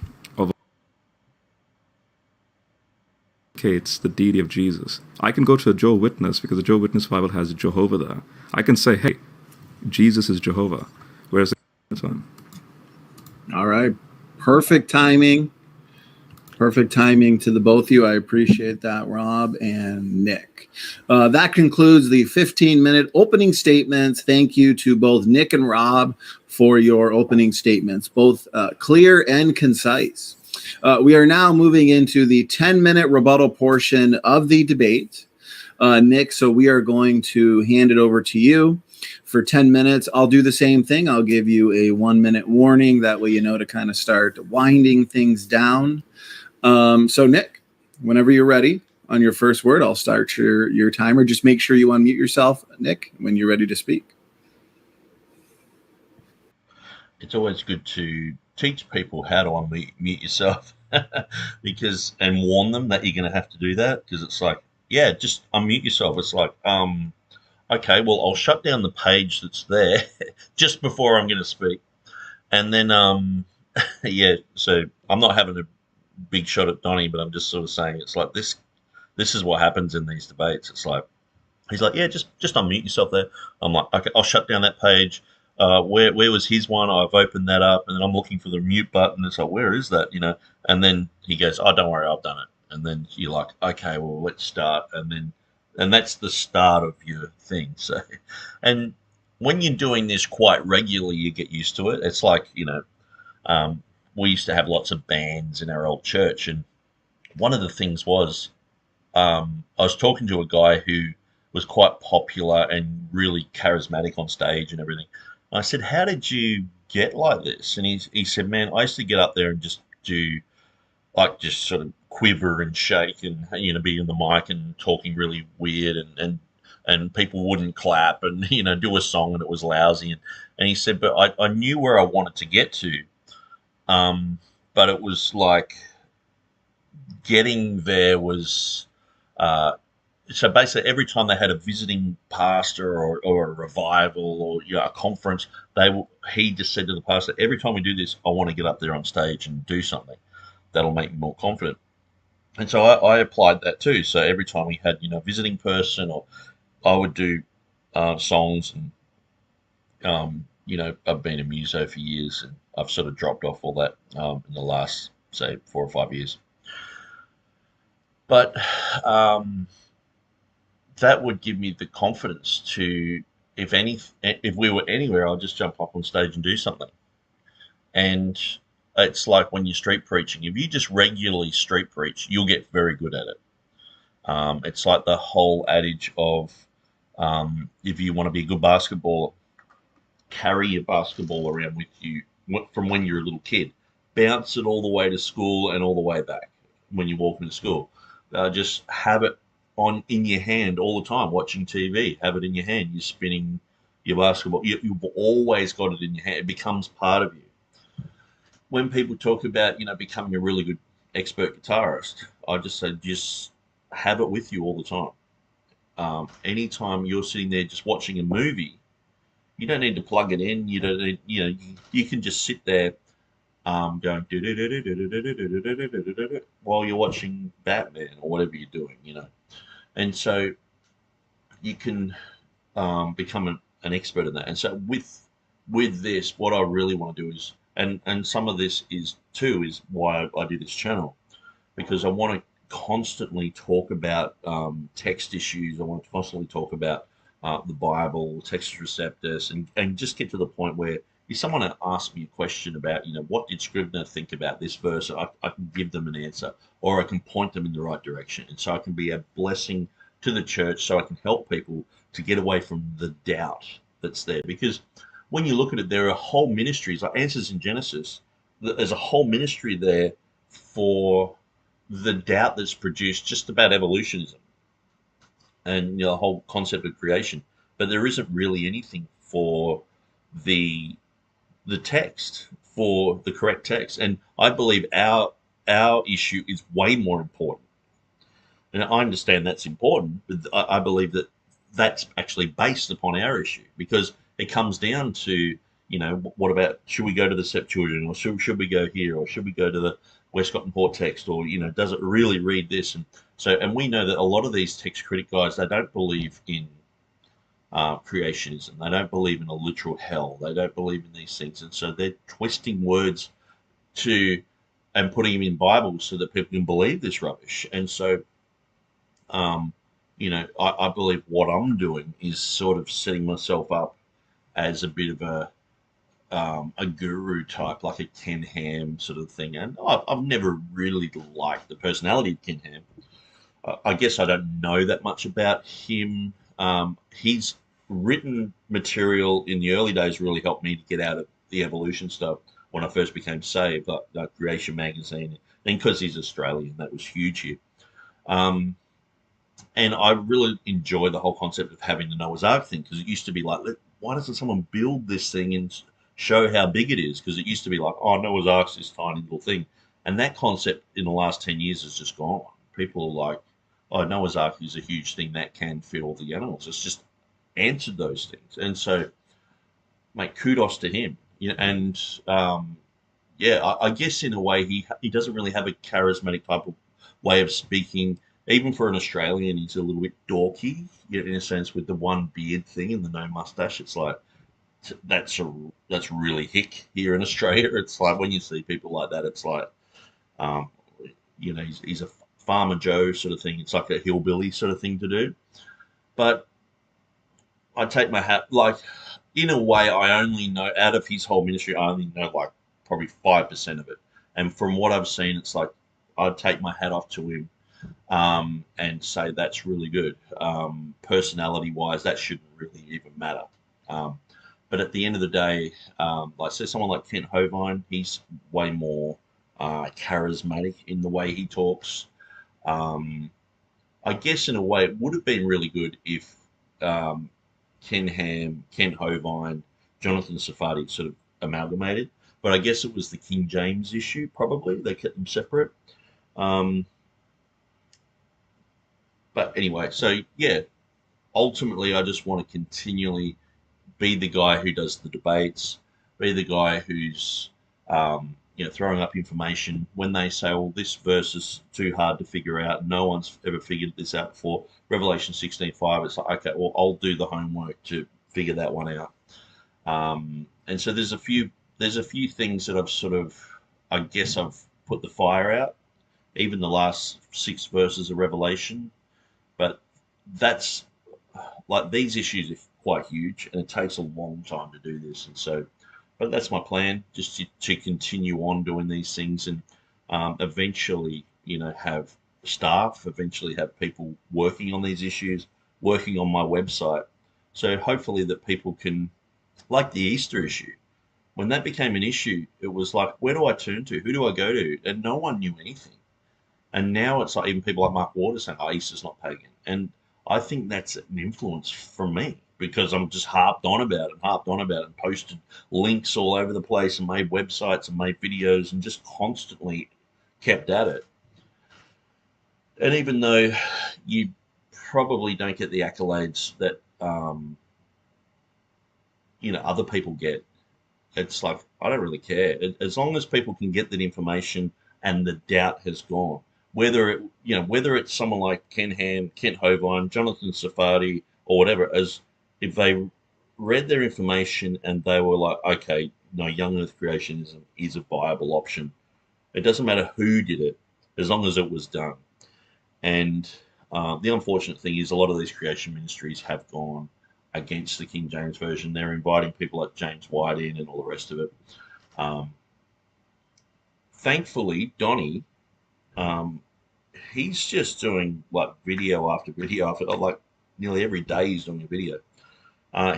indicates the deity of Jesus. I can go to a Jehovah's Witness because the Jehovah's Witness Bible has Jehovah there. I can say, hey, Jesus is Jehovah. Whereas All right. Perfect timing. Perfect timing to the both of you. I appreciate that, Rob and Nick. That concludes the 15-minute opening statements. Thank you to both Nick and Rob for your opening statements, both clear and concise. We are now moving into the 10-minute rebuttal portion of the debate. Nick, so we are going to hand it over to you for 10 minutes. I'll do the same thing. I'll give you a 1-minute warning. That way, you know, to kind of start winding things down. So Nick, whenever you're ready on your first word, I'll start your timer. Just make sure you unmute yourself, Nick, when you're ready to speak. It's always good to teach people how to unmute yourself because and warn them that you're going to have to do that, because it's like, yeah, just unmute yourself. It's like, okay, well, I'll shut down the page that's there just before I'm going to speak. And then, yeah, so I'm not having a big shot at Donnie, but I'm just sort of saying it's like this is what happens in these debates. It's like, he's like, yeah, just unmute yourself there. I'm like, okay, I'll shut down that page. Where was his one? I've opened that up, and then I'm looking for the mute button. It's like, where is that? You know? And then he goes, oh, don't worry, I've done it. And then you're like, okay, well, let's start. And that's the start of your thing. So, and when you're doing this quite regularly, you get used to it. It's like, you know, we used to have lots of bands in our old church, and one of the things was, I was talking to a guy who was quite popular and really charismatic on stage and everything. And I said, how did you get like this? And he said, man, I used to get up there and just do, like, just sort of quiver and shake and, you know, be in the mic and talking really weird, and people wouldn't clap and, you know, do a song and it was lousy. And he said, but I knew where I wanted to get to. But it was like getting there was, so basically every time they had a visiting pastor or a revival or, you know, a conference, he just said to the pastor, every time we do this, I want to get up there on stage and do something that'll make me more confident. And so I applied that too. So every time we had, you know, a visiting person, or I would do songs, and you know, I've been a muso for years, and I've sort of dropped off all that in the last, say, 4 or 5 years. But that would give me the confidence to, if we were anywhere, I'll just jump up on stage and do something. And it's like when you're street preaching. If you just regularly street preach, you'll get very good at it. It's like the whole adage of, if you want to be a good basketballer, carry your basketball around with you from when you're a little kid. Bounce it all the way to school and all the way back when you walk into school. Just have it in your hand all the time, watching TV. Have it in your hand. You're spinning your basketball. You've always got it in your hand. It becomes part of you. When people talk about, you know, becoming a really good expert guitarist, I just say just have it with you all the time. Anytime you're sitting there just watching a movie, you don't need to plug it in. You don't need, you know, you can just sit there going while you're watching Batman or whatever you're doing, you know. And so you can become an expert in that. And so with this, what I really want to do is, and some of this is why I do this channel, because I want to constantly talk about text issues. I want to constantly talk about the Bible, Textus Receptus, and just get to the point where if someone asks me a question about, you know, what did Scrivener think about this verse, I can give them an answer, or I can point them in the right direction. And so I can be a blessing to the church so I can help people to get away from the doubt that's there. Because when you look at it, there are whole ministries, like Answers in Genesis, there's a whole ministry there for the doubt that's produced just about evolutionism and the whole concept of creation. But there isn't really anything for the text, for the correct text. And I believe our issue is way more important. And I understand that's important, but I believe that that's actually based upon our issue, because it comes down to, what about, should we go to the Septuagint, or should we go here, or should we go to the Westcott and Hort text, or, does it really read this? And we know that a lot of these text critic guys, they don't believe in creationism. They don't believe in a literal hell. They don't believe in these things. And so they're twisting words and putting them in Bibles so that people can believe this rubbish. And so, I believe what I'm doing is sort of setting myself up as a bit of a guru type, like a Ken Ham sort of thing. And I've never really liked the personality of Ken Ham. I guess I don't know that much about him. His written material in the early days really helped me to get out of the evolution stuff when I first became saved, like Creation Magazine. And because he's Australian, that was huge here. And I really enjoy the whole concept of having the Noah's Ark thing, because it used to be like, why doesn't someone build this thing and show how big it is? Because it used to be like, oh, Noah's Ark's this tiny little thing. And that concept in the last 10 years has just gone. People are like, oh, Noah's Ark is a huge thing that can fit all the animals. It's just answered those things. And so, mate, kudos to him. And I guess in a way he doesn't really have a charismatic type of way of speaking. Even for an Australian, he's a little bit dorky, in a sense, with the one beard thing and the no mustache. It's like, that's really hick here in Australia. It's like when you see people like that, it's like, he's a Farmer Joe sort of thing. It's like a hillbilly sort of thing to do. But I take my hat, like, in a way, I only know, out of his whole ministry, I only know like probably 5% of it. And from what I've seen, it's like, I'd take my hat off to him and say that's really good. Personality-wise, that shouldn't really even matter. But at the end of the day, like say someone like Kent Hovind, he's way more charismatic in the way he talks. I guess in a way it would have been really good if Ken Ham, Kent Hovind, Jonathan Safadi sort of amalgamated. But I guess it was the King James issue, probably. They kept them separate. But anyway, so yeah, ultimately I just want to continually be the guy who does the debates, be the guy who's throwing up information when they say, well, this verse is too hard to figure out. No one's ever figured this out before. Revelation 16:5, it's like, okay, well, I'll do the homework to figure that one out. And so there's a few things that I've sort of, I guess I've put the fire out, even the last 6 verses of Revelation. But that's, like, these issues are quite huge, and it takes a long time to do this. And so, but that's my plan, just to continue on doing these things, and eventually, have staff, eventually have people working on these issues, working on my website. So hopefully that people can, like the Easter issue, when that became an issue, it was like, where do I turn to? Who do I go to? And no one knew anything. And now it's like even people like Mark Waters saying, oh, Easter's not pagan. And I think that's an influence from me, because I'm just harped on about it and posted links all over the place and made websites and made videos and just constantly kept at it. And even though you probably don't get the accolades that, other people get, it's like, I don't really care. As long as people can get that information and the doubt has gone. Whether it's someone like Ken Ham, Kent Hovind, Jonathan Safadi, or whatever, as if they read their information and they were like, okay, no, young Earth creationism is a viable option. It doesn't matter who did it, as long as it was done. And the unfortunate thing is a lot of these creation ministries have gone against the King James Version. They're inviting people like James White in and all the rest of it. Thankfully, Donnie, he's just doing like video after video after, like nearly every day he's doing a video.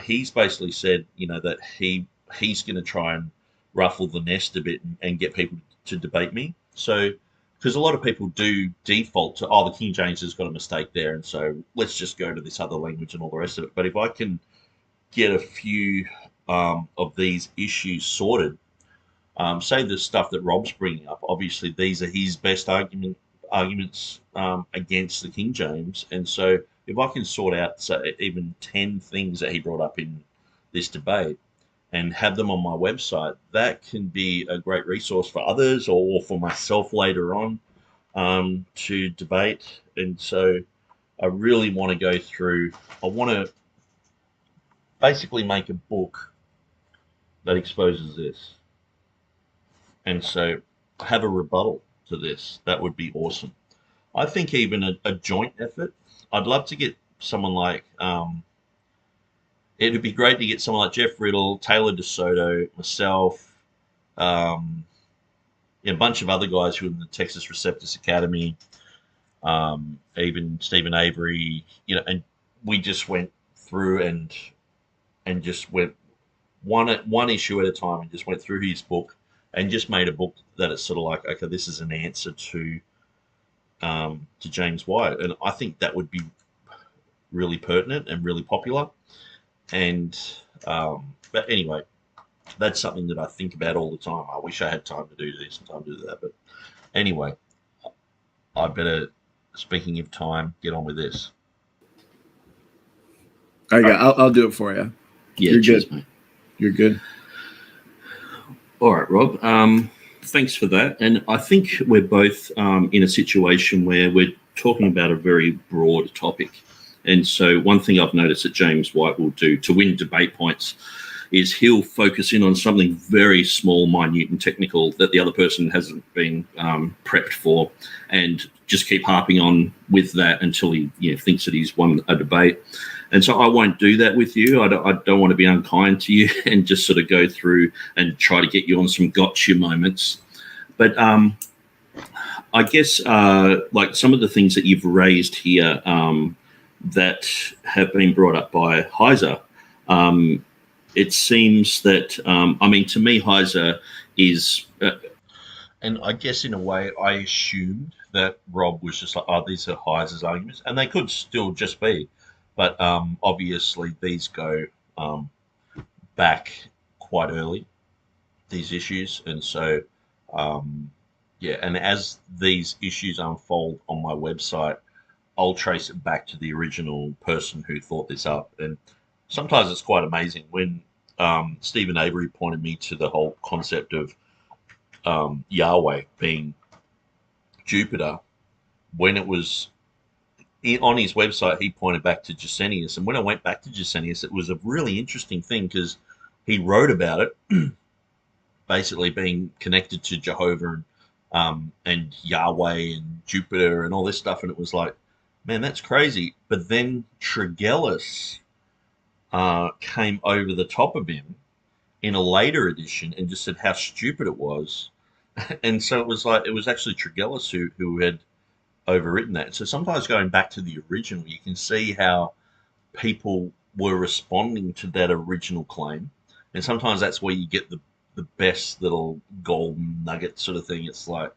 He's basically said, that he's going to try and ruffle the nest a bit and get people to debate me. So, because a lot of people do default to, the King James has got a mistake there, and so let's just go to this other language and all the rest of it. But if I can get a few of these issues sorted, say the stuff that Rob's bringing up, obviously these are his best arguments against the King James, and so if I can sort out even 10 things that he brought up in this debate and have them on my website, that can be a great resource for others or for myself later on to debate. And so I really want to go through, I want to basically make a book that exposes this. And so have a rebuttal to this. That would be awesome. I think even a joint effort. I'd love to get someone like, it'd be great to get someone like Jeff Riddle, Taylor DeSoto, myself, a bunch of other guys who are in the Textus Receptus Academy, even Stephen Avery, and we just went through and just went one issue at a time and just went through his book and just made a book that is sort of like, okay, this is an answer to James White, and I think that would be really pertinent and really popular. And but anyway, that's something that I think about all the time. I wish I had time to do this and time to do that, but anyway, I better, speaking of time, get on with this. I'll do it for you. Yeah, You're cheers, good. mate. You're good. All right, Rob. Thanks for that. And I think we're both in a situation where we're talking about a very broad topic. And so one thing I've noticed that James White will do to win debate points is he'll focus in on something very small, minute and technical that the other person hasn't been prepped for, and just keep harping on with that until he thinks that he's won a debate. And so I won't do that with you. I don't want to be unkind to you and just sort of go through and try to get you on some gotcha moments. But I guess like some of the things that you've raised here that have been brought up by Heiser, it seems that, to me, Heiser is... and I guess in a way I assumed that Rob was just like, these are Heiser's arguments, and they could still just be. But obviously these go back quite early, these issues. And so, and as these issues unfold on my website, I'll trace it back to the original person who thought this up. And sometimes it's quite amazing when Stephen Avery pointed me to the whole concept of Yahweh being Jupiter. When it was on his website, he pointed back to Gesenius. And when I went back to Gesenius, it was a really interesting thing because he wrote about it basically being connected to Jehovah and Yahweh and Jupiter and all this stuff. And it was like, man, that's crazy. But then Tregelles came over the top of him in a later edition and just said how stupid it was. And so it was like, it was actually Tregelles who had overwritten that. So sometimes going back to the original, you can see how people were responding to that original claim. And sometimes that's where you get the best little golden nugget sort of thing. It's like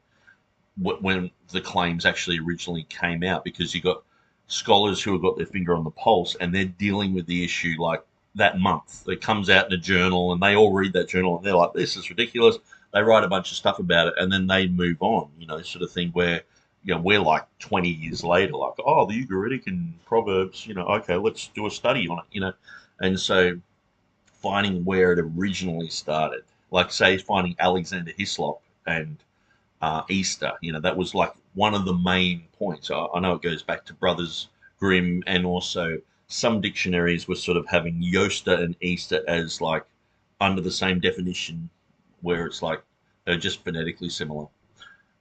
when the claims actually originally came out, because you got scholars who have got their finger on the pulse and they're dealing with the issue like that month. It comes out in a journal and they all read that journal and they're like, this is ridiculous. They write a bunch of stuff about it and then they move on, sort of thing where, we're like 20 years later, like, the Ugaritic and Proverbs, okay, let's do a study on it, And so finding where it originally started, like say finding Alexander Hislop and Easter, that was like one of the main points. I know it goes back to Brothers Grimm, and also some dictionaries were sort of having Yosta and Easter as like under the same definition, where it's like they're just phonetically similar.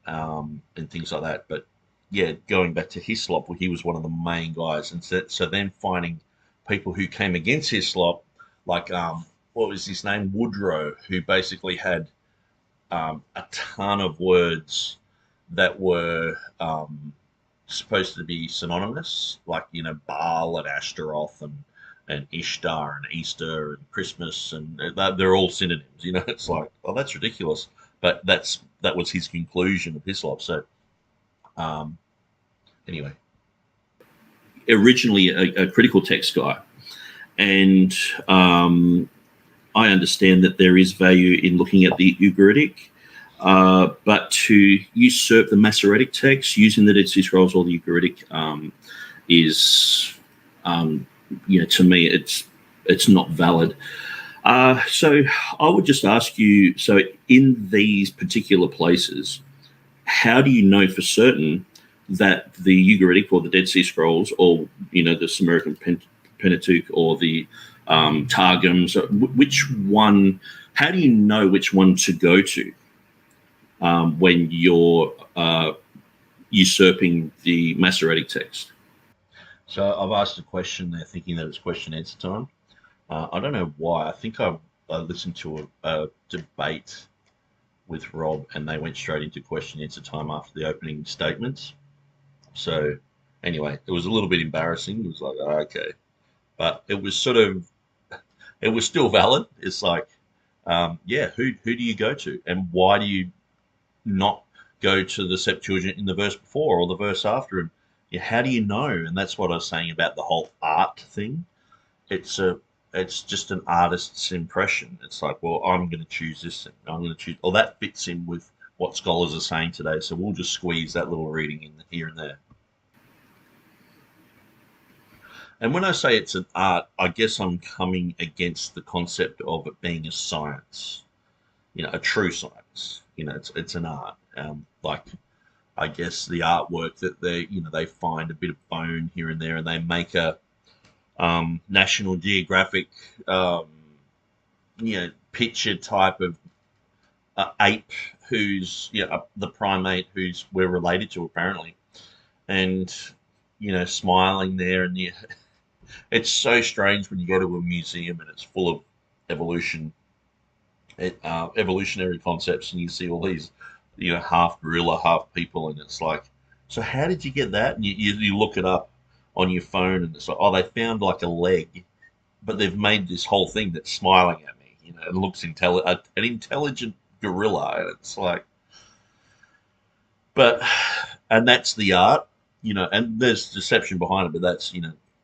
And things like that. But yeah, going back to Hislop, he was one of the main guys. And so then finding people who came against Hislop, like, what was his name? Woodrow, who basically had a ton of words that were supposed to be synonymous, like Baal and Ashtaroth and Ishtar and Easter and Christmas, and they're all synonyms. It's like, oh, that's ridiculous. But that was his conclusion of Hislop. So anyway, originally a critical text guy, and I understand that there is value in looking at the Ugaritic. But to usurp the Masoretic text using the Dead Sea Scrolls or the Ugaritic is, to me, it's not valid. So I would just ask you, so in these particular places, how do you know for certain that the Ugaritic or the Dead Sea Scrolls or, the Samaritan Pentateuch or the Targums, which one, how do you know which one to go to when you're usurping the Masoretic text? So I've asked a question there thinking that it's question answer time. I don't know why. I think I listened to a debate with Rob and they went straight into question answer time after the opening statements. So anyway, it was a little bit embarrassing. It was like, oh, okay. But it was it was still valid. It's like, who do you go to? And why do you not go to the Septuagint in the verse before or the verse after? And how do you know? And that's what I was saying about the whole art thing. It's just an artist's impression. It's like, well, I'm going to choose this thing. I'm going to choose, or that fits in with what scholars are saying today. So we'll just squeeze that little reading in here and there. And when I say it's an art, I guess I'm coming against the concept of it being a science, a true science. It's an art. Like, I guess the artwork that they find a bit of bone here and there, and they make a National Geographic, picture type of ape who's, the primate who's we're related to apparently, and smiling there, and it's so strange when you go to a museum and it's full of evolutionary concepts, and you see all these, half gorilla, half people, and it's like, so how did you get that? And you look it up on your phone, and it's like, oh, they found like a leg, but they've made this whole thing that's smiling at me, it looks an intelligent gorilla, and it's like, and that's the art, and there's deception behind it, but that's,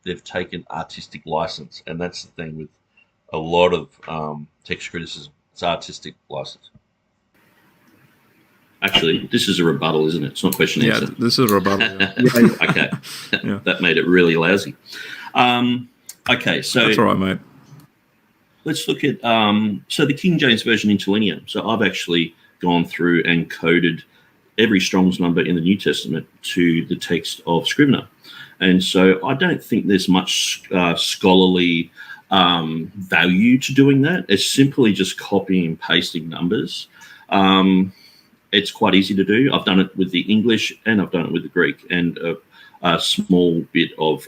they've taken artistic license, and that's the thing with a lot of text criticism. It's artistic license. Actually, this is a rebuttal, isn't it? It's not question answer. Yeah, this is a rebuttal. Okay. Yeah. That made it really lousy. Okay, so... That's all right, mate. Let's look at... so the King James Version interlinear. So I've actually gone through and coded every Strong's number in the New Testament to the text of Scrivener. And so I don't think there's much scholarly value to doing that. It's simply just copying and pasting numbers. It's quite easy to do. I've done it with the English and I've done it with the Greek and a small bit of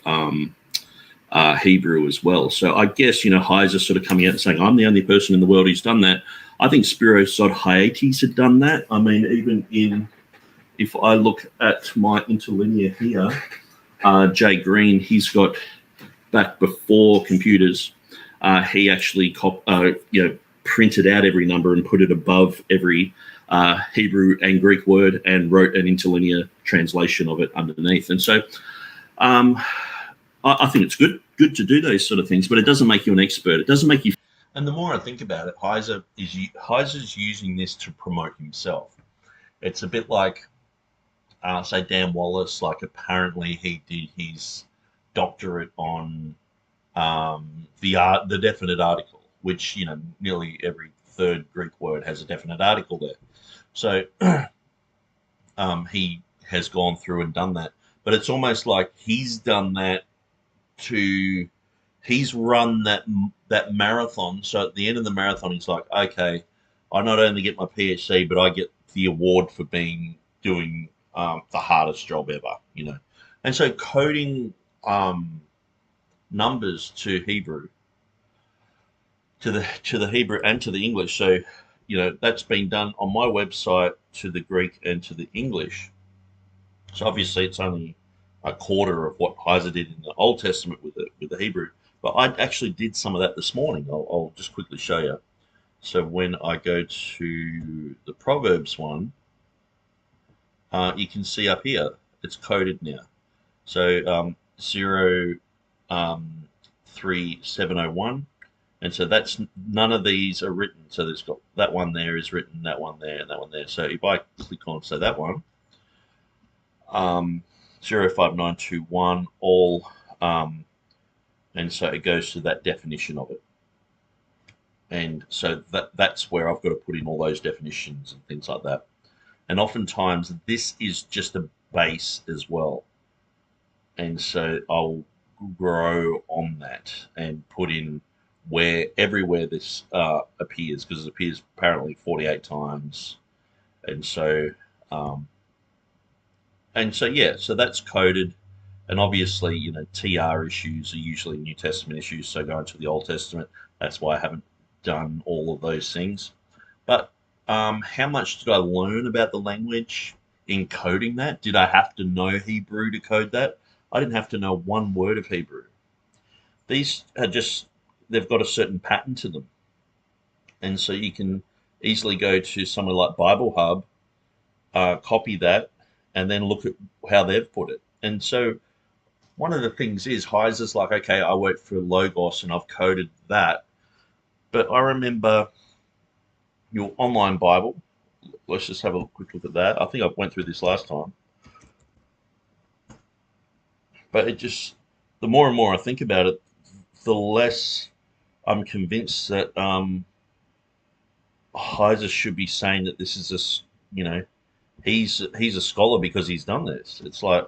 Hebrew as well. So I guess, Heiser sort of coming out and saying, I'm the only person in the world who's done that. I think Spiros Zodhiates had done that. I mean, even if I look at my interlinear here, Jay Green, he's got, back before computers, he actually printed out every number and put it above every Hebrew and Greek word and wrote an interlinear translation of it underneath. And so I think it's good to do those sort of things, but it doesn't make you an expert. It doesn't make you... And the more I think about it, Heiser's using this to promote himself. It's a bit like, say, Dan Wallace, like apparently he did his doctorate on the definite article, which, nearly every third Greek word has a definite article there. So he has gone through and done that. But it's almost like he's done that he's run that marathon. So at the end of the marathon, he's like, okay, I not only get my PhD, but I get the award for doing the hardest job ever, And so coding numbers to Hebrew, to the Hebrew and to the English. So, that's been done on my website to the Greek and to the English. So obviously it's only a quarter of what Heiser did in the Old Testament with the Hebrew. But I actually did some of that this morning. I'll just quickly show you. So when I go to the Proverbs one, you can see up here, it's coded now. So 03701. And so that's, none of these are written. So there's got that one there is written, that one there, and that one there. So if I click on, say, that one, 05921, all, and so it goes to that definition of it. And so that's where I've got to put in all those definitions and things like that. And oftentimes this is just a base as well. And so I'll grow on that and put in everywhere this appears, because it appears apparently 48 times. And so yeah, so that's coded. And obviously, TR issues are usually New Testament issues. So going to the Old Testament, that's why I haven't done all of those things. But how much did I learn about the language in coding that? Did I have to know Hebrew to code that? I didn't have to know one word of Hebrew. These are just, they've got a certain pattern to them. And so you can easily go to somewhere like Bible Hub, copy that, and then look at how they've put it. And so one of the things is, Heiser's like, okay, I work for Logos and I've coded that. But I remember your online Bible. Let's just have a quick look at that. I think I went through this last time. But it just, the more and more I think about it, the less I'm convinced that Heiser should be saying that this is he's a scholar because he's done this. It's like,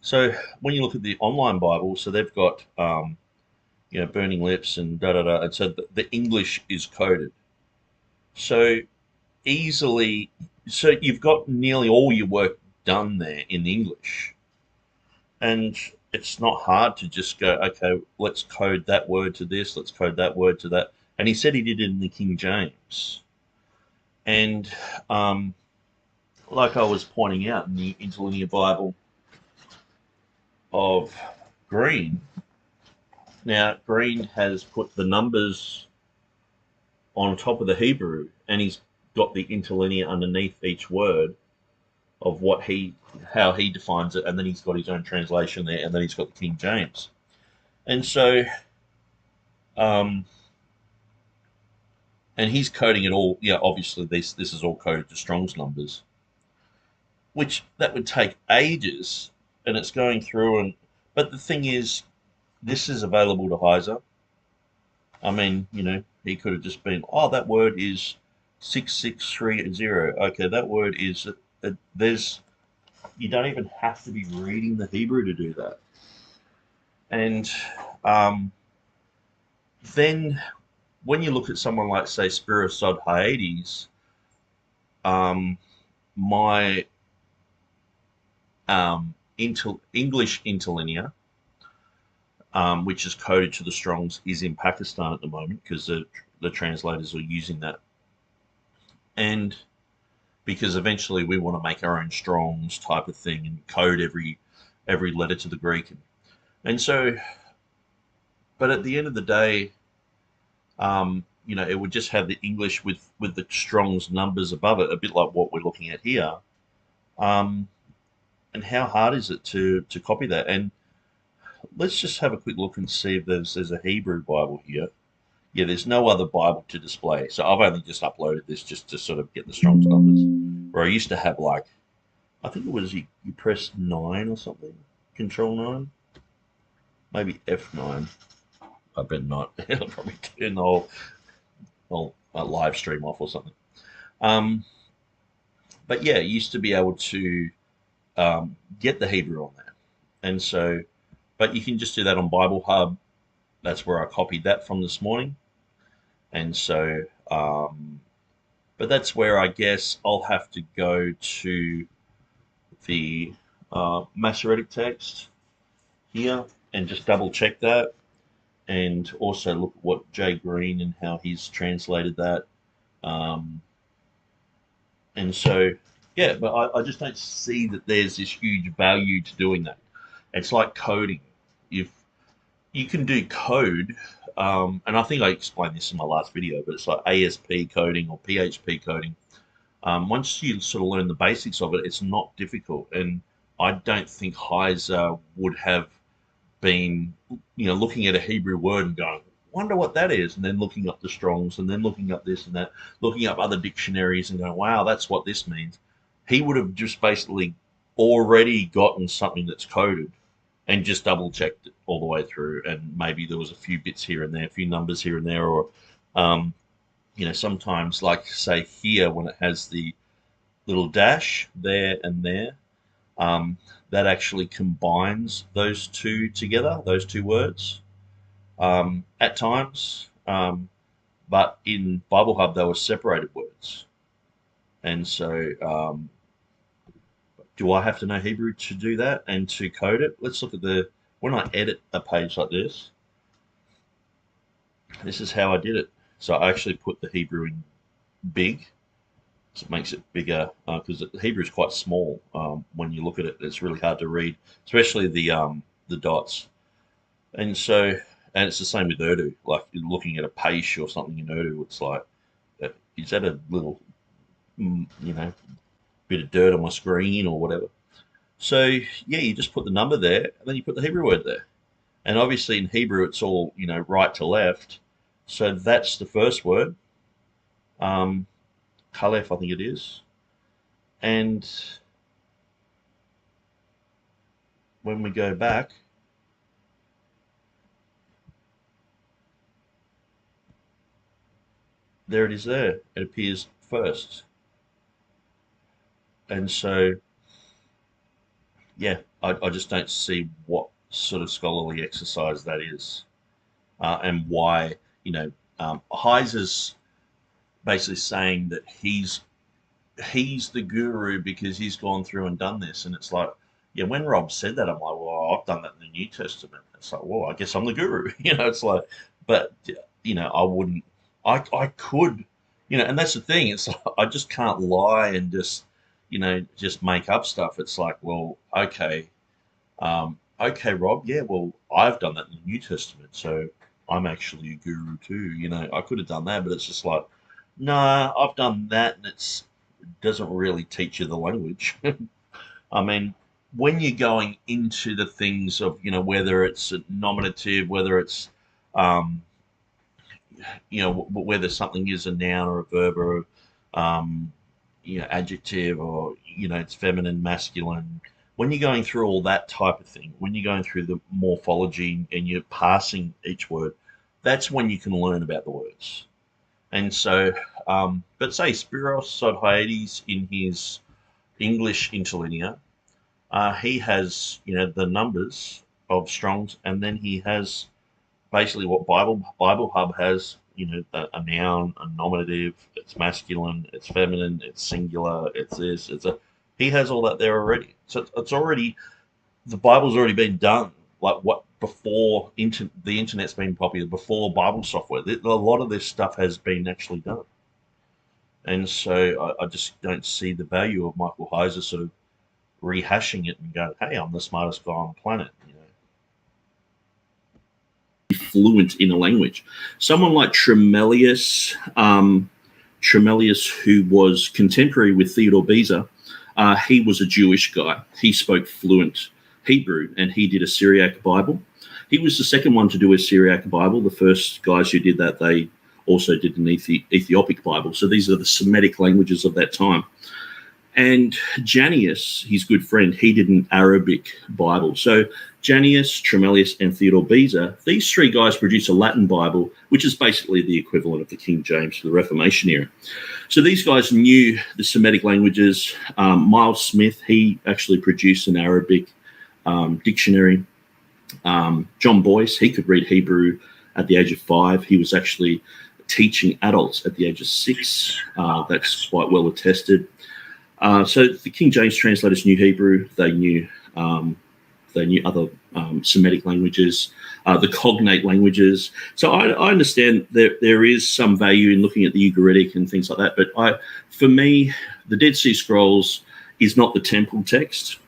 so when you look at the online Bible, so they've got burning lips and da-da-da, and so the English is coded. So easily, so you've got nearly all your work done there in English. And it's not hard to just go, okay, let's code that word to this, let's code that word to that. And he said he did it in the King James. And like I was pointing out in the Interlinear Bible of Green, now Green has put the numbers on top of the Hebrew, and he's got the interlinear underneath each word of how he defines it, and then he's got his own translation there, and then he's got the King James. And so and he's coding it all. Yeah, obviously this is all coded to Strong's numbers, which that would take ages, and it's going through. But the thing is, this is available to Heiser. I mean, he could have just been, oh, that word is 6630. Okay, that word is you don't even have to be reading the Hebrew to do that. And then when you look at someone like, say, Spiros Sod Hyades, my English interlinear, which is coded to the Strongs, is in Pakistan at the moment because the translators are using that. And because eventually we want to make our own Strongs type of thing and code every letter to the Greek. And so, but at the end of the day, it would just have the English with the Strong's numbers above it, a bit like what we're looking at here. And how hard is it to copy that? And let's just have a quick look and see if there's a Hebrew Bible here. Yeah, there's no other Bible to display. So I've only just uploaded this just to sort of get the Strong's numbers. Where I used to have, like, I think it was you press 9 or something, Control 9, maybe F9. I bet not. It'll probably turn the whole live stream off or something. But yeah, you used to be able to get the Hebrew on there, and so, but you can just do that on Bible Hub. That's where I copied that from this morning. And so, but that's where I guess I'll have to go to the Masoretic text here and just double check that, and also look at what Jay Green and how he's translated that. And so, yeah, but I just don't see that there's this huge value to doing that. It's like coding. If you can do code, and I think I explained this in my last video, but it's like ASP coding or PHP coding. Once you sort of learn the basics of it, it's not difficult. And I don't think Heiser would have been, looking at a Hebrew word and going, wonder what that is, and then looking up the Strongs, and then looking up this and that, looking up other dictionaries and going, wow, that's what this means. He would have just basically already gotten something that's coded and just double checked it all the way through. And maybe there was a few bits here and there, a few numbers here and there, or sometimes, like say here, when it has the little dash there and there, that actually combines those two together, those two words, at times. But in Bible Hub, they were separated words. And so, do I have to know Hebrew to do that and to code it? Let's look at when I edit a page like this, this is how I did it. So I actually put the Hebrew in big. So it makes it bigger because the Hebrew is quite small. When you look at it, it's really hard to read, especially the dots. And it's the same with Urdu. Like looking at a page or something in Urdu, it's like, is that a little, bit of dirt on my screen or whatever? So yeah, you just put the number there, and then you put the Hebrew word there. And obviously in Hebrew, it's all right to left. So that's the first word. Kalef, I think it is. And when we go back, there it is there. It appears first. And so, yeah, I just don't see what sort of scholarly exercise that is, and why, Heiser's basically saying that he's the guru because he's gone through and done this. And it's like, yeah, when Rob said that, I'm like, well, I've done that in the New Testament. It's like, well, I guess I'm the guru. It's like, but I wouldn't, I could, and that's the thing. It's like, I just can't lie and just make up stuff. It's like, well, okay, Rob, yeah, well, I've done that in the New Testament, so I'm actually a guru too. I could have done that, but it's just like, no, I've done that, and it doesn't really teach you the language. I mean, when you're going into the things of, whether it's a nominative, whether it's, whether something is a noun or a verb or, adjective, or, it's feminine, masculine. When you're going through all that type of thing, when you're going through the morphology and you're parsing each word, that's when you can learn about the words. And so, but say Spiros Sodhiades in his English interlinear, he has, the numbers of Strong's, and then he has basically what Bible Hub has, a noun, a nominative, it's masculine, it's feminine, it's singular, it's this, he has all that there already. So it's already, the Bible's already been done, like what before the internet's been popular, before Bible software. A lot of this stuff has been actually done. And so I just don't see the value of Michael Heiser sort of rehashing it and going, hey, I'm the smartest guy on the planet. Fluent in a language. Someone like Tremelius, who was contemporary with Theodore Beza, he was a Jewish guy. He spoke fluent Hebrew, and he did a Syriac Bible. He was the second one to do a Syriac Bible. The first guys who did that, they also did an Ethiopic Bible. So these are the Semitic languages of that time. And Janius, his good friend, he did an Arabic Bible. So Janius, Tremelius, and Theodore Beza, these three guys produced a Latin Bible, which is basically the equivalent of the King James for the Reformation era. So these guys knew the Semitic languages. Miles Smith, he actually produced an Arabic dictionary. John Boyce, he could read Hebrew at the age of 5. He was actually teaching adults at the age of 6. That's quite well attested. So the King James translators knew Hebrew. They knew other Semitic languages, the cognate languages. So I understand that there is some value in looking at the Ugaritic and things like that. But for me, the Dead Sea Scrolls is not the temple text.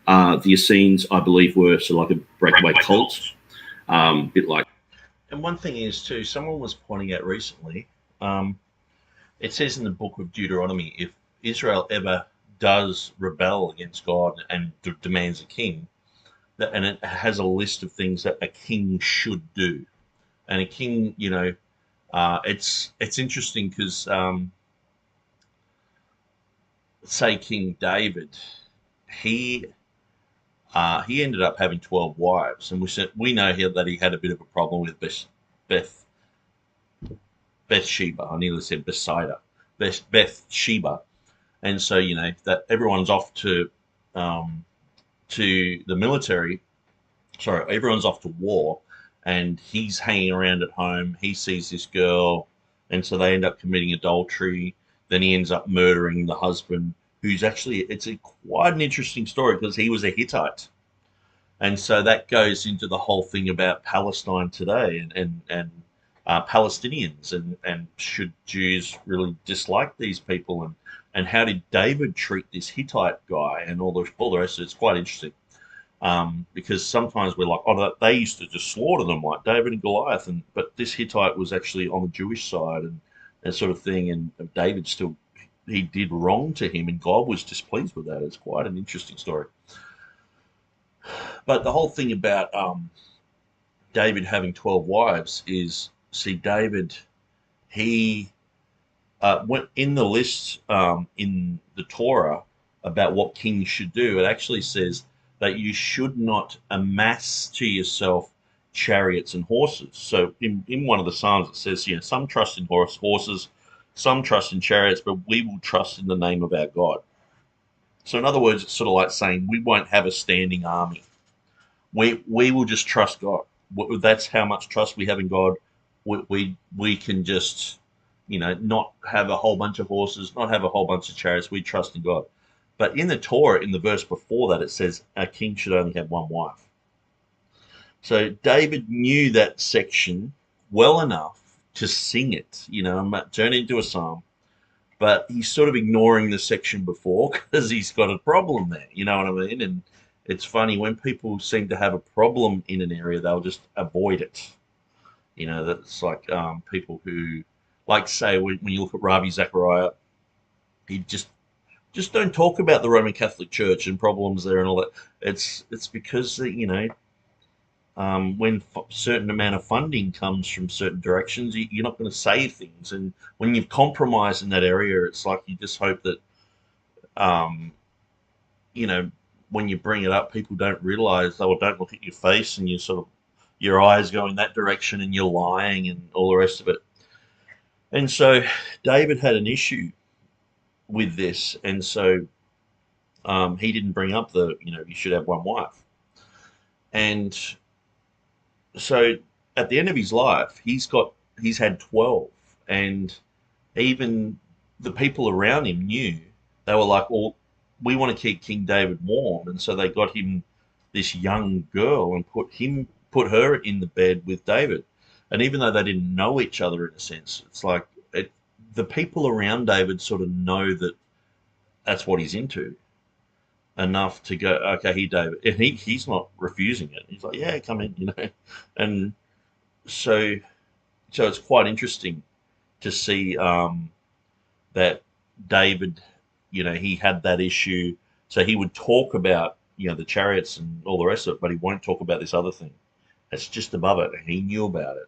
The Essenes, I believe, were sort of like a breakaway cult, bit like. And one thing is too, someone was pointing out recently. It says in the book of Deuteronomy, if Israel ever does rebel against God and demands a king, and it has a list of things that a king should do, and a king, it's interesting because say King David, he he ended up having 12 wives, and we know here that he had a bit of a problem with Beth Bathsheba. I nearly said Bethsaida, Bathsheba, and so that everyone's off to the military. Sorry, everyone's off to war, and he's hanging around at home. He sees this girl, and so they end up committing adultery. Then he ends up murdering the husband, who's actually, it's quite an interesting story because he was a Hittite. And so that goes into the whole thing about Palestine today and Palestinians, and should Jews really dislike these people, and how did David treat this Hittite guy and all the rest of it. It's quite interesting. Because sometimes we're like, oh, they used to just slaughter them like David and Goliath, but this Hittite was actually on the Jewish side and sort of thing, and David still, he did wrong to him, and God was displeased with that. It's quite an interesting story. But the whole thing about David having 12 wives is, see, David, he went in the list in the Torah about what kings should do. It actually says that you should not amass to yourself chariots and horses. So in one of the Psalms it says, some trust in horses, some trust in chariots, but we will trust in the name of our God. So in other words, it's sort of like saying we won't have a standing army. We will just trust God. That's how much trust we have in God. We can just, not have a whole bunch of horses, not have a whole bunch of chariots. We trust in God. But in the Torah, in the verse before that, it says a king should only have one wife. So David knew that section well enough to sing it, turn it into a psalm. But he's sort of ignoring the section before because he's got a problem there. You know what I mean? And it's funny when people seem to have a problem in an area, they'll just avoid it. That's like people who, like, say, when you look at Ravi Zachariah, he just don't talk about the Roman Catholic Church and problems there and all that. It's because when certain amount of funding comes from certain directions, you're not going to say things, and when you've compromised in that area, it's like you just hope that when you bring it up, people don't realize, or don't look at your face, and you sort of, your eyes go in that direction, and you're lying and all the rest of it. And so David had an issue with this, and so he didn't bring up you should have one wife. And so at the end of his life, he's had 12, and even the people around him knew. They were like, well, we want to keep King David warm, and so they got him this young girl and put her in the bed with David. And even though they didn't know each other in a sense, it's like the people around David sort of know that that's what he's into enough to go, okay, here, David. And he's not refusing it. He's like, yeah, come in, And so it's quite interesting to see that David, he had that issue. So he would talk about, the chariots and all the rest of it, but he won't talk about this other thing. It's just above it, and he knew about it.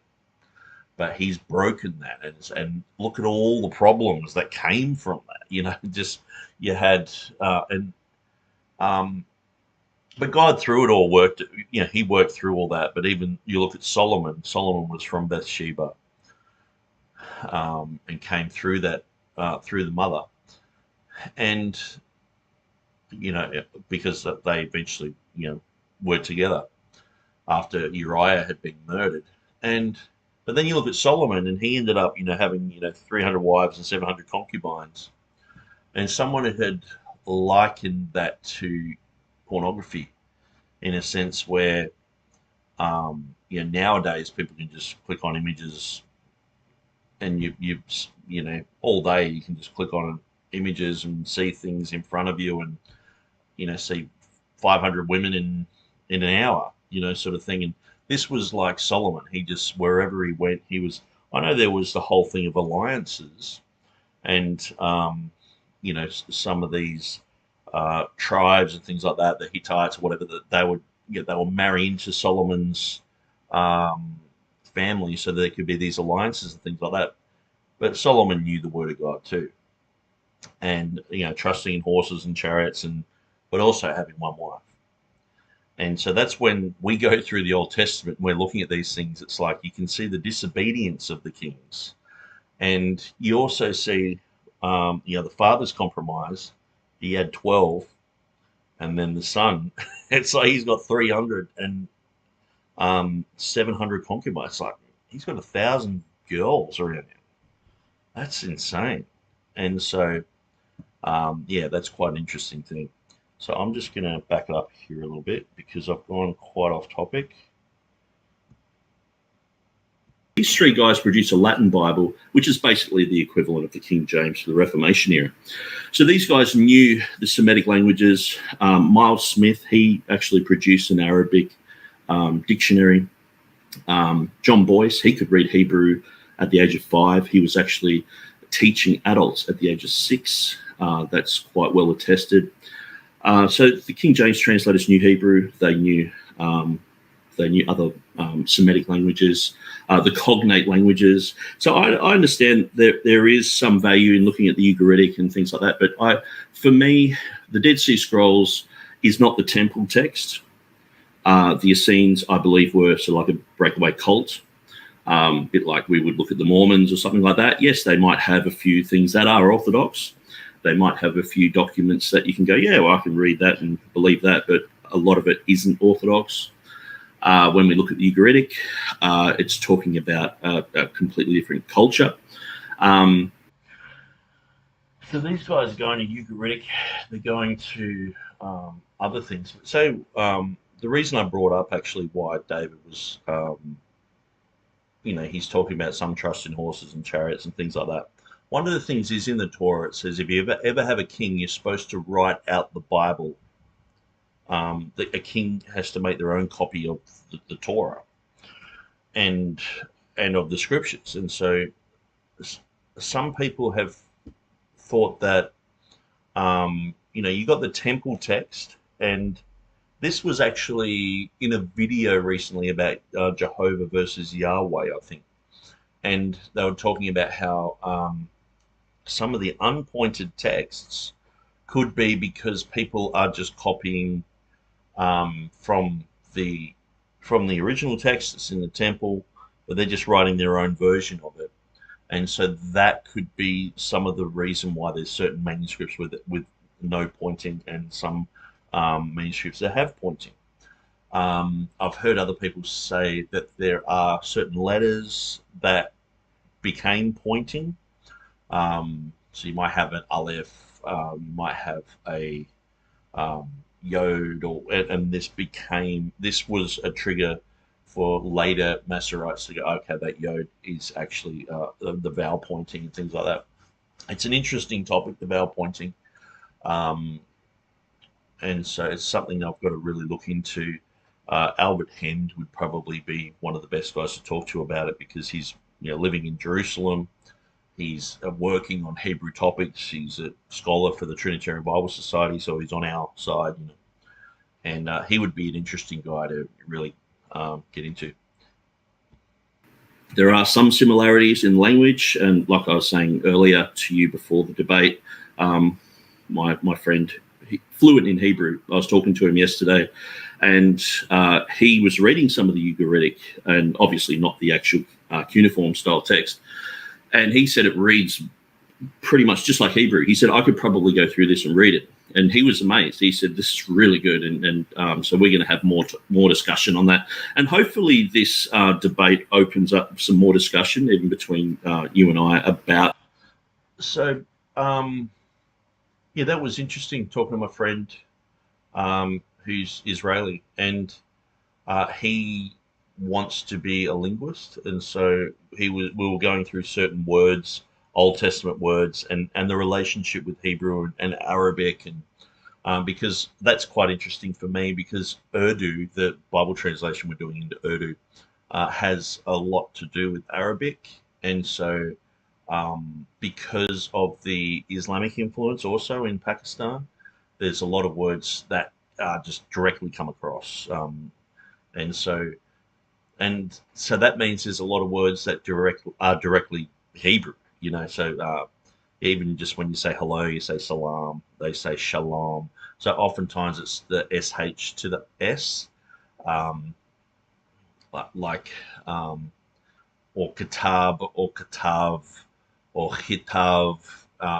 But he's broken that, and look at all the problems that came from that. Just you had but God through it all worked. He worked through all that. But even you look at Solomon. Solomon was from Bathsheba, and came through that through the mother, and because they eventually were together after Uriah had been murdered. But then you look at Solomon, and he ended up, having 300 wives and 700 concubines, and someone had likened that to pornography, in a sense where, nowadays people can just click on images, and you all day you can just click on images and see things in front of you, and see 500 women in an hour, sort of thing. And this was like Solomon. He just, wherever he went, he was. I know there was the whole thing of alliances, and some of these tribes and things like that, the Hittites or whatever, that they would marry into Solomon's family, so there could be these alliances and things like that. But Solomon knew the word of God too, and trusting in horses and chariots, but also having one wife. And so that's when we go through the Old Testament and we're looking at these things. It's like you can see the disobedience of the kings, and you also see the father's compromise. He had 12, and then the son. It's like he's got 300 and 700 concubines. It's like he's got 1,000 girls around him. That's insane. And so, that's quite an interesting thing. So I'm just going to back it up here a little bit because I've gone quite off topic. These three guys produce a Latin Bible, which is basically the equivalent of the King James for the Reformation era. So these guys knew the Semitic languages. Miles Smith, he actually produced an Arabic dictionary. John Boyce, he could read Hebrew at the age of 5. He was actually teaching adults at the age of 6. That's quite well attested. So the King James translators knew Hebrew. They knew other Semitic languages, the cognate languages. So I understand there is some value in looking at the Ugaritic and things like that. But for me, the Dead Sea Scrolls is not the temple text. The Essenes, I believe, were sort of like a breakaway cult, a bit like we would look at the Mormons or something like that. Yes, they might have a few things that are orthodox. They might have a few documents that you can go, yeah, well, I can read that and believe that, but a lot of it isn't orthodox. When we look at the Ugaritic, it's talking about a completely different culture. So these guys are going to Ugaritic. They're going to other things. So the reason I brought up actually why David was, he's talking about some trust in horses and chariots and things like that. One of the things is in the Torah, it says if you ever have a king, you're supposed to write out the Bible. A king has to make their own copy of the Torah and of the scriptures. And so some people have thought that, you got the temple text, and this was actually in a video recently about Jehovah versus Yahweh, I think. And they were talking about how some of the unpointed texts could be because people are just copying from the original text that's in the temple, but they're just writing their own version of it. And so that could be some of the reason why there's certain manuscripts with no pointing and some manuscripts that have pointing. I've heard other people say that there are certain letters that became pointing. So you might have an aleph, you might have a yod, and this was a trigger for later Masoretes to go, okay, that yod is actually the vowel pointing and things like that. It's an interesting topic, the vowel pointing, and so it's something I've got to really look into. Albert Hend would probably be one of the best guys to talk to about it because he's living in Jerusalem. He's working on Hebrew topics. He's a scholar for the Trinitarian Bible Society, so he's on our side, and he would be an interesting guy to really get into. There are some similarities in language, and like I was saying earlier to you before the debate, my friend, fluent in Hebrew, I was talking to him yesterday, and he was reading some of the Ugaritic, and obviously not the actual cuneiform style text. And he said it reads pretty much just like Hebrew. He said, I could probably go through this and read it. And he was amazed. He said, this is really good. And so we're going to have more discussion on that. And hopefully this debate opens up some more discussion, even between you and I, about. So, that was interesting talking to my friend who's Israeli. And he wants to be a linguist, and so we were going through certain words, Old Testament words, and the relationship with Hebrew and Arabic, and because that's quite interesting for me, because Urdu, the Bible translation we're doing into Urdu, has a lot to do with Arabic. And so because of the Islamic influence also in Pakistan, there's a lot of words that just directly come across. And so that means there's a lot of words that are directly Hebrew, so even just when you say hello, you say salam, they say shalom. So oftentimes it's the sh to the s, um, like or kitab or katav or hitav,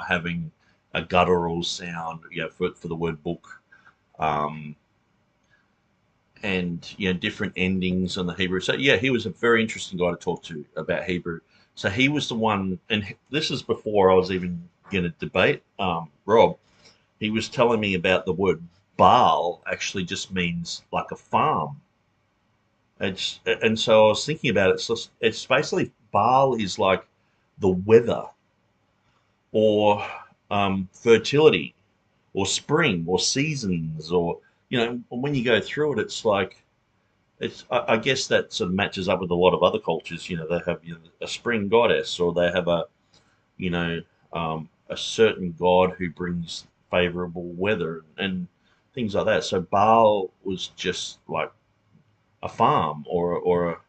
having a guttural sound, for the word book. Um, and different endings on the Hebrew. So yeah, he was a very interesting guy to talk to about Hebrew. So he was the one, and this is before I was even going to debate Rob. He was telling me about the word Baal actually just means like a farm. And so I was thinking about it. So it's basically Baal is like the weather, or fertility, or spring, or seasons, or when you go through it, it's like I guess that sort of matches up with a lot of other cultures. They have a spring goddess, or they have you know a certain god who brings favorable weather and things like that. So Baal was just like a farm, or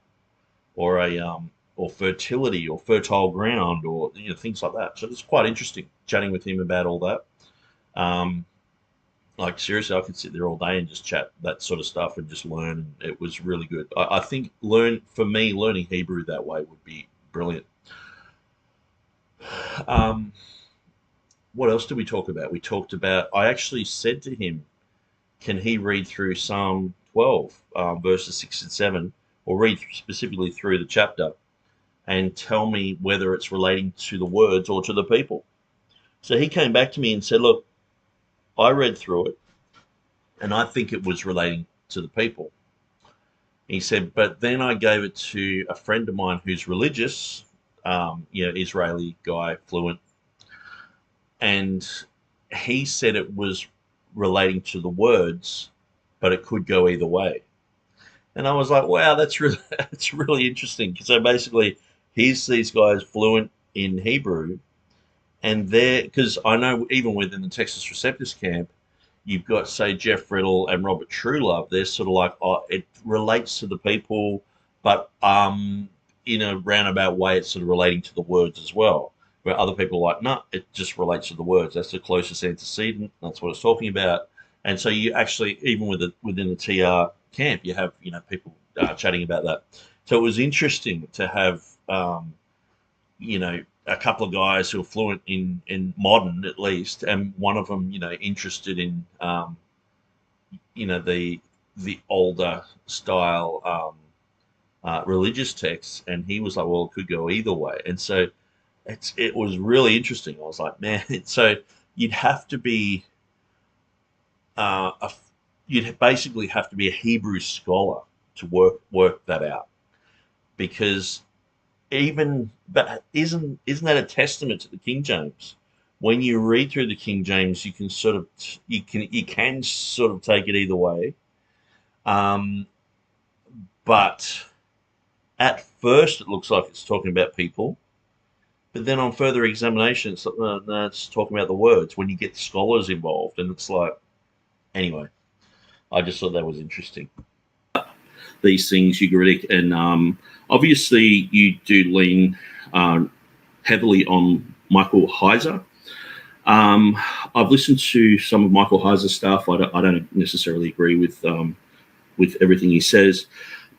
fertility, or fertile ground, or things like that. So it's quite interesting chatting with him about all that. Um, like seriously, I could sit there all day and just chat that sort of stuff and just learn. And it was really good. I think learning Hebrew that way would be brilliant. Um, what else did we talk about? We talked about. I actually said to him, "Can he read through Psalm 12, verses 6 and 7, or read specifically through the chapter, and tell me whether it's relating to the words or to the people?" So he came back to me and said, "Look, I read through it, and I think it was relating to the people." He said, but then I gave it to a friend of mine who's religious, Israeli guy, fluent, and he said it was relating to the words, but it could go either way. And I was like, wow, that's really that's really interesting. So basically, here's these guys fluent in Hebrew, and they're, because I know even within the Textus Receptus camp, you've got, say, Jeff Riddle and Robert Truelove. They're sort of like, oh, it relates to the people, but in a roundabout way, it's sort of relating to the words as well. Where other people are like, no, it just relates to the words. That's the closest antecedent. That's what it's talking about. And so you actually, even within the TR camp, you have people chatting about that. So it was interesting to have a couple of guys who are fluent in modern, at least, and one of them interested in the older style religious texts, and he was like, well, it could go either way. And so it was really interesting. I was like, man, so you'd have to be uh, a, you'd basically have to be a Hebrew scholar to work that out, because but isn't that a testament to the King James? When you read through the King James, you can sort of take it either way. Um, but at first, it looks like it's talking about people, but then on further examination, it's like, no, it's talking about the words. When you get scholars involved, and it's like, anyway, I just thought that was interesting. These things, Ugaritic, and obviously you do lean heavily on Michael Heiser. I've listened to some of Michael Heiser's stuff. I don't necessarily agree with everything he says,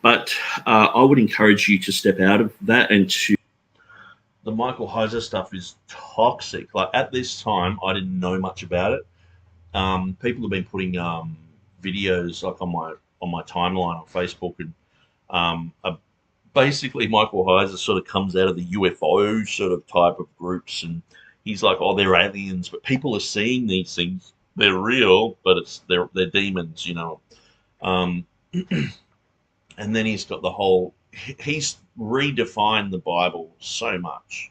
but I would encourage you to step out of that and to. The Michael Heiser stuff is toxic. Like, at this time, I didn't know much about it. People have been putting videos like on my timeline on Facebook, and basically Michael Heiser sort of comes out of the UFO sort of type of groups, and he's like, oh, they're aliens, but people are seeing these things. They're real, but they're demons, Um, and then he's got he's redefined the Bible so much.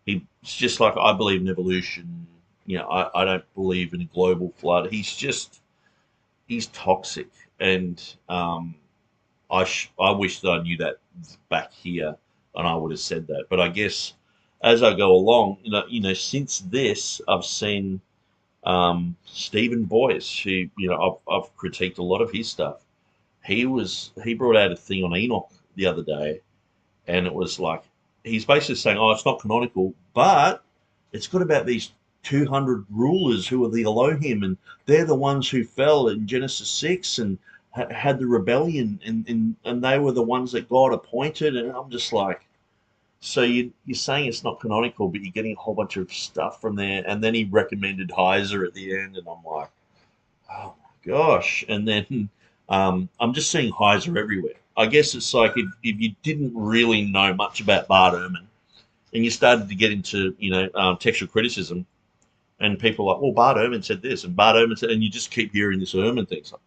He's just like, I believe in evolution. I don't believe in a global flood. He's toxic, and I wish that I knew that back here, and I would have said that. But I guess as I go along, since this, I've seen Stephen Boyce, who I've critiqued a lot of his stuff. He brought out a thing on Enoch the other day, and it was like he's basically saying, "Oh, it's not canonical, but it's got about these 200 rulers who are the Elohim, and they're the ones who fell in Genesis 6 and had the rebellion, and they were the ones that God appointed." And I'm just like, so you're saying it's not canonical, but you're getting a whole bunch of stuff from there. And then he recommended Heiser at the end, and I'm like, oh my gosh. And then I'm just seeing Heiser everywhere. I guess it's like if you didn't really know much about Bart Ehrman and you started to get into, textual criticism, and people are like, well, Bart Ehrman said this, and Bart Ehrman said, and you just keep hearing this Ehrman thing. It's like,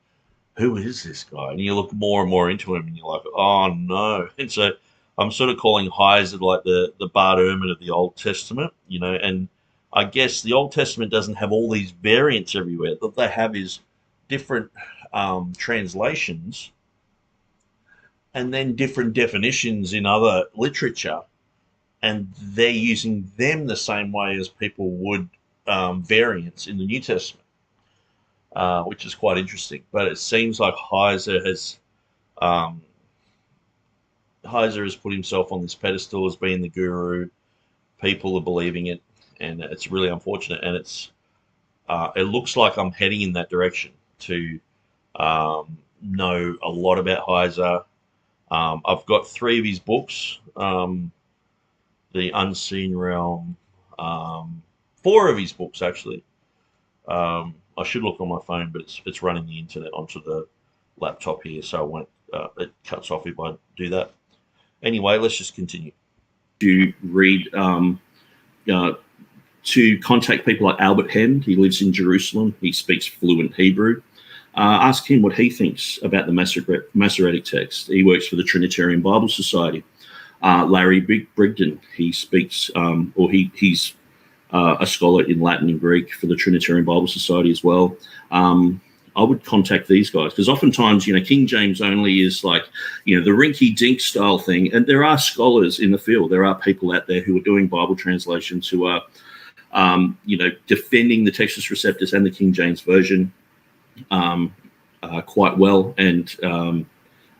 who is this guy? And you look more and more into him, and you're like, oh no. And so I'm sort of calling Heiser like the Bart Ehrman of the Old Testament, and I guess the Old Testament doesn't have all these variants everywhere. What they have is different translations and then different definitions in other literature, and they're using them the same way as people would variants in the New Testament, which is quite interesting. But it seems like um, Heiser has put himself on this pedestal as being the guru. People are believing it, and it's really unfortunate. And it looks like I'm heading in that direction to know a lot about Heiser. I've got 3 of his books, The Unseen Realm, 4 of his books actually. I should look on my phone, but it's running the internet onto the laptop here, so I won't. It cuts off if I do that. Anyway, let's just continue. To read, to contact people like Albert Hend. He lives in Jerusalem. He speaks fluent Hebrew. Ask him what he thinks about the Masoretic text. He works for the Trinitarian Bible Society. Larry Brigden, he speaks, he's a scholar in Latin and Greek for the Trinitarian Bible Society as well. I would contact these guys because oftentimes, King James only is like, the rinky-dink style thing. And there are scholars in the field. There are people out there who are doing Bible translations who are, defending the Textus Receptus and the King James Version quite well, and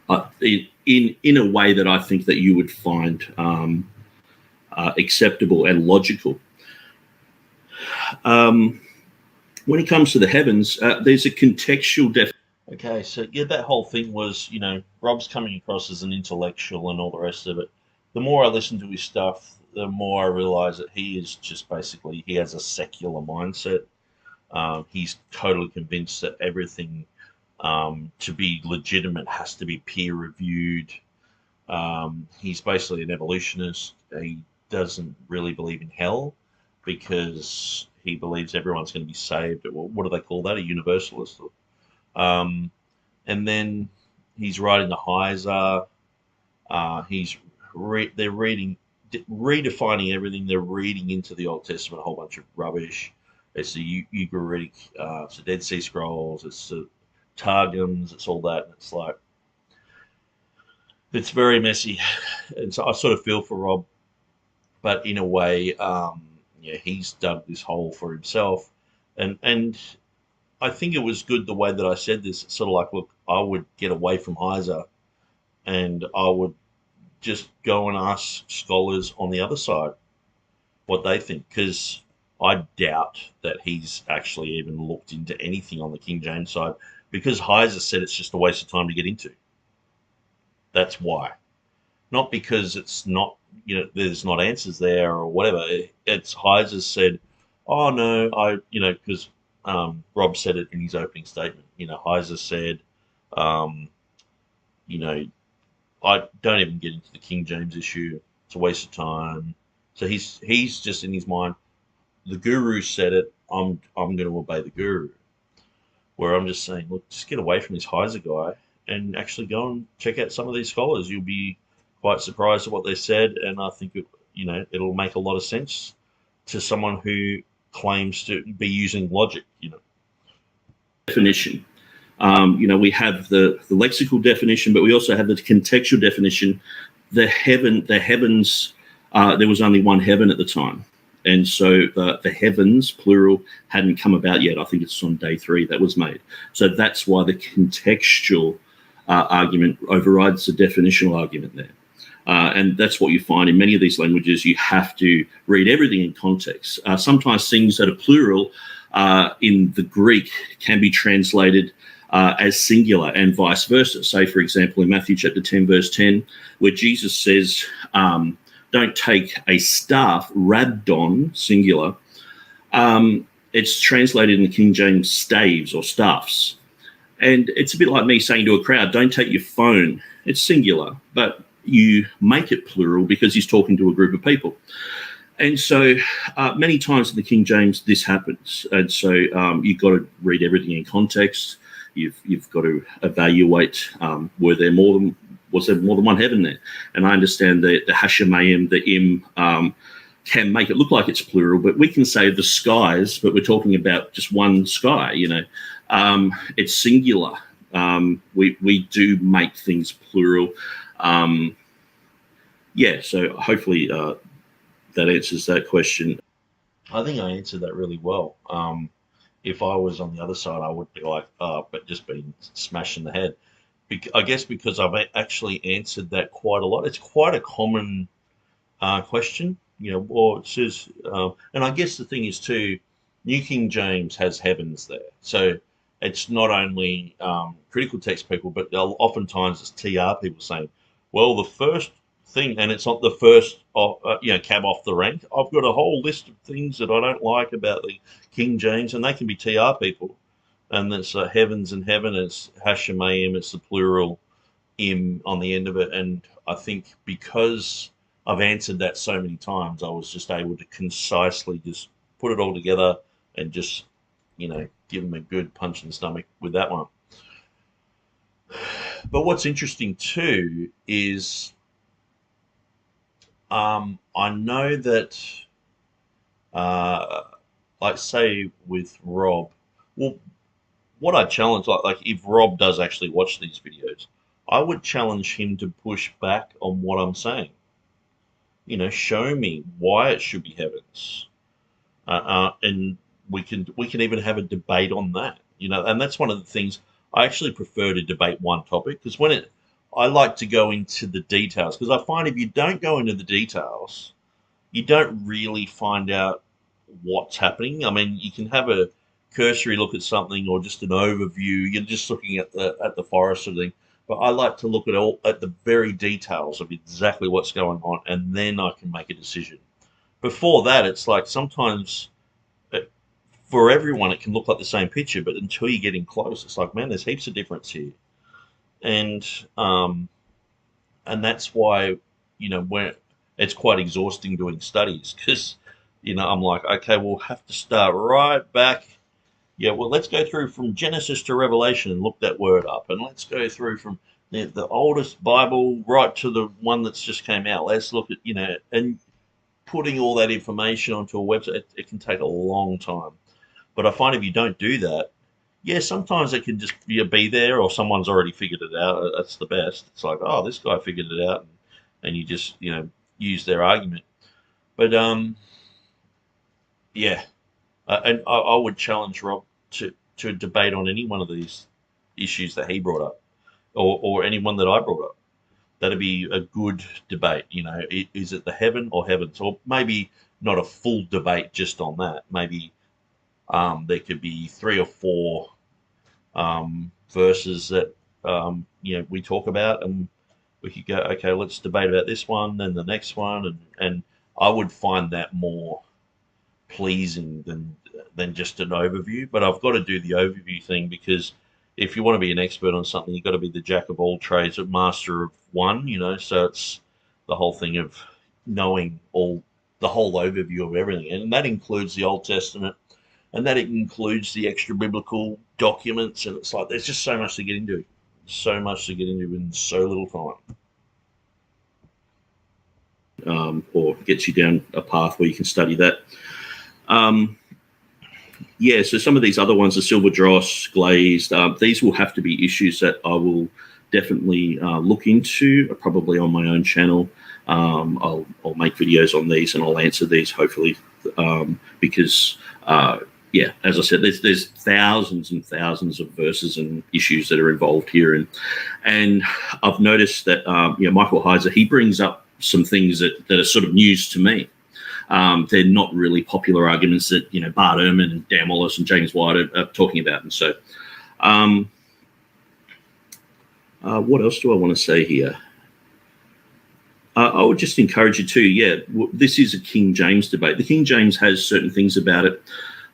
in a way that I think that you would find acceptable and logical. When it comes to the heavens, there's a contextual definition. Okay, so yeah, that whole thing was, Rob's coming across as an intellectual and all the rest of it. The more I listen to his stuff, the more I realize that he is just basically, he has a secular mindset. He's totally convinced that everything to be legitimate has to be peer reviewed. He's basically an evolutionist. He doesn't really believe in hell because he believes everyone's going to be saved. What do they call that? A universalist. And then he's writing the Heiser. They're redefining everything. They're reading into the Old Testament a whole bunch of rubbish. It's the Ugaritic, it's the Dead Sea Scrolls, it's the Targums, it's all that. And it's like, it's very messy. And so I sort of feel for Rob, but in a way, he's dug this hole for himself. And I think it was good the way that I said this. It's sort of like, look, I would get away from Heiser and I would just go and ask scholars on the other side what they think, because I doubt that he's actually even looked into anything on the King James side, because Heiser said it's just a waste of time to get into. That's why. Not because it's not, there's not answers there or whatever. It's Heiser said, oh no, because Rob said it in his opening statement. Heiser said, I don't even get into the King James issue. It's a waste of time. So he's just in his mind, the guru said it, I'm going to obey the guru. Where I'm just saying, look, just get away from this Heiser guy and actually go and check out some of these scholars. You'll be quite surprised at what they said, and I think it'll make a lot of sense to someone who claims to be using logic, Definition. We have the lexical definition, but we also have the contextual definition. The heavens, there was only one heaven at the time. And so the heavens, plural, hadn't come about yet. I think it's on day 3 that was made. So that's why the contextual argument overrides the definitional argument there. And that's what you find in many of these languages. You have to read everything in context. Sometimes things that are plural in the Greek can be translated as singular and vice versa. Say, for example, in Matthew chapter 10, verse 10, where Jesus says, don't take a staff, rabdon, singular. It's translated in the King James staves or staffs. And it's a bit like me saying to a crowd, don't take your phone. It's singular, but you make it plural because he's talking to a group of people. And so many times in the King James, this happens. And so you've got to read everything in context. You've got to evaluate, was there more than one heaven there? And I understand that the Hashemayim, the Im, can make it look like it's plural, but we can say the skies, but we're talking about just one sky, It's singular. We do make things plural. So hopefully that answers that question. I think I answered that really well. If I was on the other side, I would be like, but just being smashed in the head. I guess because I've actually answered that quite a lot. It's quite a common question, or it says, and I guess the thing is too, New King James has heavens there. So it's not only critical text people, but oftentimes it's TR people saying, well, the first thing, and it's not the first, cab off the rank. I've got a whole list of things that I don't like about the King James, and they can be TR people. And it's heavens and heaven, it's Hashemayim, it's the plural im on the end of it. And I think because I've answered that so many times, I was just able to concisely just put it all together and just, give them a good punch in the stomach with that one. But what's interesting too is I know that, like say with Rob, well, what I challenge, like if Rob does actually watch these videos, I would challenge him to push back on what I'm saying. Show me why it should be heavens, and we can even have a debate on that. And that's one of the things I actually prefer to debate one topic, because I like to go into the details, because I find if you don't go into the details, you don't really find out what's happening. I mean, you can have a cursory look at something or just an overview. You're just looking at the forest sort of thing. But I like to look at the very details of exactly what's going on, and then I can make a decision. Before that, it's like sometimes for everyone it can look like the same picture, but until you get in close, it's like, man, there's heaps of difference here. And that's why, when it's quite exhausting doing studies, because, I'm like, okay, we'll have to start right back. Yeah, well, let's go through from Genesis to Revelation and look that word up. And let's go through from the oldest Bible right to the one that's just came out. Let's look at, and putting all that information onto a website, it can take a long time. But I find if you don't do that, yeah, sometimes it can just be there, or someone's already figured it out. That's the best. It's like, oh, this guy figured it out, and you just, use their argument. But and I would challenge Rob to debate on any one of these issues that he brought up, or any one that I brought up. That'd be a good debate. Is it the heaven or heavens, or maybe not a full debate just on that. Maybe there could be 3 or 4 verses that we talk about, and we could go, okay, let's debate about this one, then the next one, and I would find that more pleasing than just an overview. But I've got to do the overview thing, because if you want to be an expert on something, you've got to be the jack of all trades, a master of one. So it's the whole thing of knowing the whole overview of everything, and that includes the Old Testament. And that includes the extra biblical documents. And it's like, there's just so much to get into. So much to get into in so little time. Or gets you down a path where you can study that. Yeah, so some of these other ones, the silver dross, glazed, these will have to be issues that I will definitely look into, probably on my own channel. I'll make videos on these and I'll answer these hopefully, because yeah, as I said, there's thousands and thousands of verses and issues that are involved here, and I've noticed that Michael Heiser, he brings up some things that are sort of news to me. They're not really popular arguments that Bart Ehrman and Dan Wallace and James White are talking about, and so what else do I want to say here? I would just encourage you to, this is a King James debate. The King James has certain things about it,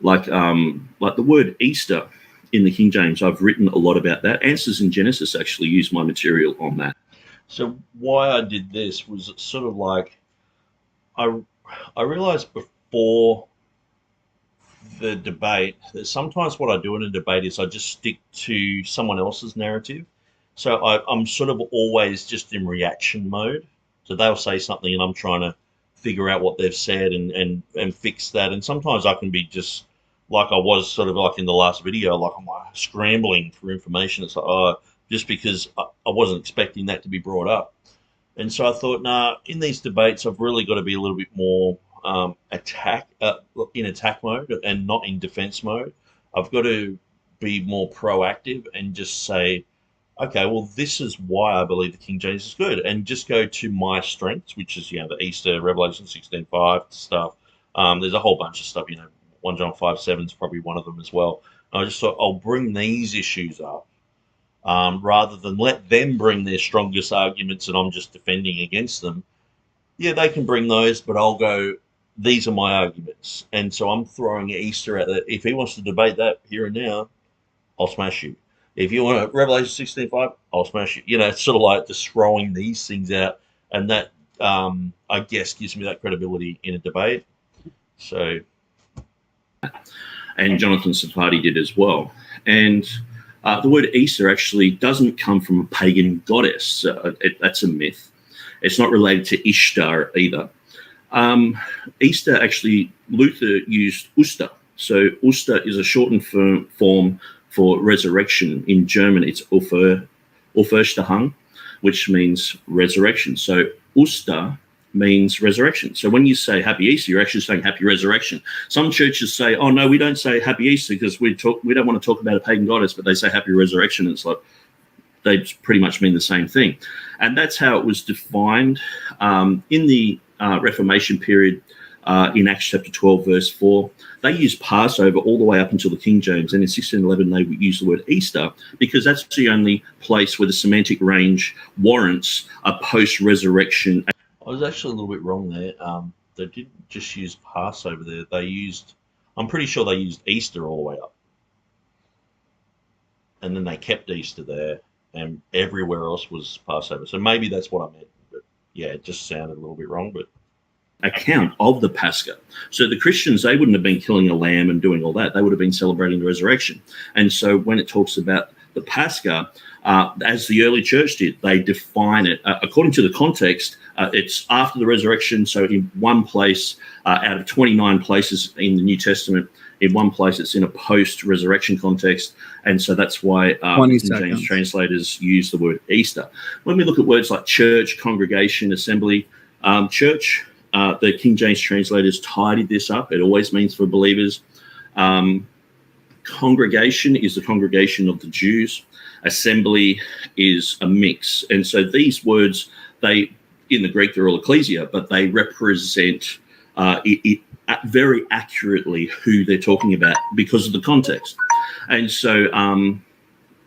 like the word Easter in the King James. I've written a lot about that. Answers in Genesis actually used my material on that. So why I did this was sort of like I realized before the debate that sometimes what I do in a debate is I just stick to someone else's narrative. So I'm sort of always just in reaction mode. So they'll say something and I'm trying to figure out what they've said and fix that. And sometimes I can be just like I was sort of like in the last video, like I'm scrambling for information. It's like, just because I wasn't expecting that to be brought up. And so I thought, in these debates, I've really got to be a little bit more in attack mode and not in defense mode. I've got to be more proactive and just say, okay, well, this is why I believe the King James is good, and just go to my strengths, which is, the Easter, Revelation 16:5 stuff. There's a whole bunch of stuff, 1 John 5:7 is probably one of them as well. And I just thought I'll bring these issues up rather than let them bring their strongest arguments and I'm just defending against them. Yeah, they can bring those, but I'll go, these are my arguments. And so I'm throwing Easter at that. If he wants to debate that here and now, I'll smash you. If you want Revelation 16:5, I'll smash you. It's sort of like just throwing these things out. And that, I guess, gives me that credibility in a debate. So. And Jonathan Safadi did as well. And the word Easter actually doesn't come from a pagan goddess. That's a myth. It's not related to Ishtar either. Easter, actually, Luther used Uster. So Uster is a shortened form for resurrection. In German, it's Auferstehung, which means resurrection. So Uster means resurrection. So when you say Happy Easter, you're actually saying Happy Resurrection. Some churches say, oh, no, we don't say Happy Easter because we don't want to talk about a pagan goddess, but they say Happy Resurrection. It's like they pretty much mean the same thing. And that's how it was defined in the Reformation period. In Acts chapter 12, verse 4, they used Passover all the way up until the King James. And in 1611, they would use the word Easter because that's the only place where the semantic range warrants a post-resurrection. I was actually a little bit wrong there. They didn't just use Passover there. I'm pretty sure they used Easter all the way up. And then they kept Easter there, and everywhere else was Passover. So maybe that's what I meant. But yeah, it just sounded a little bit wrong, but account of the Pascha. So the Christians, they wouldn't have been killing a lamb and doing all that. They would have been celebrating the resurrection. And so when it talks about the Pascha, as the early church did, they define it according to the context. It's after the resurrection. So in one place out of 29 places in the New Testament, in one place it's in a post-resurrection context. And so that's why James translators use the word Easter. When we look at words like church, congregation, assembly, church, the King James translators tidied this up. It always means for believers. Congregation is the congregation of the Jews. Assembly is a mix. And so these words, in the Greek, they're all ecclesia, but they represent it very accurately who they're talking about because of the context. And so,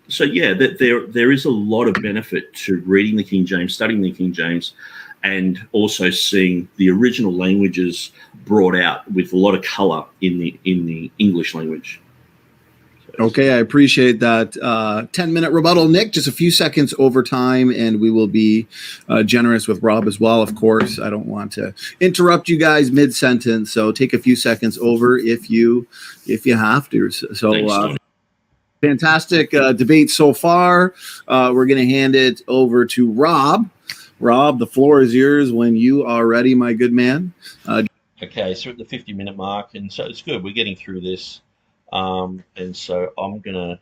there is a lot of benefit to reading the King James, studying the King James, and also seeing the original languages brought out with a lot of color in the English language. Okay, I appreciate that 10-minute rebuttal. Nick, just a few seconds over time, and we will be generous with Rob as well, of course. I don't want to interrupt you guys mid-sentence, so take a few seconds over if you have to. So fantastic debate so far. We're going to hand it over to Rob. Rob, the floor is yours when you are ready, my good man. Okay, so at the 50-minute mark, and so it's good. We're getting through this. And so I'm going to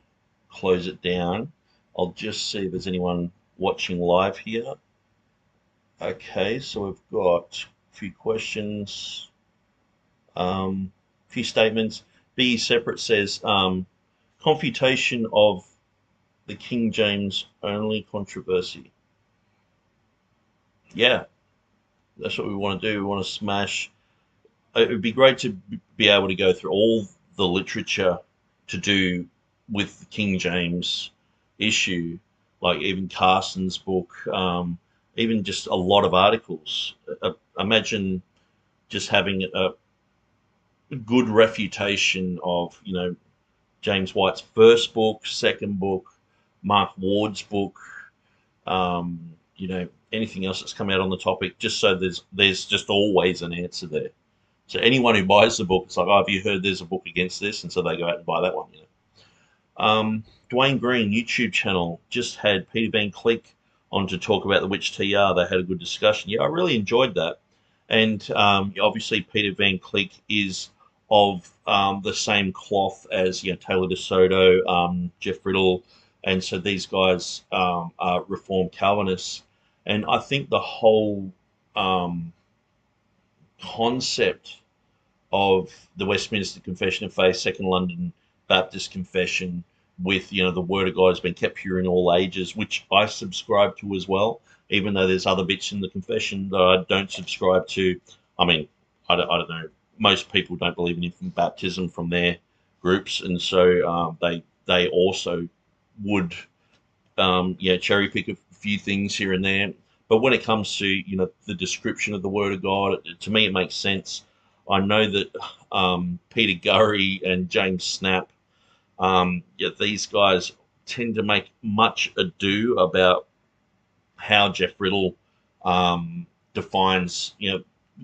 close it down. I'll just see if there's anyone watching live here. Okay, so we've got a few questions, a few statements. Be Separate says, confutation of the King James only controversy. Yeah, that's what we want to do. We want to smash. It would be great to be able to go through all the literature to do with the King James issue, like even Carson's book, even just a lot of articles. Imagine just having a good refutation of, James White's first book, second book, Mark Ward's book, anything else that's come out on the topic, just so there's just always an answer there. So anyone who buys the book, it's like, oh, have you heard there's a book against this? And so they go out and buy that one. Dwayne Green YouTube channel just had Peter Van Cleek on to talk about the Witch TR. They had a good discussion. Yeah, I really enjoyed that. And obviously Peter Van Cleek is of the same cloth as Taylor DeSoto, Jeff Riddle, and so these guys are Reformed Calvinists. And I think the whole concept of the Westminster Confession of Faith, Second London Baptist Confession, with the Word of God has been kept pure in all ages, which I subscribe to as well, even though there's other bits in the confession that I don't subscribe to. I mean, I don't know. Most people don't believe in infant baptism from their groups, and so they also would cherry pick a few things here and there. But when it comes to the description of the Word of God, to me it makes sense. I know that Peter Gurry and James Snap, these guys tend to make much ado about how Jeff Riddle defines,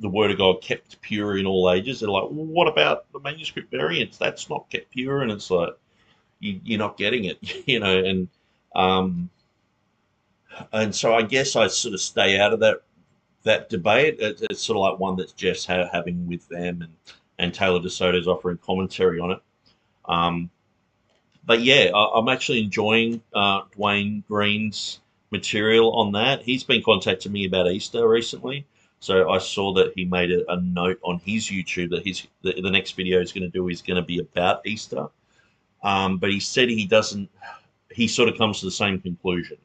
the Word of God kept pure in all ages. They're like, well, what about the manuscript variants? That's not kept pure, and it's like you're not getting it, and so I guess I sort of stay out of that debate. It's sort of like one that Jeff's having with them, and Taylor DeSoto's offering commentary on it. But yeah, I'm actually enjoying Dwayne Green's material on that. He's been contacting me about Easter recently, so I saw that he made a note on his YouTube that the next video is going to be about Easter. But he said he sort of comes to the same conclusion.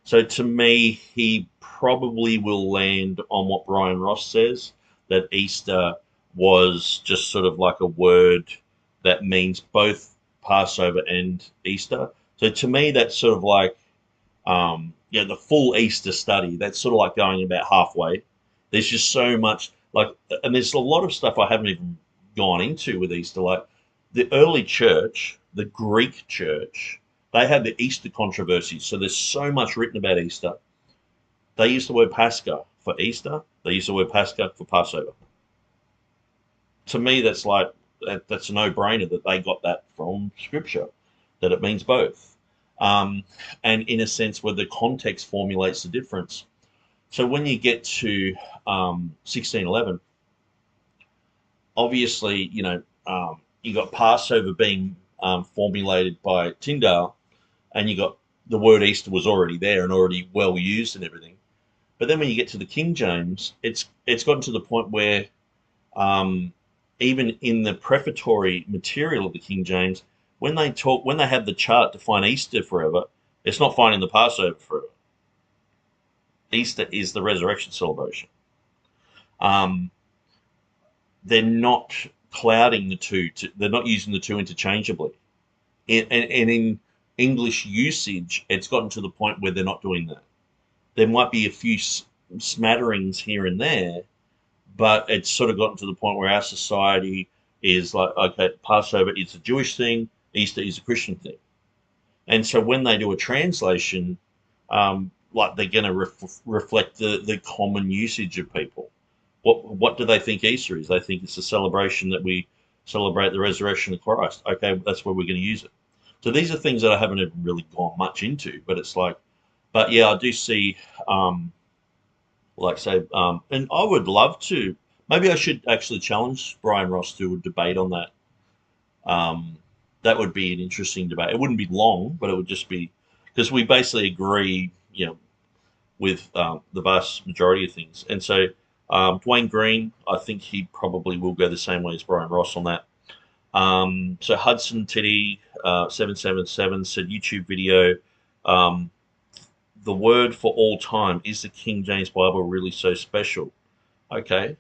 So to me, he probably will land on what Brian Ross says, that Easter was just sort of like a word that means both Passover and Easter. So to me, that's sort of like, the full Easter study. That's sort of like going about halfway. There's just so much, and there's a lot of stuff I haven't even gone into with Easter. Like the early church, the Greek church, they had the Easter controversy. So there's so much written about Easter. They used the word Pascha for Easter. They used the word Pascha for Passover. To me, that's a no-brainer that they got that from Scripture, that it means both. And in a sense where the context formulates the difference. So when you get to 1611, obviously, you got Passover being formulated by Tyndale, and you got the word Easter was already there and already well used and everything. But then when you get to the King James, it's gotten to the point where even in the prefatory material of the King James, when they have the chart to find Easter forever, it's not finding the Passover forever. Easter is the resurrection celebration. They're not clouding the two. They're not using the two interchangeably. And in English usage, it's gotten to the point where they're not doing that. There might be a few smatterings here and there, but it's sort of gotten to the point where our society is like, okay, Passover is a Jewish thing, Easter is a Christian thing. And so when they do a translation, they're going to reflect the common usage of people. What do they think Easter is? They think it's a celebration that we celebrate the resurrection of Christ. Okay, that's where we're going to use it. So these are things that I haven't even really gone much into, but it's like, but yeah, I do see, and I would love to, maybe I should actually challenge Brian Ross to a debate on that. that would be an interesting debate. It wouldn't be long, but it would just be because we basically agree, with the vast majority of things. And so Dwayne Green, I think he probably will go the same way as Brian Ross on that. So Hudson Titty 777 said YouTube video. The word for all time, is the King James Bible really so special? Okay.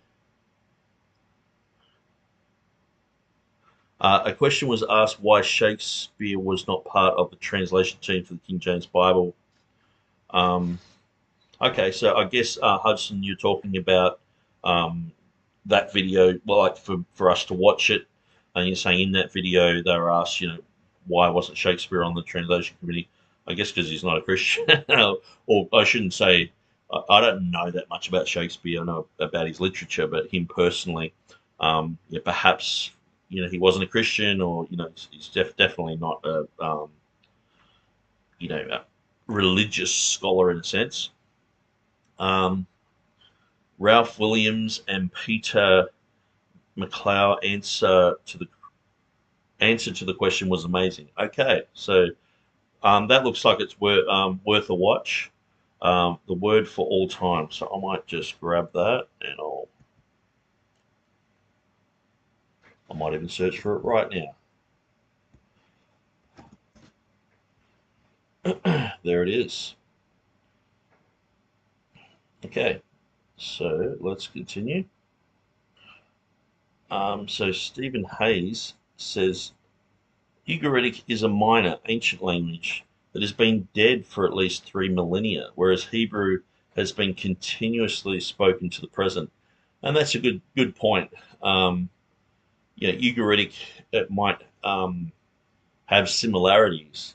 A question was asked why Shakespeare was not part of the translation team for the King James Bible. Okay, so I guess Hudson, you're talking about that video, well, like for us to watch it, and you're saying in that video they were asked, why wasn't Shakespeare on the translation committee? I guess because he's not a Christian, or I shouldn't say. I don't know that much about Shakespeare. I know about his literature, but him personally, perhaps he wasn't a Christian, or he's definitely not a a religious scholar in a sense. Ralph Williams and Peter McLeod answer to the question was amazing. Okay, so that looks like it's worth a watch. The word for all time. So I might just grab that and I might even search for it right now. There it is. Okay, so let's continue. So Stephen Hayes says Ugaritic is a minor ancient language that has been dead for at least 3 millennia, whereas Hebrew has been continuously spoken to the present. And that's a good point. Ugaritic, it might have similarities,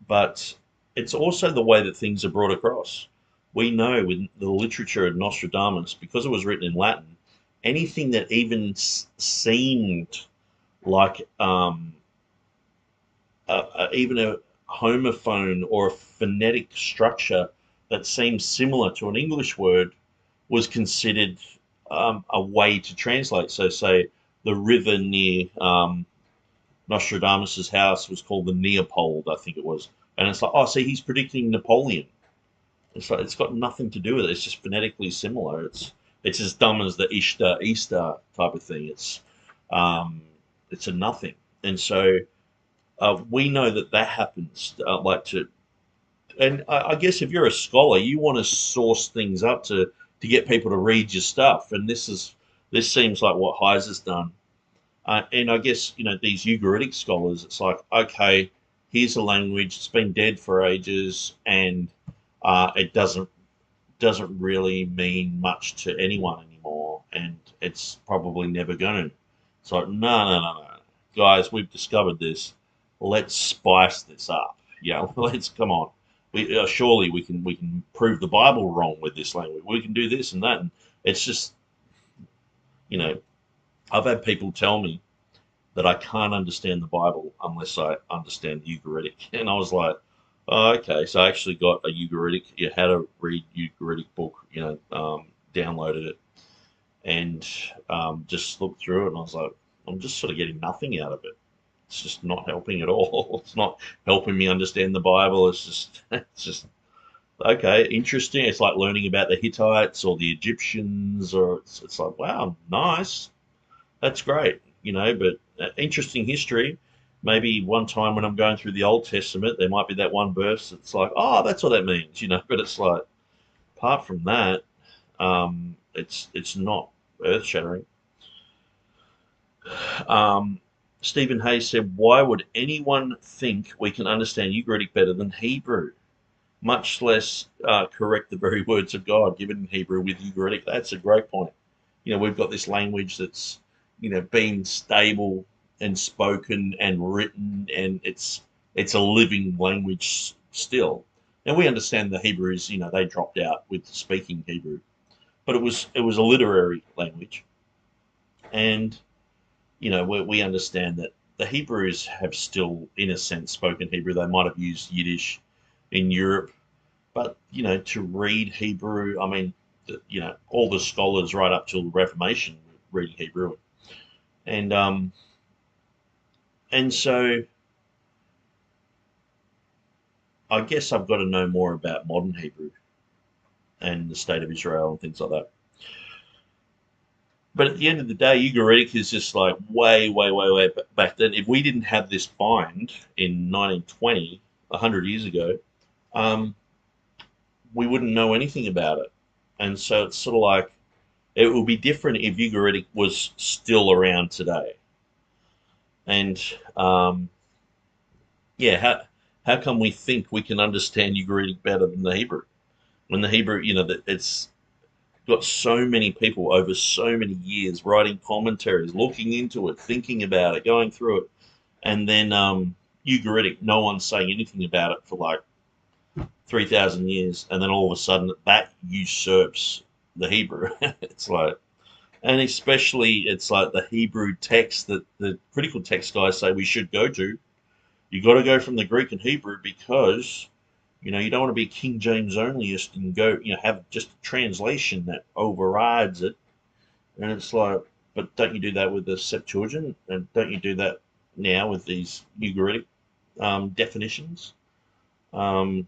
but it's also the way that things are brought across. We know with the literature of Nostradamus, because it was written in Latin, anything that even seemed like even a homophone or a phonetic structure that seemed similar to an English word was considered a way to translate. So, say the river near Nostradamus's house was called the Neapold, I think it was, and it's like, oh, see, he's predicting Napoleon. It's like it's got nothing to do with it. It's just phonetically similar. It's as dumb as the Easter type of thing. It's a nothing, and so we know that happens. And I guess if you're a scholar, you want to source things up to get people to read your stuff, and this seems like what Heise has done. And I guess these Ugaritic scholars, it's like, okay, here's a language it's been dead for ages, and it doesn't really mean much to anyone anymore, and it's probably never going to. It's like, no, guys, we've discovered this. Let's spice this up. Yeah, let's come on. Surely we can prove the Bible wrong with this language. We can do this and that, and it's just, I've had people tell me that I can't understand the Bible unless I understand Ugaritic, and I was like, oh, okay. So I actually got a Ugaritic, how to read Ugaritic book, downloaded it, and just looked through it, and I was like, I'm just sort of getting nothing out of it. It's just not helping at all. It's not helping me understand the Bible. It's just okay, interesting. It's like learning about the Hittites or the Egyptians, or it's like, wow, nice. That's great, but interesting history. Maybe one time when I'm going through the Old Testament, there might be that one verse that's like, oh, that's what that means, but it's like, apart from that, it's not earth shattering. Stephen Hayes said, why would anyone think we can understand Ugaritic better than Hebrew, much less correct the very words of God given in Hebrew with Ugaritic? That's a great point. We've got this language that's, been stable and spoken and written, and it's a living language still. Now we understand the Hebrews, they dropped out with speaking Hebrew, but it was a literary language, and we understand that the Hebrews have still, in a sense, spoken Hebrew. They might have used Yiddish in Europe, but to read Hebrew, I mean, all the scholars right up till the Reformation were reading Hebrew, and And so I guess I've got to know more about modern Hebrew and the state of Israel and things like that. But at the end of the day, Ugaritic is just like way back then. If we didn't have this find in 1920, 100 years ago, um, we wouldn't know anything about it. And so it's sort of like it would be different if Ugaritic was still around today. And yeah, how come we think we can understand Ugaritic better than the Hebrew? When the Hebrew, it's got so many people over so many years writing commentaries, looking into it, thinking about it, going through it, and then Ugaritic, no one's saying anything about it for like 3,000 years, and then all of a sudden that usurps the Hebrew. It's like, and especially it's like the Hebrew text that the critical text guys say we should go to. You got to go from the Greek and Hebrew because you don't want to be King James onlyist and go, have just a translation that overrides it. And it's like, but don't you do that with the Septuagint? And don't you do that now with these Ugaritic definitions? Um,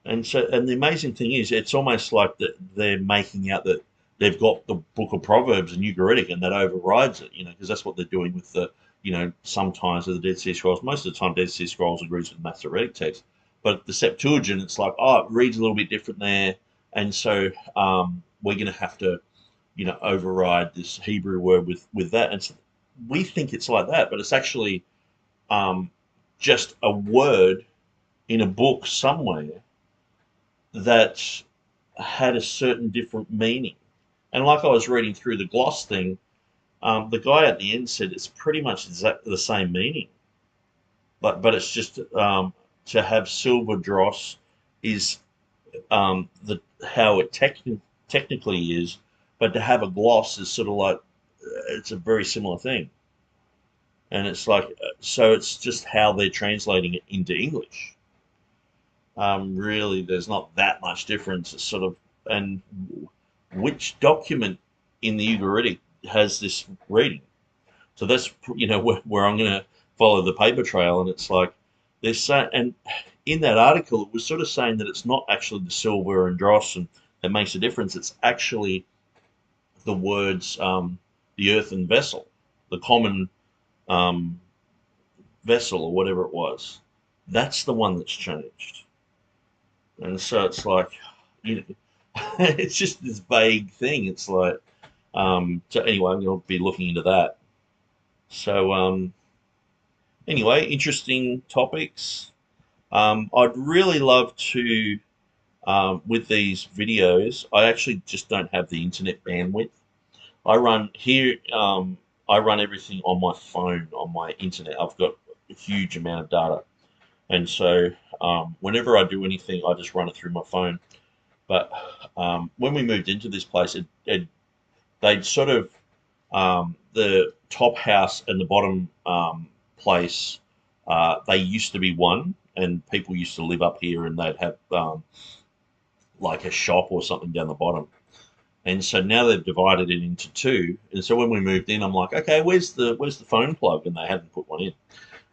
and the amazing thing is, it's almost like that they're making out that they've got the Book of Proverbs in Ugaritic and that overrides it, because that's what they're doing with the, sometimes with the Dead Sea Scrolls. Most of the time, Dead Sea Scrolls agrees with the Masoretic text. But the Septuagint, it's like, it reads a little bit different there. And so we're going to have to, override this Hebrew word with that. And so we think it's like that, but it's actually just a word in a book somewhere that had a certain different meaning. And like I was reading through the gloss thing, the guy at the end said it's pretty much exactly the same meaning. But it's just to have silver dross is how it technically is, but to have a gloss is sort of like it's a very similar thing. And it's like so it's just how they're translating it into English. Really, there's not that much difference. It's sort of and which document in the Ugaritic has this reading? So that's where I'm going to follow the paper trail, and it's like they're saying, and in that article it was sort of saying that it's not actually the silver and dross and that makes a difference. It's actually the words the earthen vessel, the common vessel or whatever it was. That's the one that's changed. And so it's like, it's just this vague thing. It's like, so anyway, I'm going to be looking into that. So anyway, interesting topics. I'd really love to, with these videos, I actually just don't have the internet bandwidth. I run here, I run everything on my phone, on my internet. I've got a huge amount of data. And so whenever I do anything, I just run it through my phone. But when we moved into this place, they'd sort of, the top house and the bottom place, they used to be one, and people used to live up here and they'd have like a shop or something down the bottom. And so now they've divided it into two. And so when we moved in, I'm like, okay, where's the phone plug? And they hadn't put one in.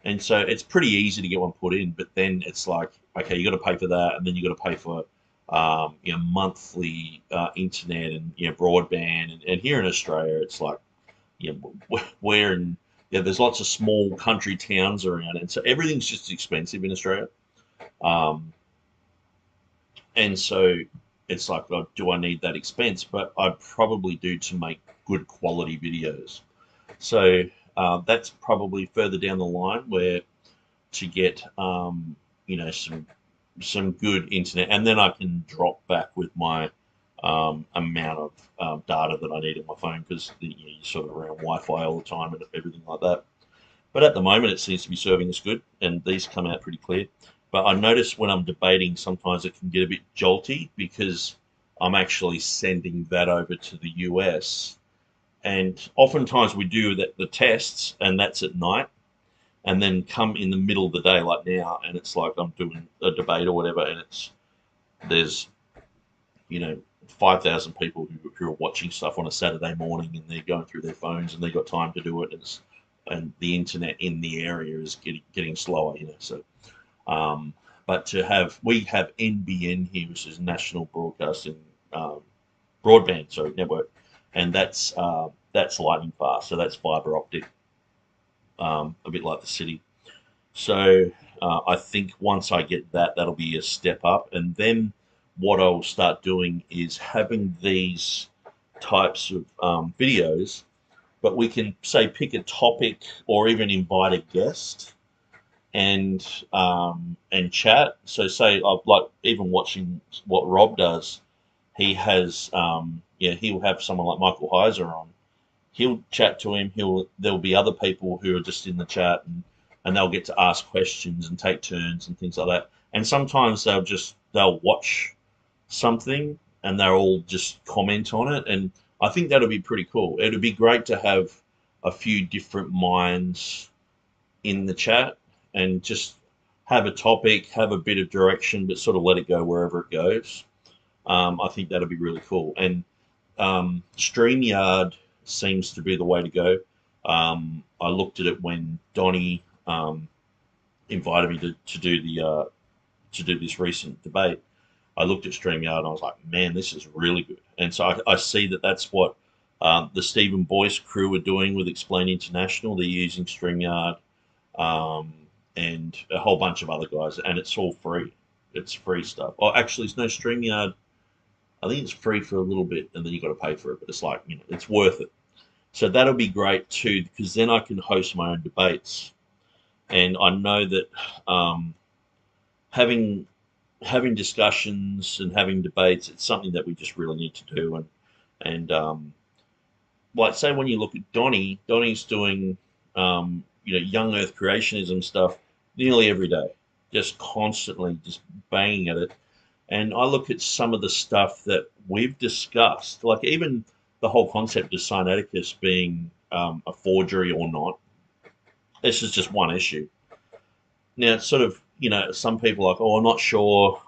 And so it's pretty easy to get one put in, but then it's like, okay, you got to pay for that, and then you got to pay for monthly internet and broadband. And here in Australia, it's like, we're in there's lots of small country towns around, and so everything's just expensive in Australia. And so it's like, well, do I need that expense? But I probably do to make good quality videos. So that's probably further down the line where to get some good internet, and then I can drop back with my amount of data that I need on my phone, because you're sort of around Wi-Fi all the time and everything like that. But at the moment, it seems to be serving us good, and these come out pretty clear. But I notice when I'm debating, sometimes it can get a bit jolty because I'm actually sending that over to the US. And oftentimes we do the tests, and that's at night. And then come in the middle of the day, like now, and it's like I'm doing a debate or whatever, and there's 5,000 people who are watching stuff on a Saturday morning, and they're going through their phones, and they've got time to do it. And and the internet in the area is getting slower, So, but we have NBN here, which is National Broadcasting Broadband, network, and that's lightning fast, so that's fiber optic, a bit like the city. So I think once I get that, that'll be a step up, and then what I'll start doing is having these types of videos, but we can say pick a topic or even invite a guest and chat. So say like even watching what Rob does, he has he'll have someone like Michael Heiser on. He'll chat to him. There'll be other people who are just in the chat, and they'll get to ask questions and take turns and things like that. And sometimes they'll watch something and they'll all just comment on it. And I think that'll be pretty cool. It'd be great to have a few different minds in the chat and just have a topic, have a bit of direction, but sort of let it go wherever it goes. I think that'll be really cool. And StreamYard seems to be the way to go. I looked at it when Donnie invited me to do this recent debate. I looked at StreamYard and I was like, man, this is really good. And so I see that's what the Stephen Boyce crew are doing with Explain International. They're using StreamYard and a whole bunch of other guys, and it's all free. It's free stuff. Oh, actually, it's no StreamYard. I think it's free for a little bit, and then you got to pay for it. But it's like, it's worth it. So that'll be great too, because then I can host my own debates, and I know that having discussions and having debates, it's something that we just really need to do. And like say when you look at Donnie's doing young Earth creationism stuff nearly every day, just constantly just banging at it. And I look at some of the stuff that we've discussed, like even the whole concept of Sinaiticus being a forgery or not. This is just one issue. Now, it's sort of, some people are like, oh, I'm not sure.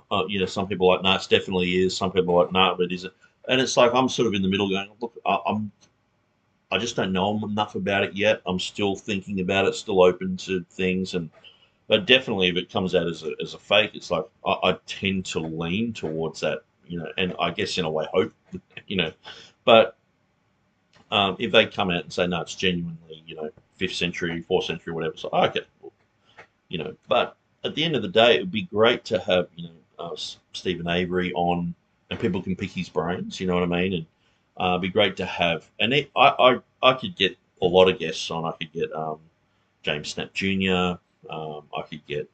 Some people are like, no, it definitely is. Some people are like, no, but it isn't. And it's like I'm sort of in the middle going, look, I just don't know enough about it yet. I'm still thinking about it, still open to things. But definitely if it comes out as a fake, it's like I tend to lean towards that, and I guess in a way hope, But if they come out and say, no, it's genuinely, 5th century, 4th century, whatever, so okay, but at the end of the day, it would be great to have, Stephen Avery on, and people can pick his brains, you know what I mean? And it'd be great to have, and I could get a lot of guests on. I could get James Snap Jr., I could get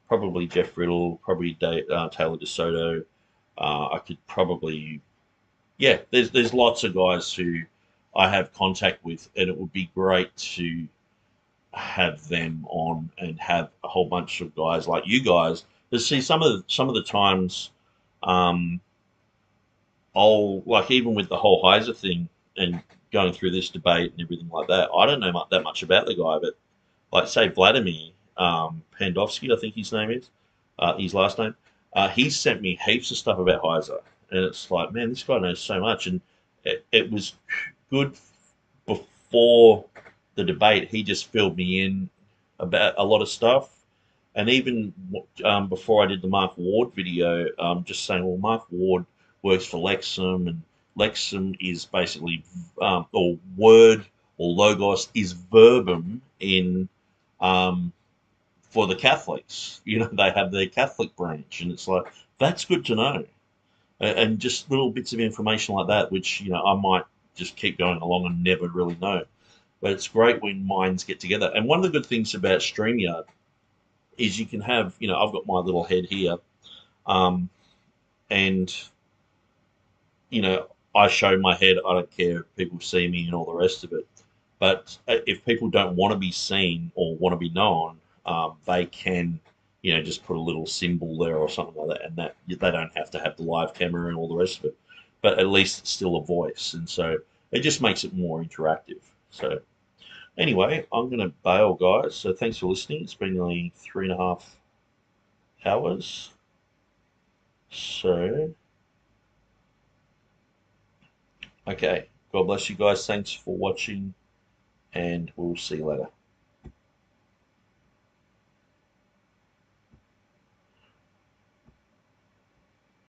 probably Jeff Riddle, probably Taylor DeSoto. I could probably, there's lots of guys who I have contact with, and it would be great to have them on and have a whole bunch of guys like you guys. To see some of the times, I'll like even with the whole Heiser thing and going through this debate and everything like that. I don't know that much about the guy, but like say Vladimir Pandovsky, I think his name is, his last name. He sent me heaps of stuff about Heiser, and it's like, man, this guy knows so much, and it was good before the debate. He just filled me in about a lot of stuff, and even before I did the Mark Ward video, just saying, well, Mark Ward works for Lexham, and Lexham is basically, or word or logos is verbum in for the Catholics. They have their Catholic branch, and it's like that's good to know, and just little bits of information like that, which I might just keep going along and never really know. But it's great when minds get together. And one of the good things about StreamYard is you can have, I've got my little head here, and I show my head. I don't care if people see me and all the rest of it. But if people don't want to be seen or want to be known, they can, just put a little symbol there or something like that, and that they don't have to have the live camera and all the rest of it. But at least it's still a voice, and so it just makes it more interactive. So anyway, I'm going to bail, guys. So thanks for listening. It's been nearly 3.5 hours. So, okay. God bless you guys. Thanks for watching. and we'll see you later.